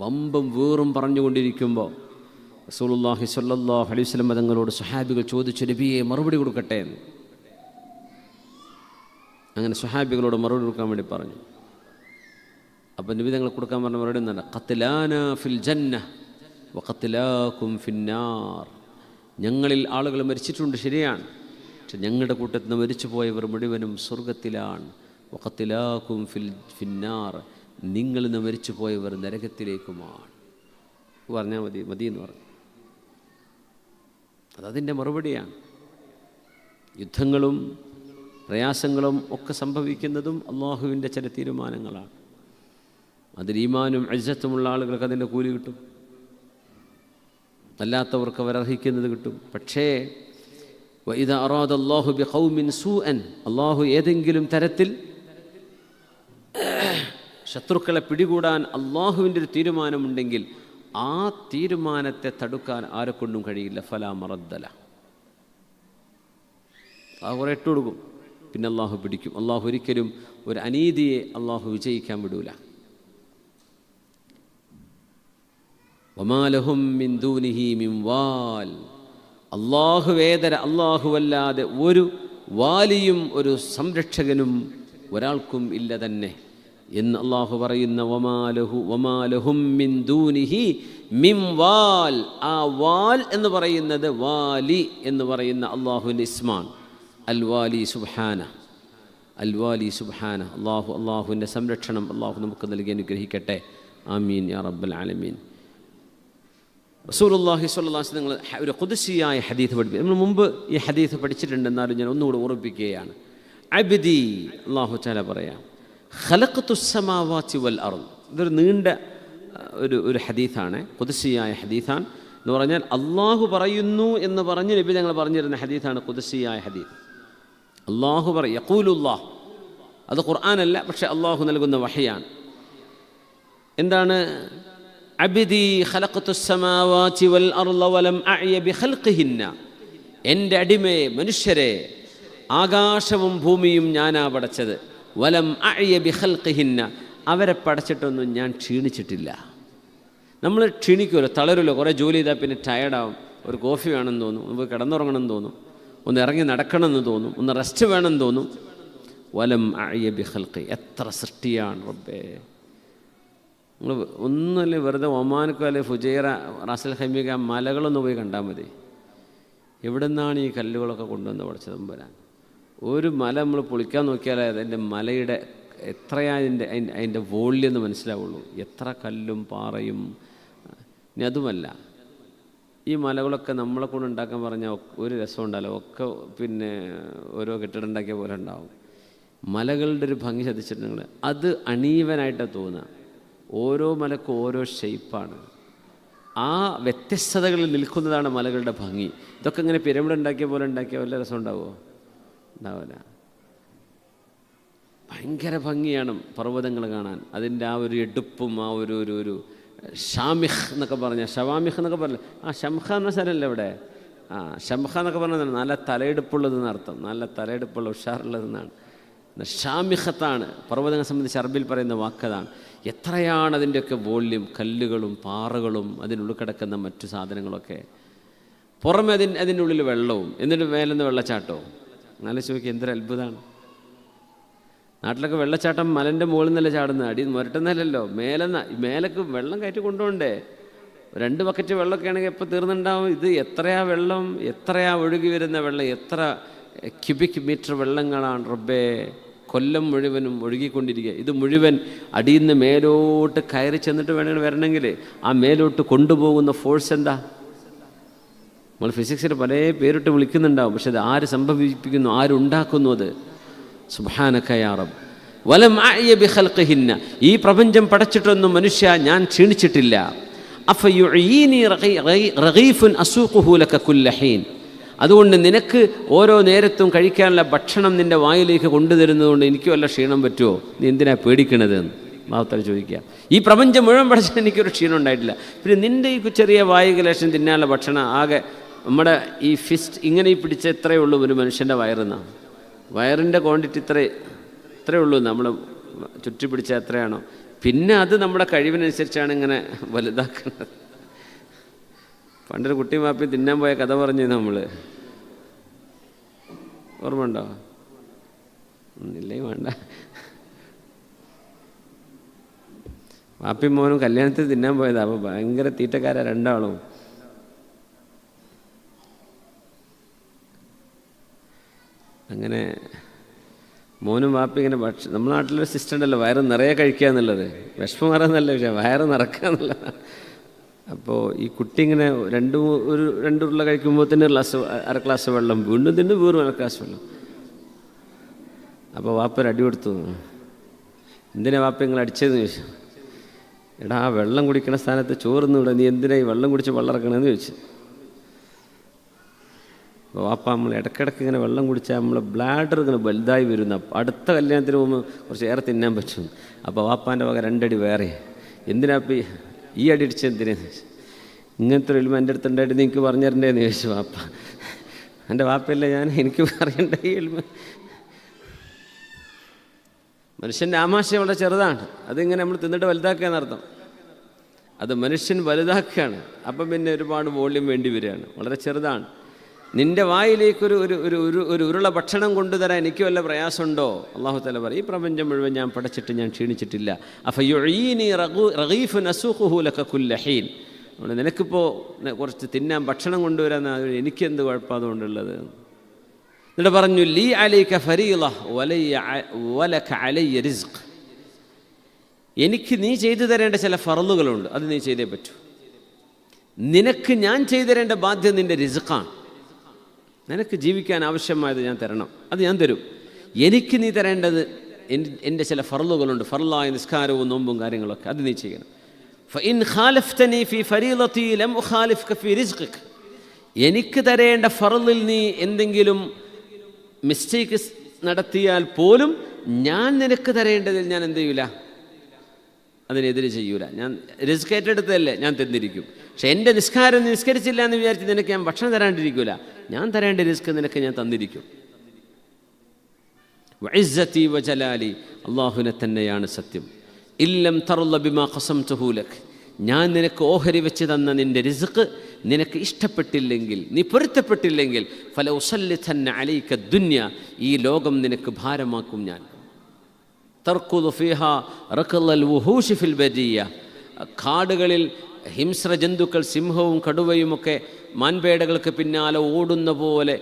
വമ്പം വേറും പറഞ്ഞുകൊണ്ടിരിക്കുമ്പോൾ റസൂലുള്ളാഹി സ്വല്ലല്ലാഹു അലൈഹി വസല്ലം തങ്ങളോട് സ്വഹാബികൾ ചോദിച്ചു, നബിയെ മറുപടി കൊടുക്കട്ടെ എന്ന്. അങ്ങനെ സ്വഹാബികളോട് മറുപടി കൊടുക്കാൻ വേണ്ടി പറഞ്ഞു. അപ്പം നബി തങ്ങൾ കൊടുക്കാൻ പറഞ്ഞ മറുപടി എന്താണ്? ഖത്ലാനാ ഫിൽ ജന്ന വഖത്ലാകും ഫിന്നാർ. ഞങ്ങളിൽ ആളുകൾ മരിച്ചിട്ടുണ്ട്, ശരിയാണ്, പക്ഷെ ഞങ്ങളുടെ കൂട്ടത്തിൽ നിന്ന് മരിച്ചു പോയവർ മുഴുവനും സ്വർഗത്തിലാണ്. വഖത്ലാകും ഫിന്നാർ, നിങ്ങളിൽ നിന്ന് മരിച്ചു പോയവർ നരകത്തിലേക്കുമാണ് പറഞ്ഞാൽ മതി എന്ന് പറഞ്ഞു. അതതിൻ്റെ മറുപടിയാണ്. യുദ്ധങ്ങളും പ്രയാസങ്ങളും ഒക്കെ സംഭവിക്കുന്നതും അള്ളാഹുവിൻ്റെ ചില തീരുമാനങ്ങളാണ്. അതിൽ ഈമാനും ഇസ്സത്തുമുള്ള ആളുകൾക്ക് അതിൻ്റെ കൂലി കിട്ടും, അല്ലാത്തവർക്ക് അവരർഹിക്കുന്നത് കിട്ടും. പക്ഷേ വഇദാ അറാദല്ലാഹു ബിഖൗമിൻ സൂഅൻ, അള്ളാഹു ഏതെങ്കിലും തരത്തിൽ ശത്രുക്കളെ പിടികൂടാൻ അള്ളാഹുവിൻ്റെ ഒരു തീരുമാനമുണ്ടെങ്കിൽ ആ തീരുമാനത്തെ തടുക്കാൻ ആരെക്കൊണ്ടും കഴിയില്ല. ഫലാ മറദ്ദ ലഹു, ആ കുറെ ഇട്ട് കൊടുക്കും, പിന്നെ അള്ളാഹു പിടിക്കും. അള്ളാഹു ഒരിക്കലും ഒരു അനീതിയെ അള്ളാഹു വിജയിക്കാൻ വിടൂല. വമാ ലഹും മിൻ ദൂനിഹി മിൻ വാൽ, അള്ളാഹുവേതര അള്ളാഹുവല്ലാതെ ഒരു വാലിയും ഒരു സംരക്ഷകനും ഒരാൾക്കും ഇല്ല തന്നെ എന്ന് അള്ളാഹു പറയുന്ന വമാലഹും മിൻ ദൂനിഹി മിൻ വാൽ. ആ വാൽ എന്ന് പറയുന്നത് വാലി എന്ന് പറയുന്ന അള്ളാഹുവിൻ്റെ ഇസ്മാണ്. അൽ വാലി സുബ്ഹാന, അൽ വാലി സുബ്ഹാന. അള്ളാഹുവിൻ്റെ സംരക്ഷണം അള്ളാഹു നമുക്ക് നൽകി അനുഗ്രഹിക്കട്ടെ. ആമീൻ യാ റബ്ബൽ ആലമീൻ. റസൂലുള്ളാഹി സ്വല്ലല്ലാഹു അലൈഹി വസല്ലം നിങ്ങൾ ഒരു ഖുദ്സിയായ ഹദീസ് പഠിപ്പിക്കും. നമ്മൾ മുമ്പ് ഈ ഹദീസ് പഠിച്ചിട്ടുണ്ടെന്നാലും ഞാൻ ഒന്നുകൂടി ഓർമ്മിപ്പിക്കുകയാണ്. അബ്ദി, അള്ളാഹു തആല പറയാം, ഖലഖ്തുസ് സമാവാതി വൽ അർദ്. ഇതൊരു നീണ്ട ഒരു ഹദീസാണ്, ഖുദ്സിയായ ഹദീസാണ്. എന്ന് പറഞ്ഞാൽ അള്ളാഹു പറയുന്നു എന്ന് പറഞ്ഞ് നബി ഞങ്ങൾ പറഞ്ഞിരുന്ന ഹദീസാണ് ഖുദ്സിയായ ഹദീസ്. അള്ളാഹു പറയും, യഖൂലുല്ലാഹ്. അത് ഖുർആനല്ല, പക്ഷേ അള്ളാഹു നൽകുന്ന വഹയാണ്. എന്താണ്? അബ്ദി ഖലഖ്തുസ് സമാവാതി വൽ അർദ വലം അഅയ ബിഖൽഖിഹിന്ന. എൻ്റെ അടിമയെ, മനുഷ്യരെ, ആകാശവും ഭൂമിയും ഞാനാ പടച്ചത്. വലം അഅയ ബിഖൽഖിഹിന്ന, അവരെ പടച്ചിട്ടൊന്നും ഞാൻ ക്ഷീണിച്ചിട്ടില്ല. നമ്മൾ ക്ഷീണിക്കുമല്ലോ, തളരുമല്ലോ. കുറേ ജോലി ചെയ്താൽ പിന്നെ ടയർഡാവും. ഒരു കോഫി വേണമെന്ന് തോന്നും, ഒന്ന് കിടന്നുറങ്ങണമെന്ന് തോന്നും, ഒന്ന് ഇറങ്ങി നടക്കണമെന്ന് തോന്നും, ഒന്ന് റെസ്റ്റ് വേണമെന്ന് തോന്നും. വലം അഅയ ബിഖൽഖി. എത്ര സൃഷ്ടിയാണ് റബ്ബേ! നിങ്ങൾ ഒന്നുമല്ലേ, വെറുതെ ഒമാനക്കോ അല്ലെ ഫുജൈറ, റാസൽ ഹൈമിക മലകളൊന്ന് പോയി കണ്ടാൽ മതി. എവിടെ നിന്നാണ് ഈ കല്ലുകളൊക്കെ കൊണ്ടുവന്ന് പഠിച്ചത് തമ്പുരാൻ? ഒരു മല നമ്മൾ പൊളിക്കാൻ നോക്കിയാലേ അതിൻ്റെ മലയുടെ അതിൻ്റെ വോള്യം എന്ന് മനസ്സിലാവുള്ളൂ. എത്ര കല്ലും പാറയും. ഇനി അതുമല്ല, ഈ മലകളൊക്കെ നമ്മളെ കൊണ്ട് ഉണ്ടാക്കാൻ പറഞ്ഞാൽ ഒരു രസം ഉണ്ടാവില്ല. ഒക്കെ പിന്നെ ഓരോ കെട്ടിടം ഉണ്ടാക്കിയ പോലെ ഉണ്ടാവും. മലകളുടെ ഒരു ഭംഗി ശ്രദ്ധിച്ചിട്ടുണ്ടെങ്കിൽ അത് അണീവനായിട്ടാണ് തോന്നുക. ഓരോ മലക്കും ഓരോ ഷെയ്പ്പാണ്. ആ വ്യത്യസ്തതകളിൽ നിൽക്കുന്നതാണ് മലകളുടെ ഭംഗി. ഇതൊക്കെ ഇങ്ങനെ പിരമിഡ് ഉണ്ടാക്കിയ പോലെ ഉണ്ടാക്കിയാൽ വല്ല രസം ഉണ്ടാവുമോ? ഉണ്ടാവില്ല. ഭയങ്കര ഭംഗിയാണ് പർവ്വതങ്ങൾ കാണാൻ. അതിൻ്റെ ആ ഒരു എടുപ്പും ആ ഒരു ഷാമിഖ് എന്നൊക്കെ പറഞ്ഞാൽ, ഷവാമിഖ് എന്നൊക്കെ പറഞ്ഞാൽ, ഷംഖ എന്ന സ്ഥലമല്ലേ ഇവിടെ? ഷംഖ എന്നൊക്കെ പറഞ്ഞാൽ നല്ല തലയെടുപ്പുള്ളതെന്ന് അർത്ഥം. നല്ല തലയെടുപ്പുള്ള, ഉഷാറുള്ളതെന്നാണ്. ഷാമിഖത്താണ് പർവ്വതങ്ങളെ സംബന്ധിച്ച് അറബിൽ പറയുന്ന വാക്കതാണ്. എത്രയാണ് അതിൻ്റെയൊക്കെ വോള്യം, കല്ലുകളും പാറകളും അതിനുള്ളിൽ കിടക്കുന്ന മറ്റു സാധനങ്ങളൊക്കെ. പുറമെ അതിൻ്റെ ഉള്ളിൽ വെള്ളവും, എന്നിട്ട് മേലെന്ന് വെള്ളച്ചാട്ടവും. എന്നാലും ചോദിക്കുക, എന്തൊരു അത്ഭുതമാണ്. നാട്ടിലൊക്കെ വെള്ളച്ചാട്ടം മലൻ്റെ മുകളിൽ നിന്നല്ല ചാടുന്നത്, അടി മുരട്ടുന്നല്ലോ. മേലേക്ക് വെള്ളം കയറ്റി കൊണ്ടുപോകണ്ടേ? 2 ബക്കറ്റ് വെള്ളമൊക്കെ ആണെങ്കിൽ എപ്പോൾ തീർന്നുണ്ടാവും. ഇത് എത്രയാ വെള്ളം, എത്രയാ ഒഴുകി വരുന്ന വെള്ളം, എത്ര ക്യൂബിക് മീറ്റർ വെള്ളങ്ങളാണ് റബ്ബേ കൊല്ലം മുഴുവനും ഒഴുകിക്കൊണ്ടിരിക്കുക. ഇത് മുഴുവൻ അടിയിൽ നിന്ന് മേലോട്ട് കയറി ചെന്നിട്ട് വരണമെങ്കിൽ ആ മേലോട്ട് കൊണ്ടുപോകുന്ന ഫോഴ്സ് എന്താ? നമ്മൾ ഫിസിക്സിൽ പല പേരിട്ട് വിളിക്കുന്നുണ്ടാവും. പക്ഷെ അത് ആര് സംഭവിപ്പിക്കുന്നു, ആരുണ്ടാക്കുന്നു? അത് സുബ്ഹാനക യാ റബ്ബ്. വലം അഅയ ബിഖൽഖിഹിന്ന. ഈ പ്രപഞ്ചം പടച്ചിട്ടൊന്നും മനുഷ്യ ഞാൻ ക്ഷീണിച്ചിട്ടില്ല. അഫയുഈനി റഗീഫുൻ അസൂഖുഹു ലക കുല്ല ഹീൻ. അതുകൊണ്ട് നിനക്ക് ഓരോ നേരത്തും കഴിക്കാനുള്ള ഭക്ഷണം നിൻ്റെ വായിലേക്ക് കൊണ്ടുതരുന്നതുകൊണ്ട് എനിക്ക് വല്ല ക്ഷീണം പറ്റുമോ? നീ എന്തിനാ പേടിക്കണത് എന്ന് ഭാവത്താൽ ചോദിക്കുക. ഈ പ്രപഞ്ചം മുഴുവൻ പഠിച്ചാൽ എനിക്കൊരു ക്ഷീണം ഉണ്ടായിട്ടില്ല. പിന്നെ നിൻ്റെ ഈ ചെറിയ വായിക ലക്ഷം തിന്നാനുള്ള ഭക്ഷണം ആകെ നമ്മുടെ ഈ ഫിസ്റ്റ് ഇങ്ങനെ ഈ പിടിച്ച ഇത്രയേ ഉള്ളൂ ഒരു മനുഷ്യൻ്റെ വയറെന്നാണ്. വയറിൻ്റെ ക്വാണ്ടിറ്റി ഇത്രയേ ഉള്ളൂ. നമ്മൾ ചുറ്റി പിടിച്ചാൽ എത്രയാണോ, പിന്നെ അത് നമ്മുടെ കഴിവിനനുസരിച്ചാണ് ഇങ്ങനെ വലുതാക്കുന്നത്. പണ്ടൊരു കുട്ടി മാപ്പി തിന്നാൻ പോയ കഥ പറഞ്ഞു നമ്മൾ, ഓർമ്മ ഉണ്ടോ? ഒന്നില്ലേ വേണ്ട. വാപ്പി മോനും കല്യാണത്തിൽ തിന്നാൻ പോയതാ. അപ്പോൾ ഭയങ്കര തീറ്റക്കാരാ രണ്ടാളും. അങ്ങനെ മോനും വാപ്പി ഇങ്ങനെ നമ്മുടെ നാട്ടിലൊരു സിസ്റ്റം ഉണ്ടല്ലോ, വയറ് നിറയെ കഴിക്കുക എന്നുള്ളത്. വിഷമം മാറാന്നല്ല, പക്ഷേ വയറ് നിറക്കുക എന്നുള്ളതാണ്. അപ്പോൾ ഈ കുട്ടി ഇങ്ങനെ രണ്ട് ഉരുള കഴിക്കുമ്പോൾ തന്നെ അര ഗ്ലാസ് വെള്ളം, വീണ്ടും തിന്നു വീറും അര ഗ്ലാസ് വെള്ളം. അപ്പോൾ വാപ്പ ഒരു അടി കൊടുത്തു. എന്തിനാ വാപ്പ നിങ്ങൾ അടിച്ചതെന്ന് ചോദിച്ചു. എടാ, ആ വെള്ളം കുടിക്കണ സ്ഥാനത്ത് ചോറുന്നിവിടെ, നീ എന്തിനാ ഈ വെള്ളം കുടിച്ച് വെള്ളമിറക്കണമെന്ന് ചോദിച്ചു. അപ്പോൾ വാപ്പ നമ്മൾ ഇടയ്ക്കിടയ്ക്ക് ഇങ്ങനെ വെള്ളം കുടിച്ചാൽ നമ്മളെ ബ്ലാഡർ ഇങ്ങനെ വലുതായി വരുന്ന, അടുത്ത കല്യാണത്തിന് പോകുമ്പോൾ കുറച്ച് ഏറെ തിന്നാൻ പറ്റും. അപ്പോൾ വാപ്പാൻ്റെ വക 2 അടി വേറെ. എന്തിനാ ഈ അടി അടിച്ചത് എന്തിനാന്ന് ചോദിച്ചു. ഇങ്ങനത്തെ ഒരു ഇൽമ എൻ്റെ അടുത്ത് ഉണ്ടായിട്ട് നിങ്ങൾക്ക് പറഞ്ഞു തരണ്ടേന്ന് ചോദിച്ചു വാപ്പ. എൻ്റെ വാപ്പയല്ല ഞാൻ, എനിക്ക് പറയണ്ട ഈ ഇൽമ. മനുഷ്യൻ്റെ ആമാശയം വളരെ ചെറുതാണ്. അതിങ്ങനെ നമ്മൾ തിന്നിട്ട് വലുതാക്കുക എന്നർത്ഥം. അത് മനുഷ്യൻ വലുതാക്കുകയാണ്. അപ്പം പിന്നെ ഒരുപാട് വോള്യം വേണ്ടി വരികയാണ്. വളരെ ചെറുതാണ്. നിൻ്റെ വായിലേക്കൊരു ഒരു ഒരു ഒരു ഒരു ഉരുള ഭക്ഷണം കൊണ്ടുതരാൻ എനിക്ക് വല്ല പ്രയാസമുണ്ടോ? അള്ളാഹു തആല പറയും, ഈ പ്രപഞ്ചം മുഴുവൻ ഞാൻ പടച്ചിട്ട് ഞാൻ ക്ഷീണിച്ചിട്ടില്ല. അഫയുഈനി റഗീഫുൻ അസൂഖുഹു ലക കുല്ല ഹീൻ. നിനക്കിപ്പോൾ കുറച്ച് തിന്നാൻ ഭക്ഷണം കൊണ്ടുവരാൻ എനിക്കെന്ത് കുഴപ്പം അതുകൊണ്ടുള്ളത്? എന്നിട്ട് പറഞ്ഞു, ലീ അലൈക ഫരീള വലക അലയ്യ റിസ്ഖ്. എനിക്ക് നീ ചെയ്തു തരേണ്ട ചില ഫർളുകളുണ്ട്, അത് നീ ചെയ്തേ പറ്റൂ. നിനക്ക് ഞാൻ ചെയ്തു തരേണ്ട ബാധ്യത നിൻ്റെ റിസ്ഖാണ്. നിനക്ക് ജീവിക്കാൻ ആവശ്യമായത് ഞാൻ തരണം, അത് ഞാൻ തരും. എനിക്ക് നീ തരേണ്ടത് എൻ്റെ ചില ഫർളുകളുണ്ട്, ഫർളായ നിസ്കാരവും നോമ്പും കാര്യങ്ങളൊക്കെ, അത് നീ ചെയ്യണം. ഫഇൻ ഖാലഫ്തനി ഫീ ഫരീളതി ലം ഉഖാലിഫ്ക ഫീ റിസ്ഖിക. എനിക്ക് തരേണ്ട ഫർളിൽ നീ എന്തെങ്കിലും മിസ്റ്റേക്ക് നടത്തിയാൽ പോലും ഞാൻ നിനക്ക് തരേണ്ടതിൽ ഞാൻ എന്ത് ചെയ്യൂല, അതിനെതിരെ ചെയ്യൂല. ഞാൻ റിസ്ക് ഏറ്റെടുത്തതല്ലേ, ഞാൻ തന്നിരിക്കും. പക്ഷെ എൻ്റെ നിസ്കാരം നിസ്കരിച്ചില്ല എന്ന് വിചാരിച്ച് നിനക്ക് ഞാൻ ഭക്ഷണം തരാണ്ടിരിക്കൂല. ഞാൻ തരേണ്ട റിസ്ക് നിനക്ക് ഞാൻ തന്നിരിക്കും. വഇസ്സതി വജലാലി, അല്ലാഹുവിനെ തന്നെയാണ് സത്യം. ഇല്ലം തർള ബിമാ ഖസംതുഹു ലക്, ഞാൻ നിനക്ക് ഓഹരി വെച്ച് തന്ന നിൻ്റെ റിസ്ക് നിനക്ക് ഇഷ്ടപ്പെട്ടില്ലെങ്കിൽ, നീ പൊരുത്തപ്പെട്ടില്ലെങ്കിൽ, ഫലഉസല്ലിതന്ന അലൈക ദുനിയ, ഈ ലോകം നിനക്ക് ഭാരമാക്കും ഞാൻ. തർക്കുദു ഫീഹാ റഖലൽ വുഹൂഷി ഫിൽ ബദിയ, കാടുകളിൽ ഹിംസ്ര ജന്തുക്കൾ, സിംഹവും കടുവയുമൊക്കെ മാൻപേടകൾക്ക് പിന്നാലെ ഓടുന്ന പോലെ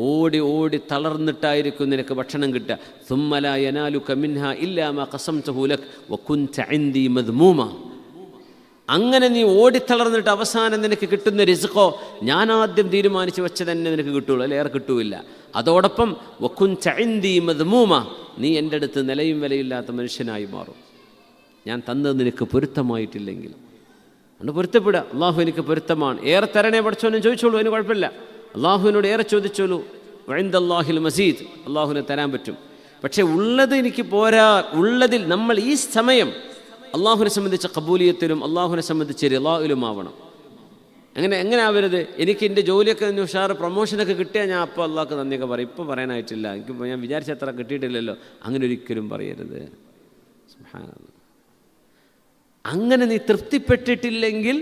ഓടി ഓടി തളർന്നിട്ടായിരിക്കും നിനക്ക് ഭക്ഷണം കിട്ടുക. സുമ്മ ലാ യനാലുക മിൻഹാ ഇല്ലാ മാ ഖസംതുഹു ലക് വകുൻത ഇൻദി മദ്മൂമ. അങ്ങനെ നീ ഓടിത്തളർന്നിട്ട് അവസാനം നിനക്ക് കിട്ടുന്ന റിസ്ഖോ ഞാൻ ആദ്യം തീരുമാനിച്ച് വെച്ച തന്നെ നിനക്ക് കിട്ടുള്ളൂ, അല്ലെ ഏറെ കിട്ടൂല്ല. അതോടൊപ്പം വകുൻത ഇൻദി മദ്മൂമ, നീ എൻ്റെ അടുത്ത് നിലയും വിലയില്ലാത്ത മനുഷ്യനായി മാറും, ഞാൻ തന്നത് നിനക്ക് പൊരുത്തമായിട്ടില്ലെങ്കിൽ. അതുകൊണ്ട് പൊരുത്തപ്പെടുക. അള്ളാഹു എനിക്ക് പൊരുത്തമാണ്, ഏറെ തരണേ പഠിച്ചോനും ചോദിച്ചോളൂ, അതിന് കുഴപ്പമില്ല. അള്ളാഹുവിനോട് ഏറെ ചോദിച്ചോളൂ. വഇൻദല്ലാഹിൽ മസീദ്, അള്ളാഹുവിനെ തരാൻ പറ്റും. പക്ഷേ ഉള്ളത് എനിക്ക് പോരാ. ഉള്ളതിൽ നമ്മൾ ഈ സമയം അള്ളാഹുവിനെ സംബന്ധിച്ച കബൂലിയത്തിലും അള്ളാഹുവിനെ സംബന്ധിച്ച് റിളായിലും ആവണം. എങ്ങനെ ആവരുത്? എനിക്ക് എൻ്റെ ജോലിയൊക്കെ ഉഷാറ് പ്രൊമോഷനൊക്കെ കിട്ടിയാൽ ഞാൻ അപ്പോൾ അള്ളാഹ്ക്ക് നന്ദിയൊക്കെ പറയും. ഇപ്പോൾ പറയാനായിട്ടില്ല, എനിക്കിപ്പോൾ ഞാൻ വിചാരിച്ച അത്ര കിട്ടിയിട്ടില്ലല്ലോ, അങ്ങനെ ഒരിക്കലും പറയരുത്. സുബ്ഹാനല്ലാഹ്. അങ്ങനെ നീ തൃപ്തിപ്പെട്ടിട്ടില്ലെങ്കിൽ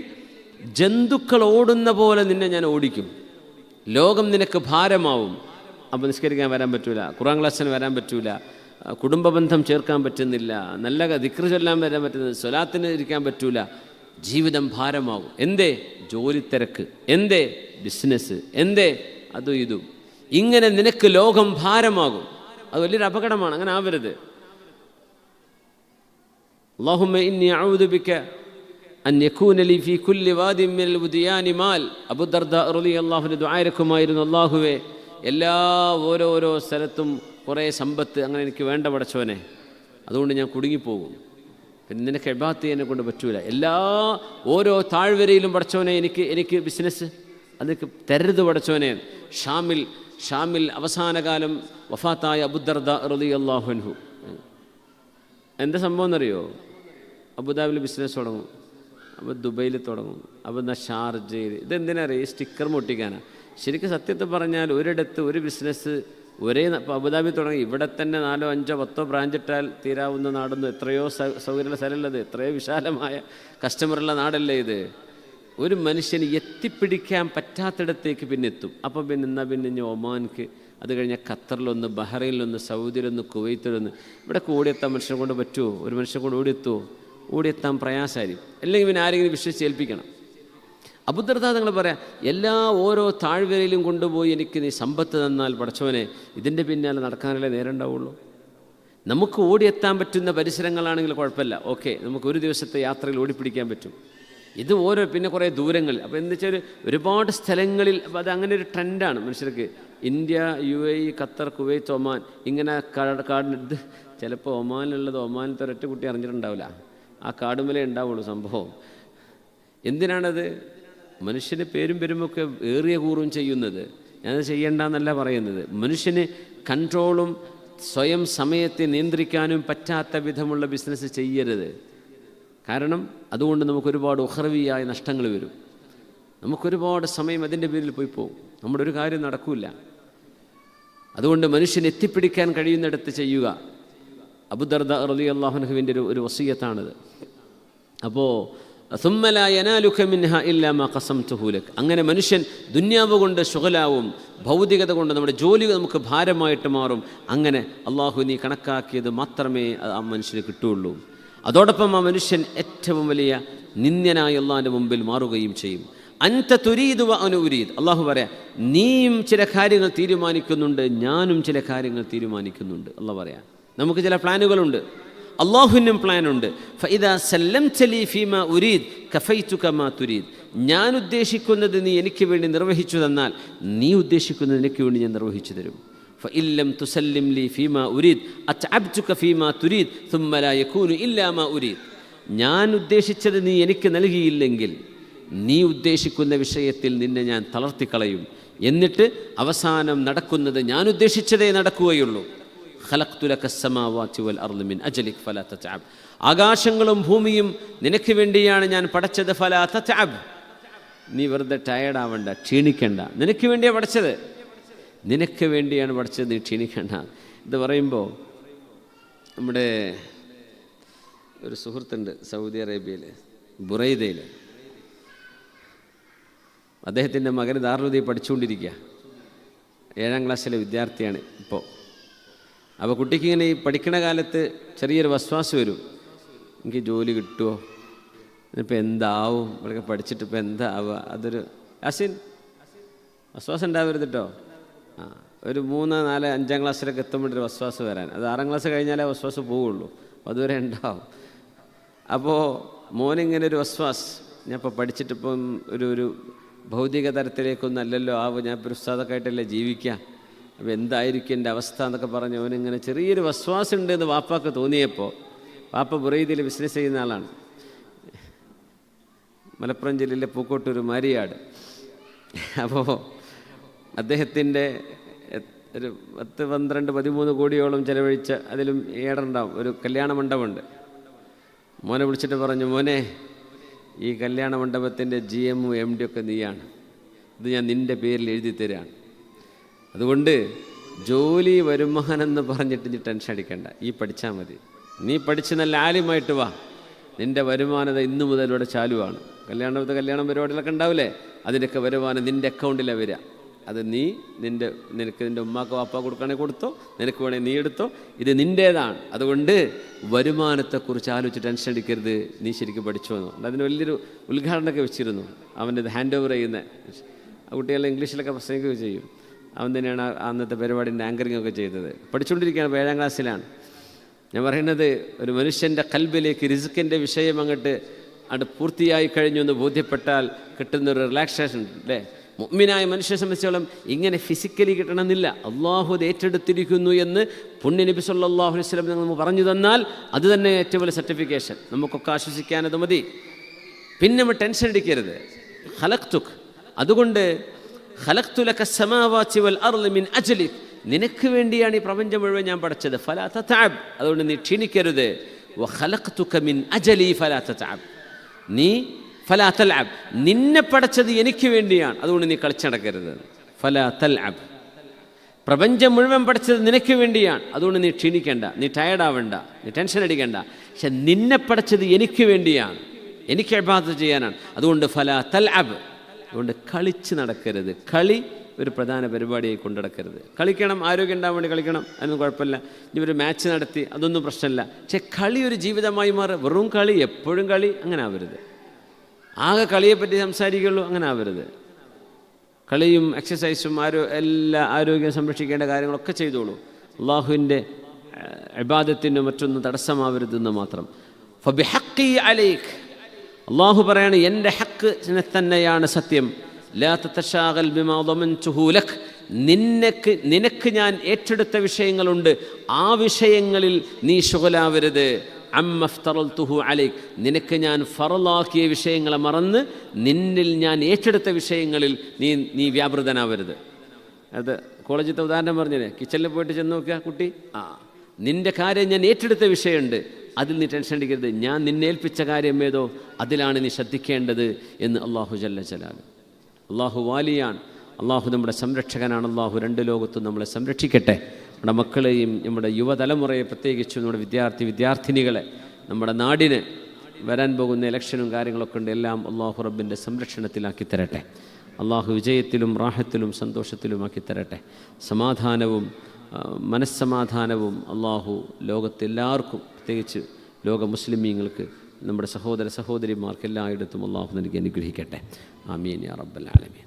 ജന്തുക്കൾ ഓടുന്ന പോലെ നിന്നെ ഞാൻ ഓടിക്കും. ലോകം നിനക്ക് ഭാരമാവും. അപ്പോൾ നിസ്കരിക്കാൻ വരാൻ പറ്റൂല, ഖുർആൻ ക്ലാസ്സിന് വരാൻ പറ്റൂല, കുടുംബ ബന്ധം ചേർക്കാൻ പറ്റുന്നില്ല, നല്ല ദിക്ർ ചൊല്ലാൻ വരാൻ പറ്റുന്നില്ല, സ്വലാത്തിന് ഇരിക്കാൻ പറ്റൂല. ജീവിതം ഭാരമാകും. എന്തേ? ജോലി തിരക്ക്, എന്തേ? ബിസിനസ്, എന്തേ? അതും ഇതും. ഇങ്ങനെ നിനക്ക് ലോകം ഭാരമാകും. അത് വലിയൊരു അപകടമാണ്. അങ്ങനെ ആവരുത്. അല്ലാഹുമ്മ ഇന്നി അഊദു ബിക അൻ യകൂന ലി ഫീ കുല്ലി വാദിൻ മിനൽ ഉദിയാനി മാൽ. അബൂ ദർദാ റളിയല്ലാഹു അൻഹു ദുആ ഇറക്കുമായിരുന്നു, അല്ലാഹുവേ, എല്ലാ ഓരോ സ്ഥലത്തും കുറേ സമ്പത്ത് അങ്ങനെ എനിക്ക് വേണ്ട പടച്ചവനെ, അതുകൊണ്ട് ഞാൻ കുടുങ്ങിപ്പോകും. പിന്നെ നിനക്ക് ഇബാദത്ത് ചെയ്യാനെ കൊണ്ട് പറ്റൂല. ഓരോ താഴ്വരയിലും പടച്ചവനെ എനിക്ക് ബിസിനസ് അതൊക്കെ തരരുത് പടച്ചവനെ. ഷാമിൽ അവസാനകാലം വഫാത്തായ അബൂ ദർദാ റളിയല്ലാഹു അൻഹു എന്താ സംഭവം എന്നറിയോ? അബുദാബിയിൽ ബിസിനസ് തുടങ്ങും, അപ്പോൾ ദുബൈയിൽ തുടങ്ങും, അപ്പോൾ ഷാർജയിൽ. ഇതെന്തിനറിയാം? ഈ സ്റ്റിക്കർ മുട്ടിക്കാനാണ്. ശരിക്കും സത്യത്തിൽ പറഞ്ഞാൽ ഒരിടത്ത് ഒരു ബിസിനസ് ഇപ്പോൾ അബുദാബി തുടങ്ങി, ഇവിടെ തന്നെ 4, 5, 10 ബ്രാഞ്ച് ഇട്ടാൽ തീരാവുന്ന നാടൊന്നും, എത്രയോ സൗകര്യമുള്ള സ്ഥലമുള്ളത്, എത്രയോ വിശാലമായ കസ്റ്റമറുള്ള നാടല്ലേ ഇത്. ഒരു മനുഷ്യന് എത്തിപ്പിടിക്കാൻ പറ്റാത്തിടത്തേക്ക് പിന്നെ എത്തും. അപ്പം പിന്നെ ഇനി ഒമാൻക്ക്, അത് കഴിഞ്ഞാൽ ഖത്തറിലൊന്ന്, ബഹ്റൈനിലൊന്ന്, സൗദിയിലൊന്ന്, കുവൈത്തിലൊന്ന്. ഇവിടെ ഓടിയെത്താൻ മനുഷ്യനെ കൊണ്ട് പറ്റുമോ? ഒരു മനുഷ്യനെ കൊണ്ട് ഓടിയെത്താൻ പ്രയാസമായിരിക്കും. അല്ലെങ്കിൽ പിന്നെ ആരെങ്കിലും വിശ്വസിച്ച് ഏൽപ്പിക്കണം. അബൂ ദർദാ തങ്ങൾ പറയാം, ഓരോ താഴ്വരയിലും കൊണ്ടുപോയി എനിക്ക് നീ സമ്പത്ത് തന്നാൽ പടച്ചവനെ, ഇതിൻ്റെ പിന്നാലെ നടക്കാനല്ലേ നേരം ഉണ്ടാവുള്ളൂ. നമുക്ക് ഓടിയെത്താൻ പറ്റുന്ന പരിസരങ്ങളാണെങ്കിൽ കുഴപ്പമില്ല, ഓക്കെ, നമുക്ക് ഒരു ദിവസത്തെ യാത്രയിൽ ഓടിപ്പിടിക്കാൻ പറ്റും. ഇത് പിന്നെ കുറേ ദൂരങ്ങളിൽ. അപ്പോൾ എന്താ വെച്ചാൽ ഒരുപാട് സ്ഥലങ്ങളിൽ അത് അങ്ങനെ ഒരു ട്രെൻഡാണ് മനുഷ്യർക്ക്. India, UAE, Qatar, Kuwait, Oman, ഇങ്ങനെ ഇത് ചിലപ്പോൾ ഒമാനിലുള്ളത് ഒമാനിലത്തെ ഒരൊറ്റ കുട്ടി അറിഞ്ഞിട്ടുണ്ടാവില്ല. ആ കാടുമലേ ഉണ്ടാവുള്ളൂ സംഭവം. എന്തിനാണത്? മനുഷ്യന് പേരും പെരുമൊക്കെ ഏറിയ കൂറും ചെയ്യുന്നത്. ഞാനത് ചെയ്യേണ്ടെന്നല്ല പറയുന്നത്. മനുഷ്യന് കൺട്രോളും സ്വയം സമയത്തെ നിയന്ത്രിക്കാനും പറ്റാത്ത വിധമുള്ള ബിസിനസ് ചെയ്യരുത്. കാരണം അതുകൊണ്ട് നമുക്കൊരുപാട് ഉഖ്റവിയായ നഷ്ടങ്ങൾ വരും. നമുക്കൊരുപാട് സമയം അതിൻ്റെ പേരിൽ പോയി പോകും, നമ്മുടെ ഒരു കാര്യം നടക്കില്ല. അതുകൊണ്ട് മനുഷ്യന് എത്തിപ്പിടിക്കാൻ കഴിയുന്നിടത്ത് ചെയ്യുക. അബൂ ദർദാ റളിയല്ലാഹു അൻഹുവിൻ്റെ ഒരു വസിയത്താണിത്. അപ്പോൾ സുമ്മ ലാ യനാലുക മിൻഹാ ഇല്ലാ മാ ഖസംതുഹു ലക്. അങ്ങനെ മനുഷ്യൻ ദുന്യാവ് കൊണ്ട് ശുഗലാവും, ഭൗതികത കൊണ്ട് നമ്മുടെ ജോലി നമുക്ക് ഭാരമായിട്ട് മാറും. അങ്ങനെ അള്ളാഹു നീ കണക്കാക്കിയത് മാത്രമേ ആ മനുഷ്യന് കിട്ടുകയുള്ളൂ. അതോടൊപ്പം ആ മനുഷ്യൻ ഏറ്റവും വലിയ നിന്ദ്യനായി അള്ളാഹിൻ്റെ മുമ്പിൽ മാറുകയും ചെയ്യും. അൻത തുരീദു വ അന ഉരീദ്. അള്ളാഹു പറയാം, നീയും ചില കാര്യങ്ങൾ തീരുമാനിക്കുന്നുണ്ട്, ഞാനും ചില കാര്യങ്ങൾ തീരുമാനിക്കുന്നുണ്ട്. അള്ളാഹു പറയാം, നമുക്ക് ചില പ്ലാനുകളുണ്ട്, അള്ളാഹുവിനും പ്ലാനുണ്ട്. ഫഇദാ സല്ലംത ലീ ഫീമാ ഉരീദ് കഫൈതുക മാ തുരീദ്. ഞാൻ ഉദ്ദേശിക്കുന്നത് നീ എനിക്ക് വേണ്ടി നിർവഹിച്ചു തന്നാൽ നീ ഉദ്ദേശിക്കുന്നത് എനിക്ക് വേണ്ടി ഞാൻ നിർവഹിച്ചു തരും. ഫഇല്ലം തുസല്ലിം ലീ ഫീമാ ഉരീദ് അത്അബ്തുക ഫീമാ തുരീദ് സുമ്മ ലാ യകൂനു ഇല്ലാ മാ ഉരീദ്. ഞാൻ ഉദ്ദേശിച്ചത് നീ എനിക്ക് നൽകിയില്ലെങ്കിൽ നീ ഉദ്ദേശിക്കുന്ന വിഷയത്തിൽ നിന്നെ ഞാൻ തളർത്തിക്കളയും. എന്നിട്ട് അവസാനം നടക്കുന്നത് ഞാൻ ഉദ്ദേശിച്ചതേ നടക്കുകയുള്ളൂ. ഖലഖ്തു ലക അസ്സമാവാതി വൽ അർള് മിൻ അജ്ലിക ഫലാ തതഅബ്. ആകാശങ്ങളും ഭൂമിയും നിനക്ക് വേണ്ടിയാണ് ഞാൻ പടച്ചത്. ഫലാ തതഅബ്. നീ വെറുതെ ടയേർഡാവണ്ട, ക്ഷീണിക്കണ്ട. നിനക്ക് വേണ്ടിയാണ് പഠിച്ചത്, നിനക്ക് വേണ്ടിയാണ് പഠിച്ചത്, നീ ക്ഷീണിക്കണ്ട. ഇത് പറയുമ്പോൾ നമ്മുടെ ഒരു സുഹൃത്തുണ്ട് സൗദി അറേബ്യയിൽ, ബുറൈദയിൽ. അദ്ദേഹത്തിൻ്റെ മകന് ദാറുൽ പഠിച്ചുകൊണ്ടിരിക്കുക, 7ാം ക്ലാസ്സിലെ വിദ്യാർത്ഥിയാണ് ഇപ്പോൾ. അപ്പോൾ കുട്ടിക്കിങ്ങനെ ഈ പഠിക്കണ കാലത്ത് ചെറിയൊരു വസ്വാസ് വരും, എനിക്ക് ജോലി കിട്ടുമോ, ഇപ്പം എന്താവും, ഇവിടെയൊക്കെ പഠിച്ചിട്ട് ഇപ്പം എന്താവുക. അതൊരു യാസിൻ വസ്വാസം ഉണ്ടാവരുത് കേട്ടോ. ഒരു 3, 4, 5ാം ക്ലാസ്സിലൊക്കെ എത്തുമ്പോഴൊരു വസ്വാസ് വരാൻ, അത് 6ാം ക്ലാസ് കഴിഞ്ഞാലേ വസ്വാസ് പോവുള്ളൂ, അതുവരെ ഉണ്ടാവും. അപ്പോൾ മോനിങ്ങനെ ഒരു വസ്വാസ്, ഞാൻ ഇപ്പോൾ പഠിച്ചിട്ടിപ്പം ഒരു ഭൗതിക തരത്തിലേക്കൊന്നും അല്ലല്ലോ ആവും, ഞാൻ ഇപ്പോൾ ഉസ്താദൊക്കെ ആയിട്ടല്ലേ ജീവിക്കുക, അപ്പോൾ എന്തായിരിക്കും എൻ്റെ അവസ്ഥ എന്നൊക്കെ പറഞ്ഞ് അവനിങ്ങനെ ചെറിയൊരു വസ്വാസം ഉണ്ടെന്ന് വാപ്പാക്ക് തോന്നിയപ്പോൾ, വാപ്പ ബുറൈദിൽ ബിസിനസ് ചെയ്യുന്ന ആളാണ്, മലപ്പുറം ജില്ലയിലെ പൂക്കോട്ടൂർ മാരിയാട്. അപ്പോൾ അദ്ദേഹത്തിൻ്റെ ഒരു 10, 12, 13 കോടിയോളം ചിലവഴിച്ച, അതിലും ഏടുണ്ടാവും, ഒരു കല്യാണ മണ്ഡപമുണ്ട്. മോനെ വിളിച്ചിട്ട് പറഞ്ഞു, മോനെ ഈ കല്യാണ മണ്ഡപത്തിൻ്റെ GM MD ഒക്കെ നീയാണ്, ഇത് ഞാൻ നിൻ്റെ പേരിൽ എഴുതി തരാണ്. അതുകൊണ്ട് ജോലി വരുമാനം പറഞ്ഞിട്ട് നീ ടെൻഷൻ അടിക്കണ്ട, ഈ പഠിച്ചാൽ മതി. നീ പഠിച്ച് നല്ല ആലിമായിട്ട് വാ, നിൻ്റെ വരുമാനത ഇന്നു മുതൽ ഇവിടെ ചാലുവാണ്. കല്യാണം പരിപാടികളൊക്കെ ഉണ്ടാവില്ലേ, അതിൻ്റെയൊക്കെ വരുമാനം നിൻ്റെ അക്കൗണ്ടിലാണ് വരിക. അത് നിനക്ക് നിൻ്റെ ഉമ്മാക്ക് വാപ്പ കൊടുക്കുകയാണെങ്കിൽ കൊടുത്തോ, നിനക്ക് വേണമെങ്കിൽ നീ എടുത്തോ, ഇത് നിൻ്റേതാണ്. അതുകൊണ്ട് വരുമാനത്തെക്കുറിച്ച് ആലോചിച്ച് ടെൻഷൻ അടിക്കരുത്, നീ ശരിക്കും പഠിച്ചു വന്നു. അതിന് വലിയൊരു ഉദ്ഘാടനമൊക്കെ വെച്ചിരുന്നു. അവൻ്റെ ഇത് ഹാൻഡ് ഓവർ ചെയ്യുന്ന ആ കുട്ടികളെ ഇംഗ്ലീഷിലൊക്കെ പ്രസംഗിക്കുകയും ചെയ്യും. അവൻ തന്നെയാണ് അന്നത്തെ പരിപാടിൻ്റെ ആങ്കറിംഗ് ഒക്കെ ചെയ്തത്. പഠിച്ചുകൊണ്ടിരിക്കുകയാണ്, 7ാം ക്ലാസ്സിലാണ്. ഞാൻ പറയുന്നത്, ഒരു മനുഷ്യൻ്റെ കൽബിലേക്ക് റിസ്ക്കിൻ്റെ വിഷയം അങ്ങോട്ട് പൂർത്തിയായി കഴിഞ്ഞു എന്ന് ബോധ്യപ്പെട്ടാൽ കിട്ടുന്നൊരു റിലാക്സേഷൻ അല്ലേ. മുഅ്മിനായ മനുഷ്യനെ സംബന്ധിച്ചോളം ഇങ്ങനെ ഫിസിക്കലി കിട്ടണമെന്നില്ല, അള്ളാഹു അത് ഏറ്റെടുത്തിരിക്കുന്നു എന്ന് പുണ്യ നബി സല്ലല്ലാഹു അലൈഹി വസല്ലം നമ്മൾ പറഞ്ഞു തന്നാൽ അത് തന്നെ ഏറ്റവും വലിയ സർട്ടിഫിക്കേഷൻ. നമുക്കൊക്കെ ആശ്വസിക്കാനത് മതി. പിന്നെ നമ്മൾ ടെൻഷൻ അടിക്കരുത്. ഖലഖ്തുക, അതുകൊണ്ട് ഖലഖ്തു ലക അസ്സമാവാതി വൽ അർള് മിൻ അജ്ലിക്, നിനക്ക് വേണ്ടിയാണ് ഈ പ്രപഞ്ചം മുഴുവൻ ഞാൻ പടച്ചത്. ഫലാ തതഅബ്, അതുകൊണ്ട് നീ ക്ഷീണിക്കരുത്. വ ഖലഖ്തുക മിൻ അജലി ഫലാ തതഅബ്, നീ ഫലാ തൽഅബ്, നിന്നെ പടച്ചത് എനിക്ക് വേണ്ടിയാണ്, അതുകൊണ്ട് നീ കളിച്ചടക്കരുത്. ഫലാ തൽഅബ്, പ്രപഞ്ചം മുഴുവൻ പഠിച്ചത് നിനക്ക് വേണ്ടിയാണ്, അതുകൊണ്ട് നീ ക്ഷീണിക്കേണ്ട, നീ ടയർഡാവണ്ട, നീ ടെൻഷൻ അടിക്കേണ്ട. പക്ഷെ നിന്നെ പഠിച്ചത് എനിക്ക് വേണ്ടിയാണ്, എനിക്ക് ഇബാദത്ത് ചെയ്യാനാണ്, അതുകൊണ്ട് ഫലാ തൽഅബ്, അതുകൊണ്ട് കളിച്ച് നടക്കരുത്. കളി ഒരു പ്രധാന പരിപാടിയായി കൊണ്ടുനടക്കരുത്. കളിക്കണം, ആരോഗ്യം ഉണ്ടാകാൻ വേണ്ടി കളിക്കണം, അതിനൊന്നും കുഴപ്പമില്ല. ഇനി ഒരു മാച്ച് നടത്തി, അതൊന്നും പ്രശ്നമില്ല. പക്ഷെ കളി ഒരു ജീവിതമായി മാറുക. വെറും കളി, എപ്പോഴും കളി, അങ്ങനെ ആവരുത്. ആകെ കളിയെപ്പറ്റി സംസാരിക്കുള്ളൂ, അങ്ങനെ ആവരുത്. കളിയും എക്സസൈസും എല്ലാ ആരോഗ്യം സംരക്ഷിക്കേണ്ട കാര്യങ്ങളൊക്കെ ചെയ്തോളൂ. അള്ളാഹുവിൻ്റെ ഇബാദത്തിന് മറ്റൊന്നും തടസ്സമാവരുതെന്ന് മാത്രം. ഫബിഹഖി അലൈക്, അള്ളാഹു പറയാണ്, എൻ്റെ ഹക്കിനെ തന്നെയാണ് സത്യം. ലാ തതശാഗൽ ബിമാ ദമൻതുഹു ലക്, നിനക്ക് ഞാൻ ഏറ്റെടുത്ത വിഷയങ്ങളുണ്ട്, ആ വിഷയങ്ങളിൽ നീ ശുഗലാവരുത്. അമ്മഫ്തറൽതുഹു അലൈക്, നിനക്ക് ഞാൻ ഫറലാക്കിയ വിഷയങ്ങളെ മറന്ന് നിന്നിൽ ഞാൻ ഏറ്റെടുത്ത വിഷയങ്ങളിൽ നീ വ്യാപൃതനാവരുത്. അത് കോളേജിലത്തെ ഉദാഹരണം പറഞ്ഞേ, കിച്ചണിൽ പോയിട്ട് ചെന്ന് നോക്കുക കുട്ടി, നിൻ്റെ കാര്യം ഞാൻ ഏറ്റെടുത്ത വിഷയമുണ്ട്, അതിൽ നീ ടെൻഷൻ അടിക്കരുത്. ഞാൻ നിന്നെ ഏൽപ്പിച്ച കാര്യം ഏതോ അതിലാണ് നീ ശ്രദ്ധിക്കേണ്ടത് എന്ന് അള്ളാഹു ജല്ല ജലാൽ. അള്ളാഹു വാലിയാണ്, അള്ളാഹു നമ്മുടെ സംരക്ഷകനാണ്. അള്ളാഹു രണ്ട് ലോകത്തും നമ്മളെ സംരക്ഷിക്കട്ടെ. നമ്മുടെ മക്കളെയും നമ്മുടെ യുവതലമുറയെ, പ്രത്യേകിച്ചും നമ്മുടെ വിദ്യാർത്ഥിനികളെ, നമ്മുടെ നാടിന് വരാൻ പോകുന്ന ഇലക്ഷനും കാര്യങ്ങളൊക്കെ ഉണ്ട്, എല്ലാം അള്ളാഹു റബ്ബിൻ്റെ സംരക്ഷണത്തിലാക്കി തരട്ടെ. അള്ളാഹു വിജയത്തിലും റാഹത്തിലും സന്തോഷത്തിലുമാക്കി തരട്ടെ. സമാധാനവും മനസ്സമാധാനവും അള്ളാഹു ലോകത്തെല്ലാവർക്കും, പ്രത്യേകിച്ച് ലോക മുസ്ലിമീങ്ങൾക്ക്, നമ്മുടെ സഹോദര സഹോദരിമാർക്ക് എല്ലായിടത്തും അള്ളാഹു നൽകി അനുഗ്രഹിക്കട്ടെ. ആമീൻ യാ റബ്ബൽ ആലമീൻ.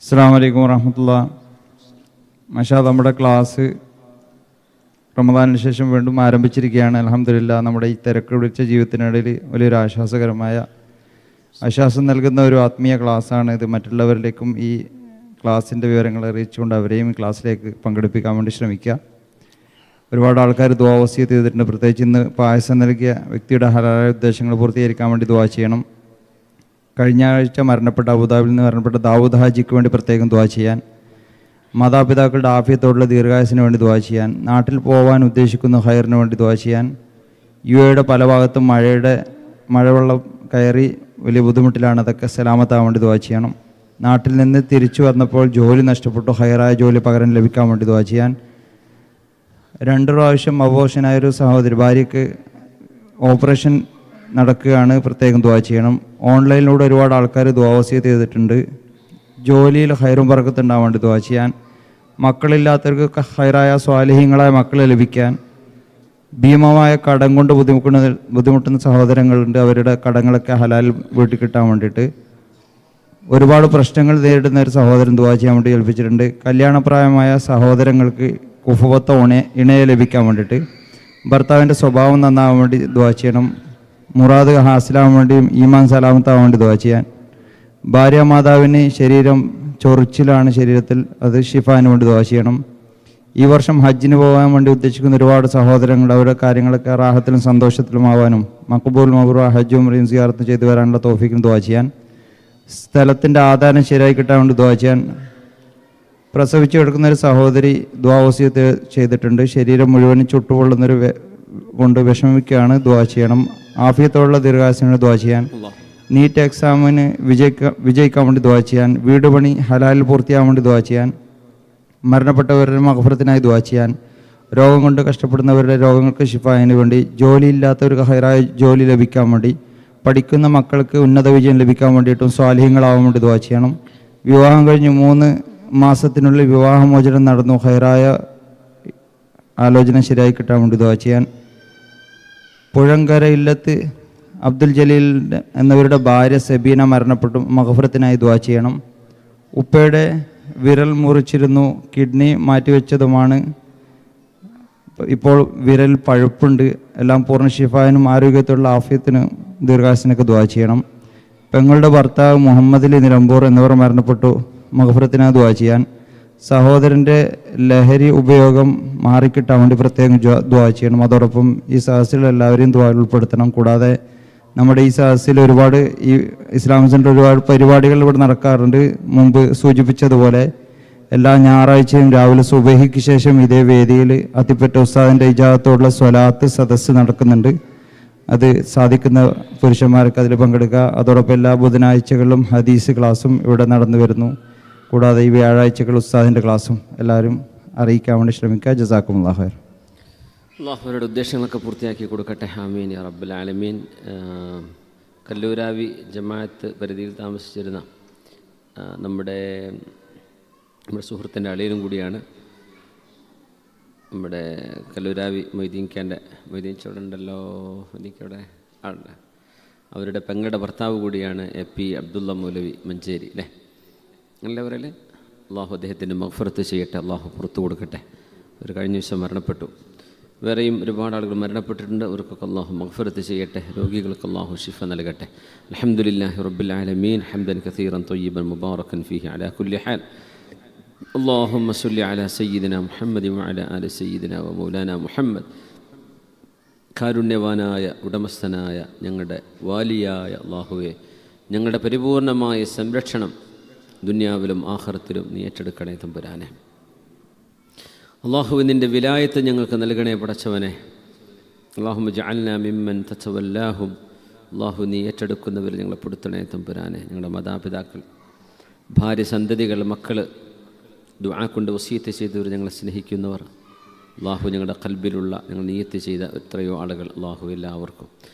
അസ്സലാമു അലൈക്കും വറഹ്മത്തുള്ളാഹി. മാഷാ, നമ്മുടെ ക്ലാസ് റമദാനിന് ശേഷം വീണ്ടും ആരംഭിച്ചിരിക്കുകയാണ്. അൽഹംദുലില്ലാ, നമ്മുടെ ഈ തിരക്ക് പിടിച്ച ജീവിതത്തിനിടയിൽ വലിയൊരു ആശ്വാസം നൽകുന്ന ഒരു ആത്മീയ ക്ലാസ്സാണ് ഇത്. മറ്റുള്ളവരിലേക്കും ഈ ക്ലാസ്സിൻ്റെ വിവരങ്ങൾ അറിയിച്ചുകൊണ്ട് അവരെയും ഈ ക്ലാസ്സിലേക്ക് പങ്കെടുപ്പിക്കാൻ വേണ്ടി ശ്രമിക്കുക. ഒരുപാട് ആൾക്കാർ ദുആ വസിയത്ത് ചെയ്തിട്ടുണ്ട്. പ്രത്യേകിച്ച് ഇന്ന് പായസം നൽകിയ വ്യക്തിയുടെ ഹലാലായ ഉദ്ദേശങ്ങൾ പൂർത്തീകരിക്കാൻ വേണ്ടി ദുആ ചെയ്യണം. കഴിഞ്ഞ ആഴ്ച അബുദാബിയിൽ നിന്ന് മരണപ്പെട്ട ദാവൂദ് ഹാജിക്ക് വേണ്ടി പ്രത്യേകം ദുആ ചെയ്യാൻ, മാതാപിതാക്കളുടെ ആഫിയത്തോടുള്ള ദീർഘായുസിന് വേണ്ടി ദുആ ചെയ്യാൻ, നാട്ടിൽ പോകാൻ ഉദ്ദേശിക്കുന്ന ഖൈറിന് വേണ്ടി ദുആ ചെയ്യാൻ, യുഎയുടെ പല ഭാഗത്തും മഴവെള്ളം കയറി വലിയ ബുദ്ധിമുട്ടിലാണ്, അതൊക്കെ സലാമത്താകാൻ വേണ്ടി ദുആ ചെയ്യണം. നാട്ടിൽ നിന്ന് തിരിച്ചു വന്നപ്പോൾ ജോലി നഷ്ടപ്പെട്ടു, ഹൈറായ ജോലി പകരം ലഭിക്കാൻ വേണ്ടി ദുആ ചെയ്യാൻ. 2 പ്രാവശ്യം അബോഷനായൊരു സഹോദരി, ഭാര്യയ്ക്ക് ഓപ്പറേഷൻ നടക്കുകയാണ്, പ്രത്യേകം ദുആ ചെയ്യണം. ഓൺലൈനിലൂടെ ഒരുപാട് ആൾക്കാർ ദുആ വസിയത്ത് ചെയ്തിട്ടുണ്ട്. ജോലിയിൽ ഹൈറും ബർക്കത്തുണ്ടാവാൻ വേണ്ടി ദുആ ചെയ്യാൻ. മക്കളില്ലാത്തവർക്ക് ഹൈറായ സ്വാലിഹീങ്ങളായ മക്കളെ ലഭിക്കാൻ. ഭീമമായ കടം കൊണ്ട് ബുദ്ധിമുട്ടുന്ന സഹോദരങ്ങളുണ്ട്, അവരുടെ കടങ്ങളൊക്കെ ഹലാൽ വീട്ടിൽ കിട്ടാൻ വേണ്ടിയിട്ട്. ഒരുപാട് പ്രശ്നങ്ങൾ നേരിടുന്ന ഒരു സഹോദരൻ ദുആ ചെയ്യാൻ വേണ്ടി ഏൽപ്പിച്ചിട്ടുണ്ട്. കല്യാണപ്രായമായ സഹോദരങ്ങൾക്ക് കുഫുവത്ത ഇണയെ ലഭിക്കാൻ വേണ്ടിയിട്ട്. ഭർത്താവിൻ്റെ സ്വഭാവം നന്നാവാൻ വേണ്ടി ദുആ ചെയ്യണം. മുറാദ് ഹാസിലാവാൻ വേണ്ടിയും ഈമാൻ സലാമത്താവാൻ വേണ്ടി ദുആ ചെയ്യാൻ. ഭാര്യാമാതാവിന് ശരീരം ചൊറിച്ചിലാണ് ശരീരത്തിൽ, അത് ഷിഫാന് വേണ്ടി ദുആ ചെയ്യണം. ഈ വർഷം ഹജ്ജിന് പോകാൻ വേണ്ടി ഉദ്ദേശിക്കുന്ന ഒരുപാട് സഹോദരങ്ങൾ, അവരുടെ കാര്യങ്ങളൊക്കെ റാഹത്തിലും സന്തോഷത്തിലും ആവാനും മഖബൂൽ മബ്റൂർ ഹജ്ജും ഉംറയും സിയാറത്തും ചെയ്തു വരാനുള്ള തൗഫീഖിന് ദുആ ചെയ്യാൻ. സ്ഥലത്തിൻ്റെ ആധാരം ശരിയായി കിട്ടാൻ വേണ്ടി ദുആ ചെയ്യാൻ. പ്രസവിച്ചു കിടക്കുന്ന ഒരു സഹോദരി ദുആ വസിയത്ത് ചെയ്തിട്ടുണ്ട്. ശരീരം മുഴുവനും ചുട്ടുപൊള്ളുന്നൊരു കൊണ്ട് വിഷമിക്കുകയാണ്, ദുആ ചെയ്യണം. ആഫിയത്തോടുള്ള ദീർഘായുസിന് ദുആ ചെയ്യാൻ. നീറ്റ് എക്സാമിന് വിജയിക്കാൻ വേണ്ടി ദുആ ചെയ്യാൻ. വീട് പണി ഹലാലിൽ പൂർത്തിയാകാൻ വേണ്ടി ദുആ ചെയ്യാൻ. മരണപ്പെട്ടവരുടെ മഗ്ഫിറത്തിനായി ദുആ ചെയ്യാൻ. രോഗം കൊണ്ട് കഷ്ടപ്പെടുന്നവരുടെ രോഗങ്ങൾക്ക് ശിഫായിന് വേണ്ടി. ജോലിയില്ലാത്തവർക്ക് ഹൈറായ ജോലി ലഭിക്കാൻ വേണ്ടി. പഠിക്കുന്ന മക്കൾക്ക് ഉന്നത വിജയം ലഭിക്കാൻ വേണ്ടിയിട്ടും സ്വാലിഹ്യങ്ങളാവാൻ വേണ്ടി ദുആ ചെയ്യണം. വിവാഹം കഴിഞ്ഞ് 3 മാസത്തിനുള്ളിൽ വിവാഹമോചനം നടന്നു, ഹൈറായ ആലോചന ശരിയായി കിട്ടാൻ വേണ്ടി ദുആ ചെയ്യാൻ. പുഴങ്കര ഇല്ലത്ത് അബ്ദുൽ ജലീൽ എന്നവരുടെ ഭാര്യ സബീന മരണപ്പെട്ടു, മഗ്ഫിറത്തിനായി ദുആ ചെയ്യണം. ഉപ്പയുടെ വിരൽ മുറിച്ചിരുന്നു, കിഡ്നി മാറ്റിവെച്ചതുമാണ്, ഇപ്പോൾ വിരൽ പഴുപ്പുണ്ട്. എല്ലാം പൂർണ്ണ ഷിഫായനും ആരോഗ്യത്തിലുള്ള ആഫിയത്തിനും ദീർഘായുസിനൊക്കെ ദുആ ചെയ്യണം. പെങ്ങളുടെ ഭർത്താവ് മുഹമ്മദ് അലി നിലമ്പൂർ എന്നിവർ മരണപ്പെട്ടു, മഗ്ഫിറത്തിനായി ദുആ ചെയ്യാൻ. സഹോദരൻ്റെ ലഹരി ഉപയോഗം മാറിക്കിട്ടാൻ വേണ്ടി പ്രത്യേകം ദുആ ചെയ്യണം. അതോടൊപ്പം ഈ സദസ്സിൽ എല്ലാവരെയും ദുആയിൽ ഉൾപ്പെടുത്തണം. കൂടാതെ നമ്മുടെ ഈ സദസ്സിൽ ഒരുപാട് ഈ ഇസ്ലാമിക് സെൻ്റർ ഒരുപാട് പരിപാടികൾ ഇവിടെ നടക്കാറുണ്ട്. മുമ്പ് സൂചിപ്പിച്ചതുപോലെ എല്ലാ ഞായറാഴ്ചയും രാവിലെ സുബഹിക്ക് ശേഷം ഇതേ വേദിയിൽ അത്തിപ്പറ്റ ഉസ്താദിൻ്റെ ഇജാസത്തോടുള്ള സ്വലാത്ത് സദസ്സ് നടക്കുന്നുണ്ട്. അത് സാധിക്കുന്ന പുരുഷന്മാർക്ക് അതിൽ പങ്കെടുക്കുക. അതോടൊപ്പം എല്ലാ ബുധനാഴ്ചകളിലും ഹദീസ് ക്ലാസ്സും ഇവിടെ നടന്നു വരുന്നു. കൂടാതെ ഈ വ്യാഴാഴ്ചകൾ ഉസ്താദിൻ്റെ ക്ലാസ്സും എല്ലാവരും അറിയിക്കാൻ വേണ്ടി ശ്രമിക്കുക. ജസാക്കുമുല്ലാഹ് ഖൈർ. അള്ളാഹുവിൻ്റെ ഉദ്ദേശങ്ങളൊക്കെ പൂർത്തിയാക്കി കൊടുക്കട്ടെ. ആമീൻ യാ റബ്ബൽ ആലമീൻ. കല്ലൂരാവി ജമാഅത്ത് പരിധിയിൽ താമസിച്ചിരുന്ന നമ്മുടെ സുഹൃത്തിൻ്റെ അളിയനും കൂടിയാണ് നമ്മുടെ കല്ലൂരാവി മൊയ്തീൻ ചോടെ ഉണ്ടല്ലോ, എനിക്കവിടെ ആളുടെ അവരുടെ പെങ്ങളുടെ ഭർത്താവ് കൂടിയാണ് AP അബ്ദുള്ള മൗലവി മഞ്ചേരി, അല്ലേ? നല്ലവരല്ലേ? അള്ളാഹു അദ്ദേഹത്തിൻ്റെ മഗ്ഫിറത്ത് ചെയ്യട്ടെ, അള്ളാഹു പുറത്തു കൊടുക്കട്ടെ. ഒരു കഴിഞ്ഞ ദിവസം മരണപ്പെട്ടു. വേറെയും ഒരുപാട് ആളുകൾ മരണപ്പെട്ടിട്ടുണ്ട്. അവർക്കൊക്കെ അള്ളാഹു മഗ്ഫിറത്ത് ചെയ്യട്ടെ. രോഗികൾക്ക് അള്ളാഹു ശിഫ നൽകട്ടെ. അൽഹംദുലില്ലാഹി റബ്ബിൽ ആലമീൻ ഹംദൻ കസീറൻ ത്വയ്യിബൻ മുബാറകൻ ഫീഹി അലാ കുല്ലി ഹാൽ. اللهم صل على سيدنا محمد وعلى آل سيدنا ومولانا محمد. കാരുണ്യവാനായ ഉടമസ്ഥനായ ഞങ്ങളുടെ വാലിയായ അല്ലാഹുവേ, ഞങ്ങളുടെ പരിപൂർണമായ സംരക്ഷണം ദുനിയാവിലും ആഖിറത്തിലും നീ ഏറ്റെടുക്കണേ തമ്പുരാനെ. അല്ലാഹുവേ, നിൻ്റെ വിലായത്ത് ഞങ്ങൾക്ക് നൽകണേ പടച്ചവനെ. അല്ലാഹുമ്മ ജഅൽനാ മിമ്മൻ തതവല്ലാഹും. അല്ലാഹു നീ ഏറ്റെടുക്കുന്നവർ ഞങ്ങളെ പെടുത്തണേ തമ്പുരാനെ. ഞങ്ങളുടെ മാതാപിതാക്കൾ, ഭാര്യ, സന്തതികൾ, മക്കൾ, ദുആ കൊണ്ട് വസിയത്ത് ചെയ്തവർ, ഞങ്ങളെ സ്നേഹിക്കുന്നവർ, അല്ലാഹു ഞങ്ങളുടെ ഖൽബിലുള്ള ഞങ്ങൾ നിയ്യത്ത് ചെയ്ത എത്രയോ ആളുകൾ, അല്ലാഹു എല്ലാവർക്കും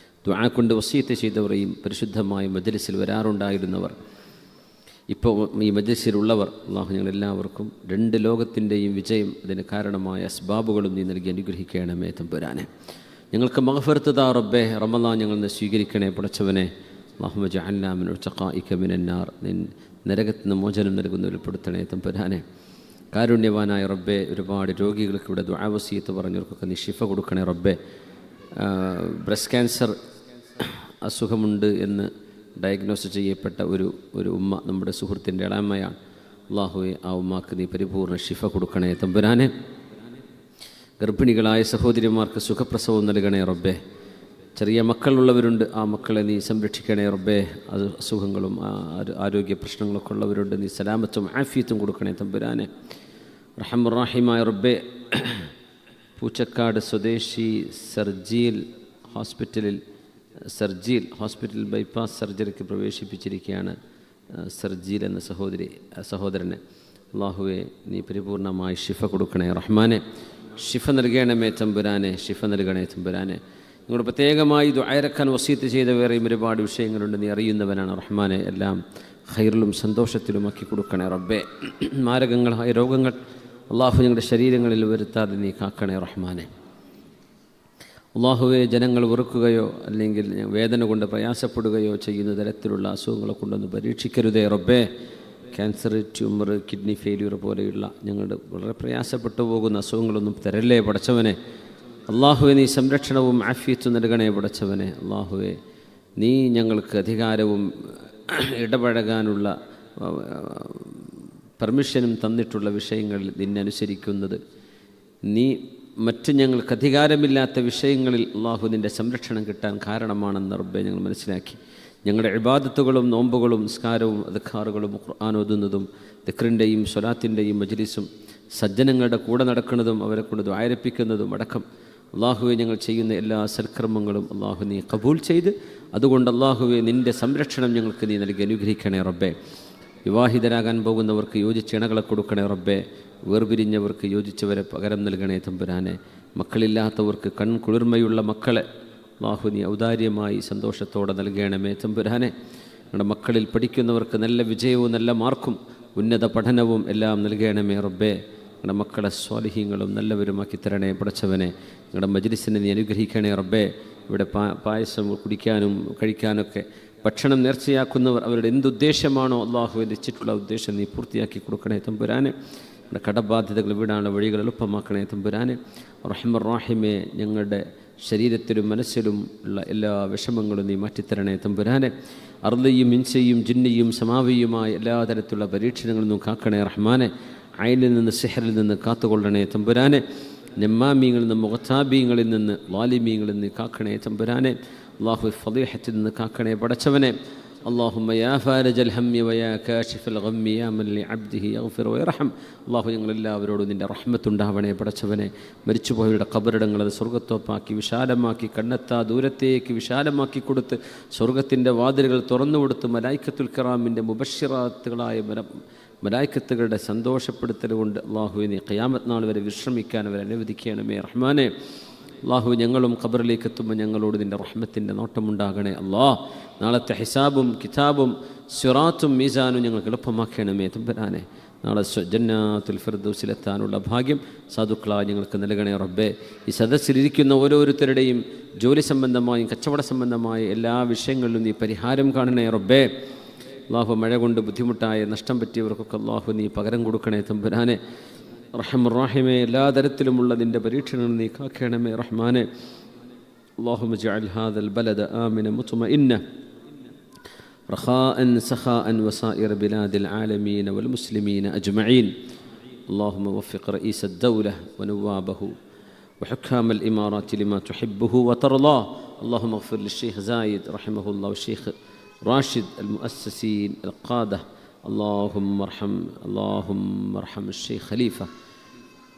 ദുആ കൊണ്ട് വസിയത്ത് ചെയ്തവരെയും പരിശുദ്ധമായ മജ്ലിസിൽ വരാറുണ്ടായിരുന്നവർ, ഇപ്പോൾ ഈ മജ്ലിസിലുള്ളവർ, അള്ളാഹു ഞങ്ങളെല്ലാവർക്കും രണ്ട് ലോകത്തിൻ്റെയും വിജയം അതിന് കാരണമായ അസ്ബാബുകളും നീ നൽകി അനുഗ്രഹിക്കണമേ തമ്പുരാനെ. ഞങ്ങൾക്ക് മഗ്ഫിറത്ത് താ റബ്ബേ. റമളാൻ ഞങ്ങൾ സ്വീകരിക്കണേ പടച്ചവനെ. അല്ലാഹുമ്മ ജഅൽനാ മിൻ ഉതഖാഇക മിനന്നാർ, നിൻ നരകത്തിൽ നിന്ന് മോചനം നൽകുന്നവരിൽപ്പെടുത്തണേ തമ്പുരാനെ. കാരുണ്യവാനായ റബ്ബേ, ഒരുപാട് രോഗികൾക്ക് ഇവിടെ ദുആ വസിയത്ത് പറഞ്ഞവർക്കൊക്കെ നീ ശിഫ കൊടുക്കണേ റബ്ബേ. ബ്രസ്റ്റ് ക്യാൻസർ അസുഖമുണ്ട് എന്ന് ഡയഗ്നോസ് ചെയ്യപ്പെട്ട ഒരു ഉമ്മ നമ്മുടെ സുഹൃത്തിൻ്റെ ഇളാമയാണ്. അല്ലാഹുവേ, ആ ഉമ്മാക്ക് നീ പരിപൂർണ്ണ ശിഫ കൊടുക്കണേ തമ്പുരാനെ. ഗർഭിണികളായ സഹോദരിമാർക്ക് സുഖപ്രസവം നൽകണേ റബ്ബേ. ചെറിയ മക്കളുള്ളവരുണ്ട്, ആ മക്കളെ നീ സംരക്ഷിക്കണേ റബ്ബേ. അസുഖങ്ങളും ആരോഗ്യ പ്രശ്നങ്ങളൊക്കെ ഉള്ളവരുണ്ട്, നീ സലാമത്തും ആഫിയത്തും കൊടുക്കണേ തമ്പുരാനെ. റഹമുറാഹിമായ റബ്ബേ, പൂച്ചക്കാട് സ്വദേശി സർജീൽ ഹോസ്പിറ്റൽ ബൈപ്പാസ് സർജറിക്ക് പ്രവേശിപ്പിച്ചിരിക്കുകയാണ് സർജീൽ എന്ന സഹോദരനെ. അല്ലാഹുവേ, നീ പരിപൂർണമായി ശിഫ കൊടുക്കണേ റഹ്മാനെ. ശിഫ നൽകണമേ തമ്പുരാനെ, ശിഫ നൽകണേ തമ്പുരാനെ. നിങ്ങളോട് പ്രത്യേകമായി ദുആയിരക്കാൻ വസീത്ത് ചെയ്ത വേറെയും ഒരുപാട് വിഷയങ്ങളുണ്ട്, നീ അറിയുന്നവനാണ് റഹ്മാനെ. എല്ലാം ഖൈറിലും സന്തോഷത്തിലുമാക്കി കൊടുക്കണേ റബ്ബേ. മാരകങ്ങളായ രോഗങ്ങൾ അള്ളാഹു ഞങ്ങളുടെ ശരീരങ്ങളിൽ വരുത്താതെ നീ കാക്കണേ റഹ്മാനെ. അള്ളാഹുവെ, ജനങ്ങൾ വെറുക്കുകയോ അല്ലെങ്കിൽ വേദന കൊണ്ട് പ്രയാസപ്പെടുകയോ ചെയ്യുന്ന തരത്തിലുള്ള അസുഖങ്ങളെ കൊണ്ടൊന്ന് പരീക്ഷിക്കരുതേ റബ്ബേ. ക്യാൻസർ, ട്യൂമർ, കിഡ്നി ഫെയിലിയർ പോലെയുള്ള ഞങ്ങളുടെ വളരെ പ്രയാസപ്പെട്ടു പോകുന്ന അസുഖങ്ങളൊന്നും തരല്ലേ പടച്ചവനെ. അള്ളാഹുവെ, നീ സംരക്ഷണവും ആഫിയത്തും നൽകണേ പടച്ചവനെ. അള്ളാഹുവെ, നീ ഞങ്ങൾക്ക് അധികാരവും ഇടപഴകാനുള്ള പെർമിഷനും തന്നിട്ടുള്ള വിഷയങ്ങളിൽ നിന്നനുസരിക്കുന്നത്, നീ മറ്റ് ഞങ്ങൾക്ക് അധികാരമില്ലാത്ത വിഷയങ്ങളിൽ അള്ളാഹു നിൻ്റെ സംരക്ഷണം കിട്ടാൻ കാരണമാണെന്ന് റബ്ബെ ഞങ്ങൾ മനസ്സിലാക്കി. ഞങ്ങളുടെ ഇബാദത്തുകളും നോമ്പുകളും നിസ്കാരവും അദ്കാറുകളും ഖുർആൻ ഓതുന്നതും ദിക്റിൻ്റെയും സ്വലാത്തിൻ്റെയും മജ്ലിസും സജ്ജനങ്ങളുടെ കൂടെ നടക്കുന്നതും അവരെ കൊണ്ട് ദ്വാരപ്പിക്കുന്നതും അടക്കം അള്ളാഹുവെ ഞങ്ങൾ ചെയ്യുന്ന എല്ലാ സൽക്കർമ്മങ്ങളും അള്ളാഹു നീ കബൂൽ ചെയ്ത്, അതുകൊണ്ട് അള്ളാഹുവെ നിൻ്റെ സംരക്ഷണം ഞങ്ങൾക്ക് നീ നൽകി അനുഗ്രഹിക്കണേ റബ്ബേ. വിവാഹിതരാകാൻ പോകുന്നവർക്ക് യോജിച്ച ഇണകളെ കൊടുക്കണേ റബ്ബേ. വേർപിരിഞ്ഞവർക്ക് യോജിച്ചവരെ പകരം നൽകണേ തമ്പുരാനെ. മക്കളില്ലാത്തവർക്ക് കൺകുളിർമയുള്ള മക്കളെ അല്ലാഹു നീ ഔദാര്യമായി സന്തോഷത്തോടെ നൽകണമേ തമ്പുരാനെ. ഞങ്ങളുടെ മക്കളിൽ പഠിക്കുന്നവർക്ക് നല്ല വിജയവും നല്ല മാർക്കും ഉന്നത പഠനവും എല്ലാം നൽകണമേ റബ്ബേ. ഞങ്ങളുടെ മക്കളെ സ്വാലിഹീങ്ങളും നല്ലവരുമാക്കി തരണേ പടച്ചവനെ. ഞങ്ങളുടെ മജ്ലിസിനെ നീ അനുഗ്രഹിക്കണേ റബ്ബേ. ഇവിടെ പായസം കുടിക്കാനും കഴിക്കാനൊക്കെ ഭക്ഷണം നേർച്ചയാക്കുന്നവർ അവരുടെ എന്തുദ്ദേശമാണോ അള്ളാഹു വെച്ചിട്ടുള്ള ഉദ്ദേശം നീ പൂർത്തിയാക്കി കൊടുക്കണേ തമ്പുരാനെ. ഞങ്ങളുടെ കടബാധ്യതകൾ വീടാനുള്ള വഴികൾ എളുപ്പമാക്കണേ തമ്പുരാനെ. റഹ്മറാഹിമേ, ഞങ്ങളുടെ ശരീരത്തിലും മനസ്സിലും ഉള്ള എല്ലാ വിഷമങ്ങളും നീ മാറ്റിത്തരണേ തമ്പുരാനെ. അർളിയും ഇൻസയും ജിന്നിയും സമാവിയുമായ എല്ലാ തരത്തിലുള്ള പരീക്ഷണങ്ങളിൽ നിന്നും കാക്കണേ റഹ്മാനെ. അയിനിൽ നിന്ന് സിഹറിൽ നിന്ന് കാത്തുകൊള്ളണേ തമ്പുരാനെ. നെമ്മാമീങ്ങളിൽ നിന്ന് മുഖത്താബീങ്ങളിൽ നിന്ന് വാലിമീങ്ങളിൽ നിന്ന് കാക്കണേ തമ്പുരാനെ. അല്ലാഹു ഫളീഹത്തിൽ നിന്ന് കാക്കണേ പടച്ചവനെ. اللهم يا فارج الهم ويا كاشف الغم يا من لعبده يغفر ويرحم. അല്ലാഹു ഞങ്ങളെല്ലാവരോടും നിൻ്റെ റഹ്മത്തുണ്ടാവണേ പടച്ചവനെ. മരിച്ചുപോയവരുടെ ഖബറിടങ്ങൾ അത് സ്വർഗ്ഗത്തോപ്പാക്കി വിശാലമാക്കി കണ്ണെത്താ ദൂരത്തേക്ക് വിശാലമാക്കി കൊടുത്ത് സ്വർഗ്ഗത്തിൻ്റെ വാതിലുകൾ തുറന്നു കൊടുത്ത് മലായിക്കത്തുൽ കിറാമിൻ്റെ മുബശ്ശിറാത്തുകളായ മലായിക്കത്തുകളുടെ സന്തോഷപ്പെടുത്തൽ കൊണ്ട് അല്ലാഹുവേ നീ ഖിയാമത്ത് നാൾ വരെ വിശ്രമിക്കാൻ അവരെ അനുവദിക്കണമേ റഹ്മാനെ. അല്ലാഹു ഞങ്ങളും ഖബറിലേക്ക് എത്തുമ്പോൾ ഞങ്ങളോട് നിൻ്റെ റഹ്മത്തിൻ്റെ നോട്ടമുണ്ടാകണേ അല്ലാഹ്. നാളത്തെ ഹിസാബും കിതാബും സിറാത്തും മീസാനും ഞങ്ങൾക്ക് എളുപ്പമാക്കണമേ തമ്പുരാനെ. നാളെ ജന്നാത്തുൽ ഫിർദൗസിലെത്താനുള്ള ഭാഗ്യം സാധുക്കളായി ഞങ്ങൾക്ക് നൽകണേ റബ്ബേ. ഈ സദസ്സിലിരിക്കുന്ന ഓരോരുത്തരുടെയും ജോലി സംബന്ധമായും കച്ചവട സംബന്ധമായ എല്ലാ വിഷയങ്ങളിലും നീ പരിഹാരം കാണണേ റബ്ബേ. അല്ലാഹു മഴ കൊണ്ട് ബുദ്ധിമുട്ടായ നഷ്ടം പറ്റിയവർക്കൊക്കെ അല്ലാഹു നീ പകരം കൊടുക്കണേ തമ്പുരാനെ. റഹ്മറാഹിമേ, എല്ലാ തരത്തിലുമുള്ള നിൻ്റെ പരീക്ഷണങ്ങൾ നീ കാക്കണമേ റഹ്മാനെ. اللهم اجعل هذا البلد آمنا مطمئنا رخاء سخاء وسائر بلاد العالمين والمسلمين أجمعين. اللهم وفق رئيس الدولة ونوابه وحكام الإمارات لما تحبه وترضاه. اللهم اغفر للشيخ زايد رحمه الله والشيخ راشد المؤسسين القادة. اللهم ارحم الشيخ خليفة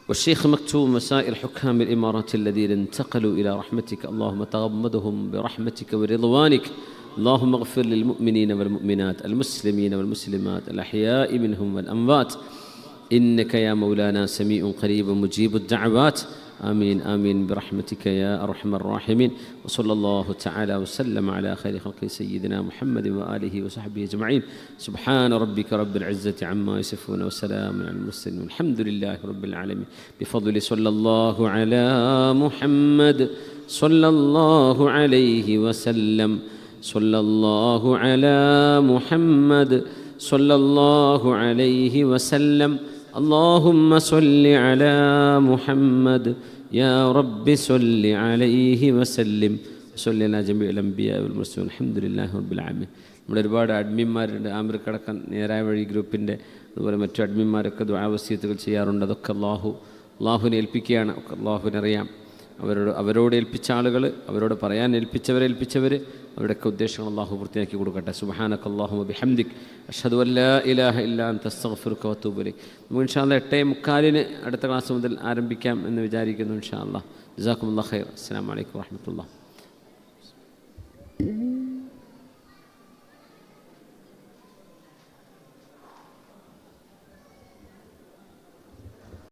والشيخ مكتوم وسائر حكام الإمارات الذين انتقلوا إلى رحمتك. اللهم تغمدهم برحمتك ورضوانك. اللهم اغفر للمؤمنين والمؤمنات المسلمين والمسلمات الأحياء منهم والأموات إنك يا مولانا سميع قريب مجيب الدعوات. آمين آمين برحمتك يا أرحم الراحمين. وصلى الله تعالى وسلم على خير خلقه سيدنا محمد وآله وصحبه أجمعين. سبحان ربك رب العزة عما يصفون وسلام على المرسلين والحمد لله رب العالمين. بفضل صلى الله على محمد صلى الله عليه وسلم. صلى الله على محمد صلى الله عليه وسلم. اللهم صل على محمد يا رب صل عليه وسلم. صلى على جميع الأنبياء والمرسلين الحمد لله رب العالمين. നമ്മുടെ ഒരുപാട് അഡ്മിന്മാരുണ്ട്. ആമിർ കടക്കൻ നേരായ വഴി ഗ്രൂപ്പിൻ്റെ അതുപോലെ മറ്റു അഡ്മിന്മാരൊക്കെ ദുആ വസിയത്തുകൾ ചെയ്യാറുണ്ട്. അതൊക്കെ അള്ളാഹുവിനെ ഏൽപ്പിക്കുകയാണ്. ഒക്കെ അള്ളാഹുവിനറിയാം. അവരോട് ഏൽപ്പിച്ച ആളുകൾ, അവരോട് പറയാൻ ഏൽപ്പിച്ചവർ അവരുടെയൊക്കെ ഉദ്ദേശങ്ങൾ അള്ളാഹു പൂർത്തിയാക്കി കൊടുക്കട്ടെ. സുബ്ഹാനക അല്ലാഹുമ്മ ബിഹംദിക് അഷ്ഹദു അൻ ലാ ഇലാഹ ഇല്ലാ അൻത അസ്തഗ്ഫിറുക വഅതൂബു ഇലൈക്. നമുക്ക് ഇൻഷാ അല്ലാഹ് 8:45 അടുത്ത ക്ലാസ് മുതൽ ആരംഭിക്കാം എന്ന് വിചാരിക്കുന്നു. ഇൻഷാ അല്ലാഹ്. ജസാക്കുമുല്ലാഹ് ഖൈർ. അസ്സലാമു അലൈക്കും വറഹ്മത്തുള്ളാഹി.